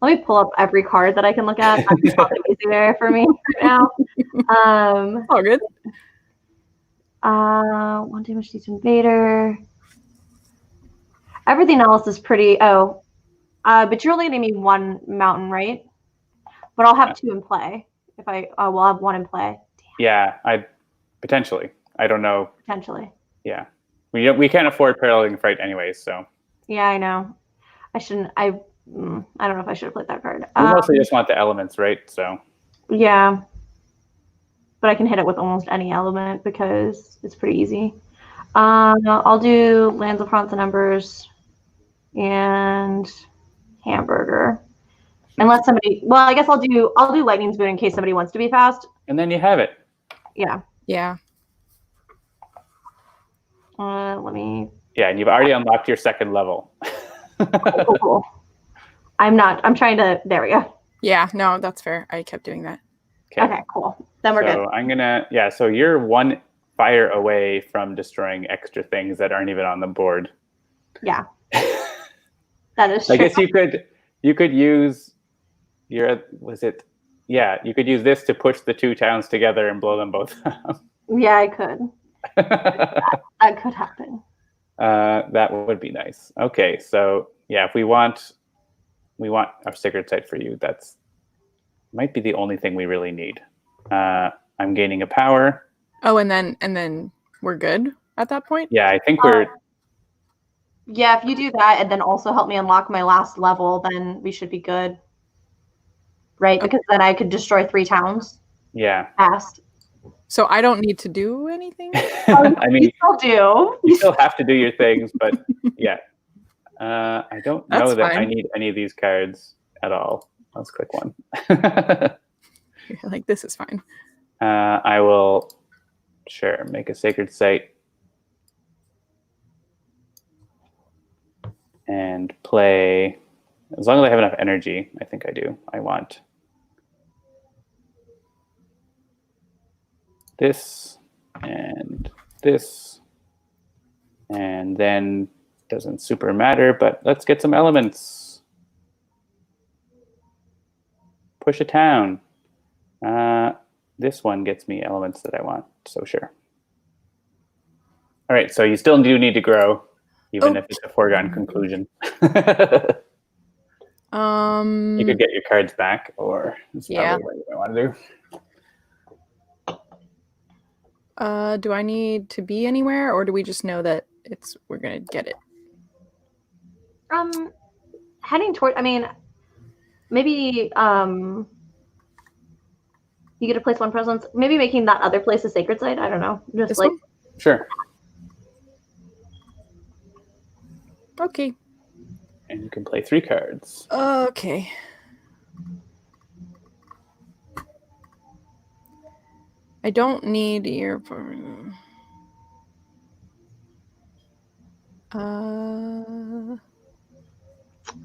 S2: Let me pull up every card that I can look at. That's probably easier for me right now.
S1: All good.
S2: 1 damage to each invader. Everything else is pretty. But you're only gonna need 1 mountain, right? But I'll have 2 in play. If we'll have 1 in play. Damn.
S3: Yeah, potentially. I don't know.
S2: Potentially.
S3: Yeah, we can't afford Paralyzing Fright anyways, so.
S2: Yeah, I know. I shouldn't. I don't know if I should have played that card.
S3: We mostly just want the elements, right? So.
S2: Yeah. But I can hit it with almost any element because it's pretty easy. I'll do Lands of Haunts and Embers and Hamburger. Unless somebody, well, I guess I'll do Lightning's Boon in case somebody wants to be fast.
S3: And then you have it.
S2: Yeah.
S1: Yeah.
S2: Let me.
S3: Yeah, and you've already unlocked your 2nd level.
S2: Cool. I'm trying to. There we go.
S1: Yeah. No, that's fair. I kept doing that.
S2: Okay, cool. Then we're good.
S3: I'm gonna. Yeah. So you're 1 fire away from destroying extra things that aren't even on the board.
S2: Yeah. That is true.
S3: I guess you could use your. Was it? Yeah, you could use this to push the 2 towns together and blow them both up.
S2: Yeah, I could. That could happen.
S3: That would be nice. Okay, so yeah, if we want we want a sacred site for you. That's might be the only thing we really need. I'm gaining a power.
S1: Oh, and then we're good at that point?
S3: Yeah, I think we're...
S2: Yeah, if you do that and then also help me unlock my last level, then we should be good. Right? Because then I could destroy 3 towns.
S3: Yeah.
S2: Fast.
S1: So I don't need to do anything?
S3: I mean,
S2: you still do.
S3: You still have to do your things, but yeah. I don't know that I need any of these cards at all. Let's click one.
S1: Like, this is fine.
S3: I will, sure, make a sacred site. And play, as long as I have enough energy, I think I do. I want this and this, and then doesn't super matter, but let's get some elements. Push a town. This one gets me elements that I want, so sure. All right, so you still do need to grow, even if it's a foregone conclusion. You could get your cards back, or that's probably what you might want to do.
S1: Do I need to be anywhere, or do we just know that we're gonna get it?
S2: Heading toward, I mean, maybe you get to place 1 presence. Maybe making that other place a sacred site. I don't know. Just
S1: this
S2: like
S1: one?
S3: Sure.
S1: Okay.
S3: And you can play 3 cards.
S1: Okay. I don't need your...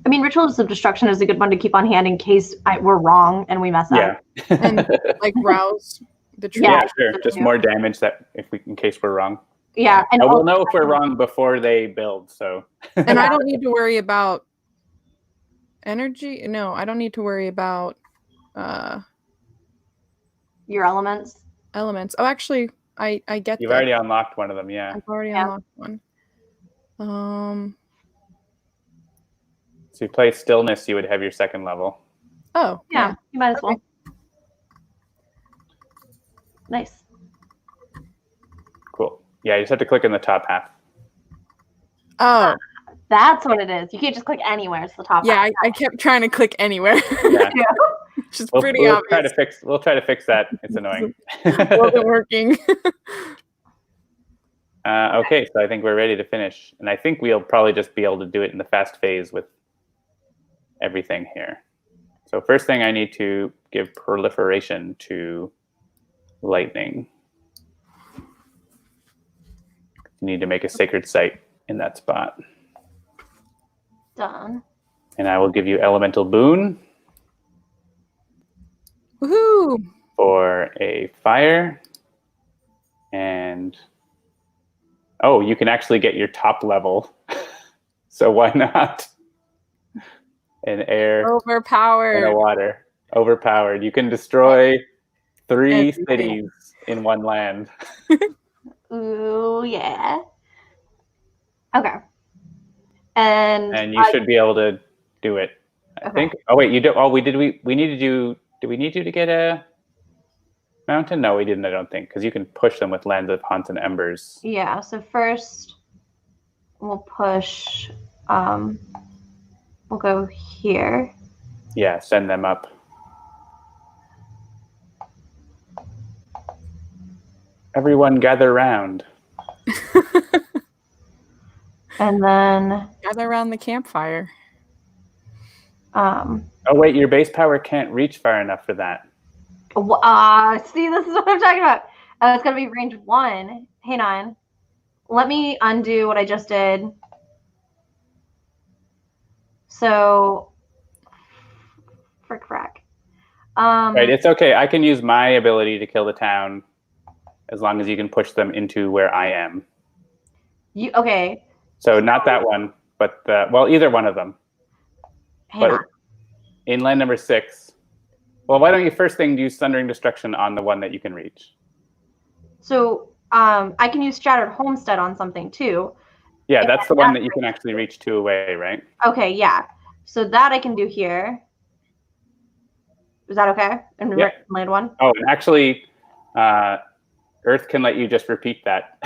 S2: I mean, Rituals of Destruction is a good one to keep on hand in case we're wrong and we mess up.
S1: And like rouse the tree.
S3: Yeah, sure. Just more damage in case we're wrong.
S2: Yeah. And
S3: we'll know if we're wrong before they build, so.
S1: And I don't need to worry about energy. No, I don't need to worry about
S2: your elements.
S1: Oh, actually, I get
S3: You've already unlocked one of them, yeah.
S1: I've already unlocked one.
S3: So you play Stillness, you would have your 2nd level.
S1: Oh,
S2: yeah. You might as well. Nice.
S3: Cool. Yeah, you just have to click in the top half.
S1: Oh.
S2: That's what it is. You can't just click anywhere. It's the top half.
S1: I kept trying to click anywhere.
S3: Yeah.
S1: Which is pretty obvious.
S3: We'll try to fix that. It's annoying.
S1: It wasn't working.
S3: Okay, so I think we're ready to finish. And I think we'll probably just be able to do it in the fast phase with everything here. So first thing, I need to give proliferation to lightning. You need to make a sacred site in that spot.
S2: Done.
S3: And I will give you elemental boon.
S1: Woohoo!
S3: For a fire. And oh, you can actually get your top level. So why not? An air.
S1: Overpowered.
S3: And a water. Overpowered. You can destroy 3 cities in 1 land.
S2: Ooh, yeah. Okay. And
S3: you should be able to do it. I think. Oh wait, you do. Oh, we needed you. Did we need you to get a mountain? No, we didn't. I don't think, because you can push them with Lands of Haunts and Embers.
S2: Yeah. So first, we'll push. We'll go here.
S3: Yeah, send them up. Everyone gather round.
S2: And then
S1: gather around the campfire.
S3: Oh wait, your base power can't reach far enough for that.
S2: See, this is what I'm talking about. It's gonna be range 1. Hang on. Let me undo what I just did. So, frack.
S3: Right, it's okay. I can use my ability to kill the town as long as you can push them into where I am.
S2: Okay.
S3: So not that one, but well, either one of them.
S2: Hang on.
S3: In land number 6. Well, why don't you first thing use Thundering Destruction on the one that you can reach?
S2: So I can use Shattered Homestead on something too.
S3: Yeah, that's the one that you can actually reach 2 away, right?
S2: Okay, yeah. So that I can do here. Is that okay? And
S3: Yeah.
S2: land one?
S3: Oh, and actually, Earth can let you just repeat that.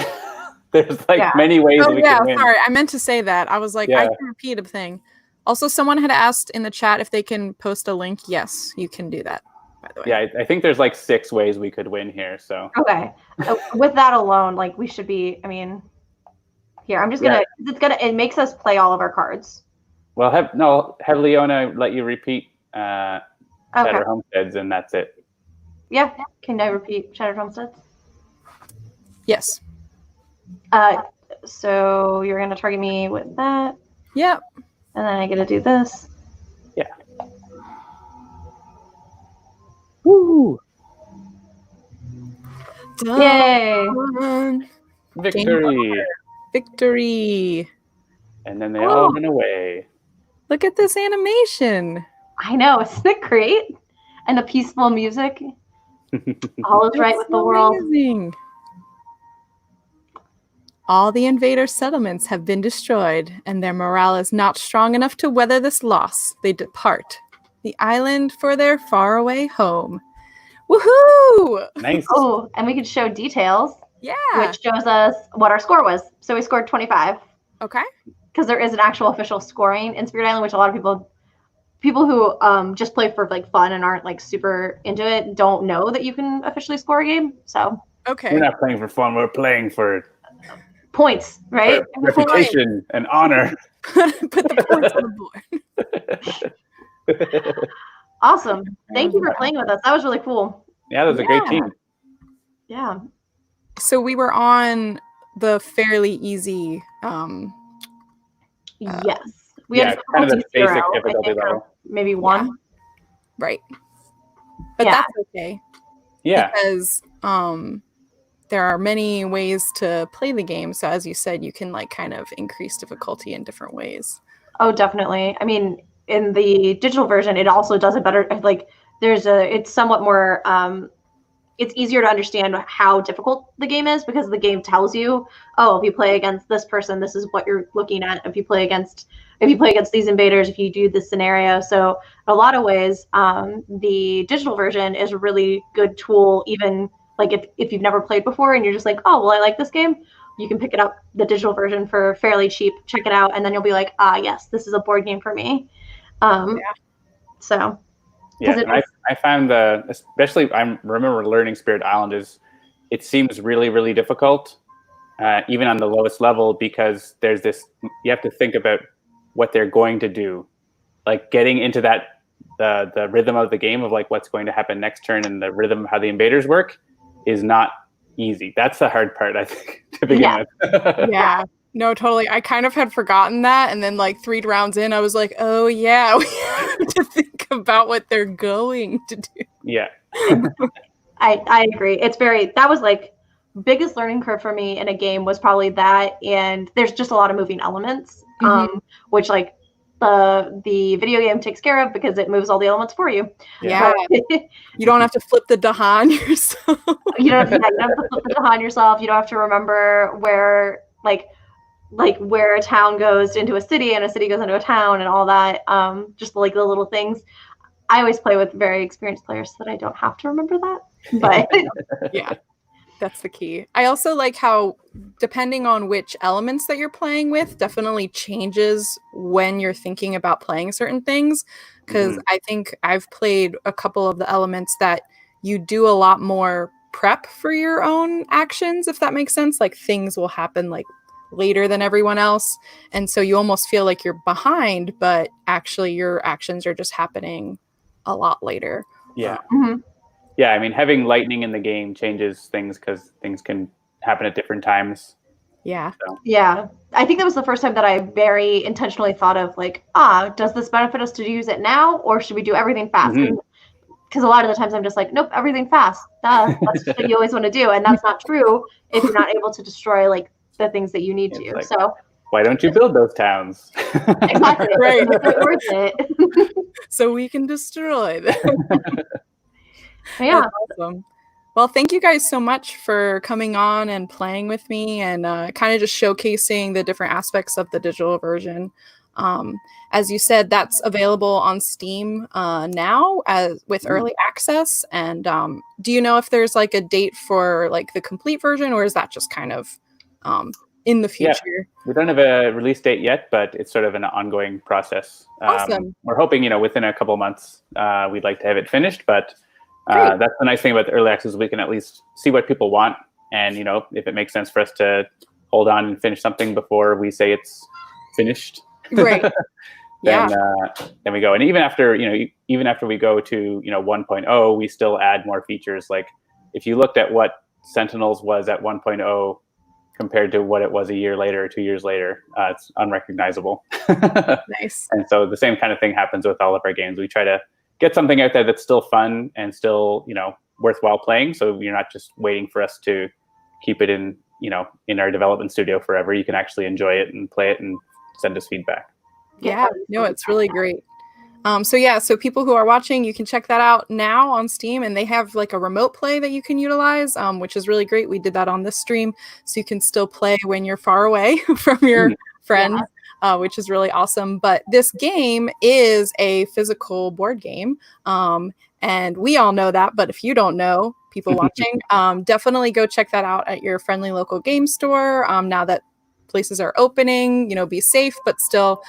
S3: There's like many ways we can win.
S1: Sorry, I meant to say that. I was like, I can repeat a thing. Also, someone had asked in the chat if they can post a link. Yes, you can do that, by the way.
S3: Yeah, I think there's like 6 ways we could win here. So
S2: okay, with that alone, like we should be. I mean, here I'm just gonna. It makes us play all of our cards.
S3: Well, have Leona let you repeat Shattered Homesteads, and that's it.
S2: Yeah. Can I repeat Shattered Homesteads?
S1: Yes.
S2: So you're gonna target me with that.
S1: Yep.
S2: And then I get to do this.
S3: Yeah. Woo!
S2: Yay!
S3: Victory!
S1: Victory!
S3: And then they all went away.
S1: Look at this animation.
S2: I know, isn't it great? And the peaceful music. All is right with the world.
S1: Amazing. All the invader settlements have been destroyed, and their morale is not strong enough to weather this loss. They depart the island for their faraway home. Woohoo!
S3: Nice.
S2: Oh, and we could show details.
S1: Yeah.
S2: Which shows us what our score was. So we scored 25.
S1: Okay.
S2: Because there is an actual official scoring in Spirit Island, which a lot of people who just play for like fun and aren't like super into it don't know that you can officially score a game. So
S1: okay.
S3: We're not playing for fun. We're playing for
S2: points, right?
S3: Reputation and honor.
S1: Put the points on the board.
S2: Awesome. Thank you for playing with us. That was really cool.
S3: Yeah, that was a great team.
S2: Yeah.
S1: So we were on the fairly easy.
S2: Yes. We had
S3: kind of the basic difficulty level.
S2: Maybe 1.
S1: Yeah. Right. But that's okay.
S3: Yeah.
S1: Because there are many ways to play the game. So as you said, you can like kind of increase difficulty in different ways.
S2: Oh, definitely. I mean, in the digital version, it also does it better. Like it's somewhat more, it's easier to understand how difficult the game is because the game tells you, oh, if you play against this person, this is what you're looking at. If you play against these invaders, if you do this scenario. So in a lot of ways, the digital version is a really good tool, even like if you've never played before and you're just like, oh, well, I like this game, you can pick it up, the digital version, for fairly cheap, check it out, and then you'll be like, yes, this is a board game for me. So.
S3: Yeah, and I found especially I remember learning Spirit Island it seems really, really difficult, even on the lowest level, because there's you have to think about what they're going to do, like getting into the rhythm of the game of like what's going to happen next turn and the rhythm of how the invaders work is not easy. That's the hard part, I think, to begin with.
S1: Yeah. No, totally. I kind of had forgotten that, and then like 3 rounds in, I was like, "Oh yeah, we have to think about what they're going to do."
S3: Yeah,
S2: I agree. That was like biggest learning curve for me in a game was probably that, and there's just a lot of moving elements, which like the video game takes care of because it moves all the elements for you.
S1: Yeah, you don't have to flip the 𝙭yourself.
S2: You don't have to flip the 𝙭yourself. You don't have to remember where where a town goes into a city and a city goes into a town and all that. Just like the little things. I always play with very experienced players so that I don't have to remember that. But
S1: yeah, that's the key. I also like how, depending on which elements that you're playing with, definitely changes when you're thinking about playing certain things. Because I think I've played a couple of the elements that you do a lot more prep for your own actions, if that makes sense. Like things will happen like later than everyone else, and so you almost feel like you're behind, but actually your actions are just happening a lot later.
S3: Yeah. Yeah, I mean, having lightning in the game changes things because things can happen at different times.
S1: Yeah.
S3: So.
S2: Yeah, I think that was the first time that I very intentionally thought of like, does this benefit us to use it now, or should we do everything fast? Because a lot of the times I'm just like, nope, everything fast. That's what you always want to do, and that's not true if you're not able to destroy like the things that you need to.
S3: Like,
S2: so
S3: why don't you build those towns?
S2: Exactly.
S1: Right.
S2: It's worth it.
S1: So we can destroy them.
S2: Yeah.
S1: That's awesome. Well, thank you guys so much for coming on and playing with me and kind of just showcasing the different aspects of the digital version. As you said, that's available on Steam now with early access. And do you know if there's like a date for like the complete version, or is that just kind of in the future?
S3: Yeah, we don't have a release date yet, but it's sort of an ongoing process.
S1: Awesome.
S3: We're hoping, within a couple of months, we'd like to have it finished. But that's the nice thing about the early access. We can at least see what people want, and if it makes sense for us to hold on and finish something before we say it's finished.
S1: Right.
S3: then we go. And even after we go to 1.0, we still add more features. Like if you looked at what Sentinels was at 1.0 compared to what it was a year later or 2 years later, it's unrecognizable.
S1: Nice.
S3: And so the same kind of thing happens with all of our games. We try to get something out there that's still fun and still worthwhile playing. So you're not just waiting for us to keep it in our development studio forever. You can actually enjoy it and play it and send us feedback.
S1: Yeah, no, it's really great. So people who are watching, you can check that out now on Steam, and they have like a remote play that you can utilize, which is really great. We did that on this stream, so you can still play when you're far away from your friends, which is really awesome. But this game is a physical board game, and we all know that. But if you don't know, people watching, definitely go check that out at your friendly local game store. Now that places are opening, be safe, but still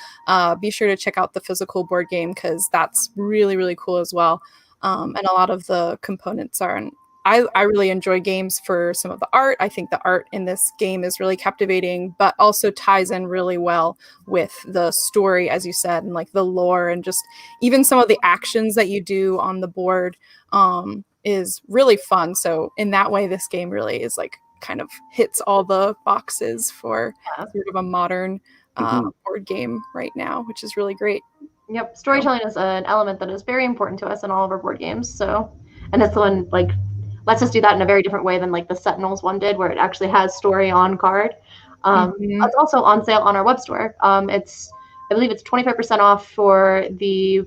S1: be sure to check out the physical board game, because that's really, really cool as well. And a lot of the components are, and I really enjoy games for some of the art. I think the art in this game is really captivating, but also ties in really well with the story, as you said, and like the lore, and just even some of the actions that you do on the board is really fun. So in that way, this game really is like kind of hits all the boxes for sort of a modern board game right now, which is really great.
S2: Yep, storytelling is an element that is very important to us in all of our board games. So, and this one like lets us do that in a very different way than like the Sentinels one did, where it actually has story on card. It's also on sale on our web store. I believe it's 25% off for the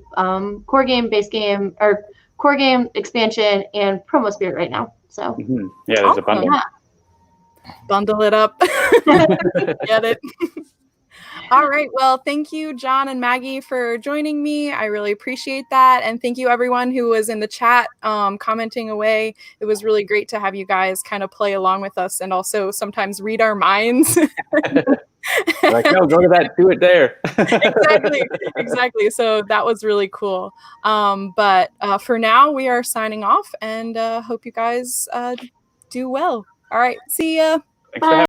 S2: core game, base game, or core game expansion and promo spirit right now. So
S3: yeah, there's a bundle.
S2: Yeah.
S1: Bundle it up. Get it. All right. Well, thank you, John and Maggie, for joining me. I really appreciate that. And thank you, everyone who was in the chat commenting away. It was really great to have you guys kind of play along with us and also sometimes read our minds.
S3: Like, no, go to that, do it there.
S1: Exactly. So that was really cool. But for now, we are signing off, and hope you guys do well. All right. See ya.
S3: Thanks for having me.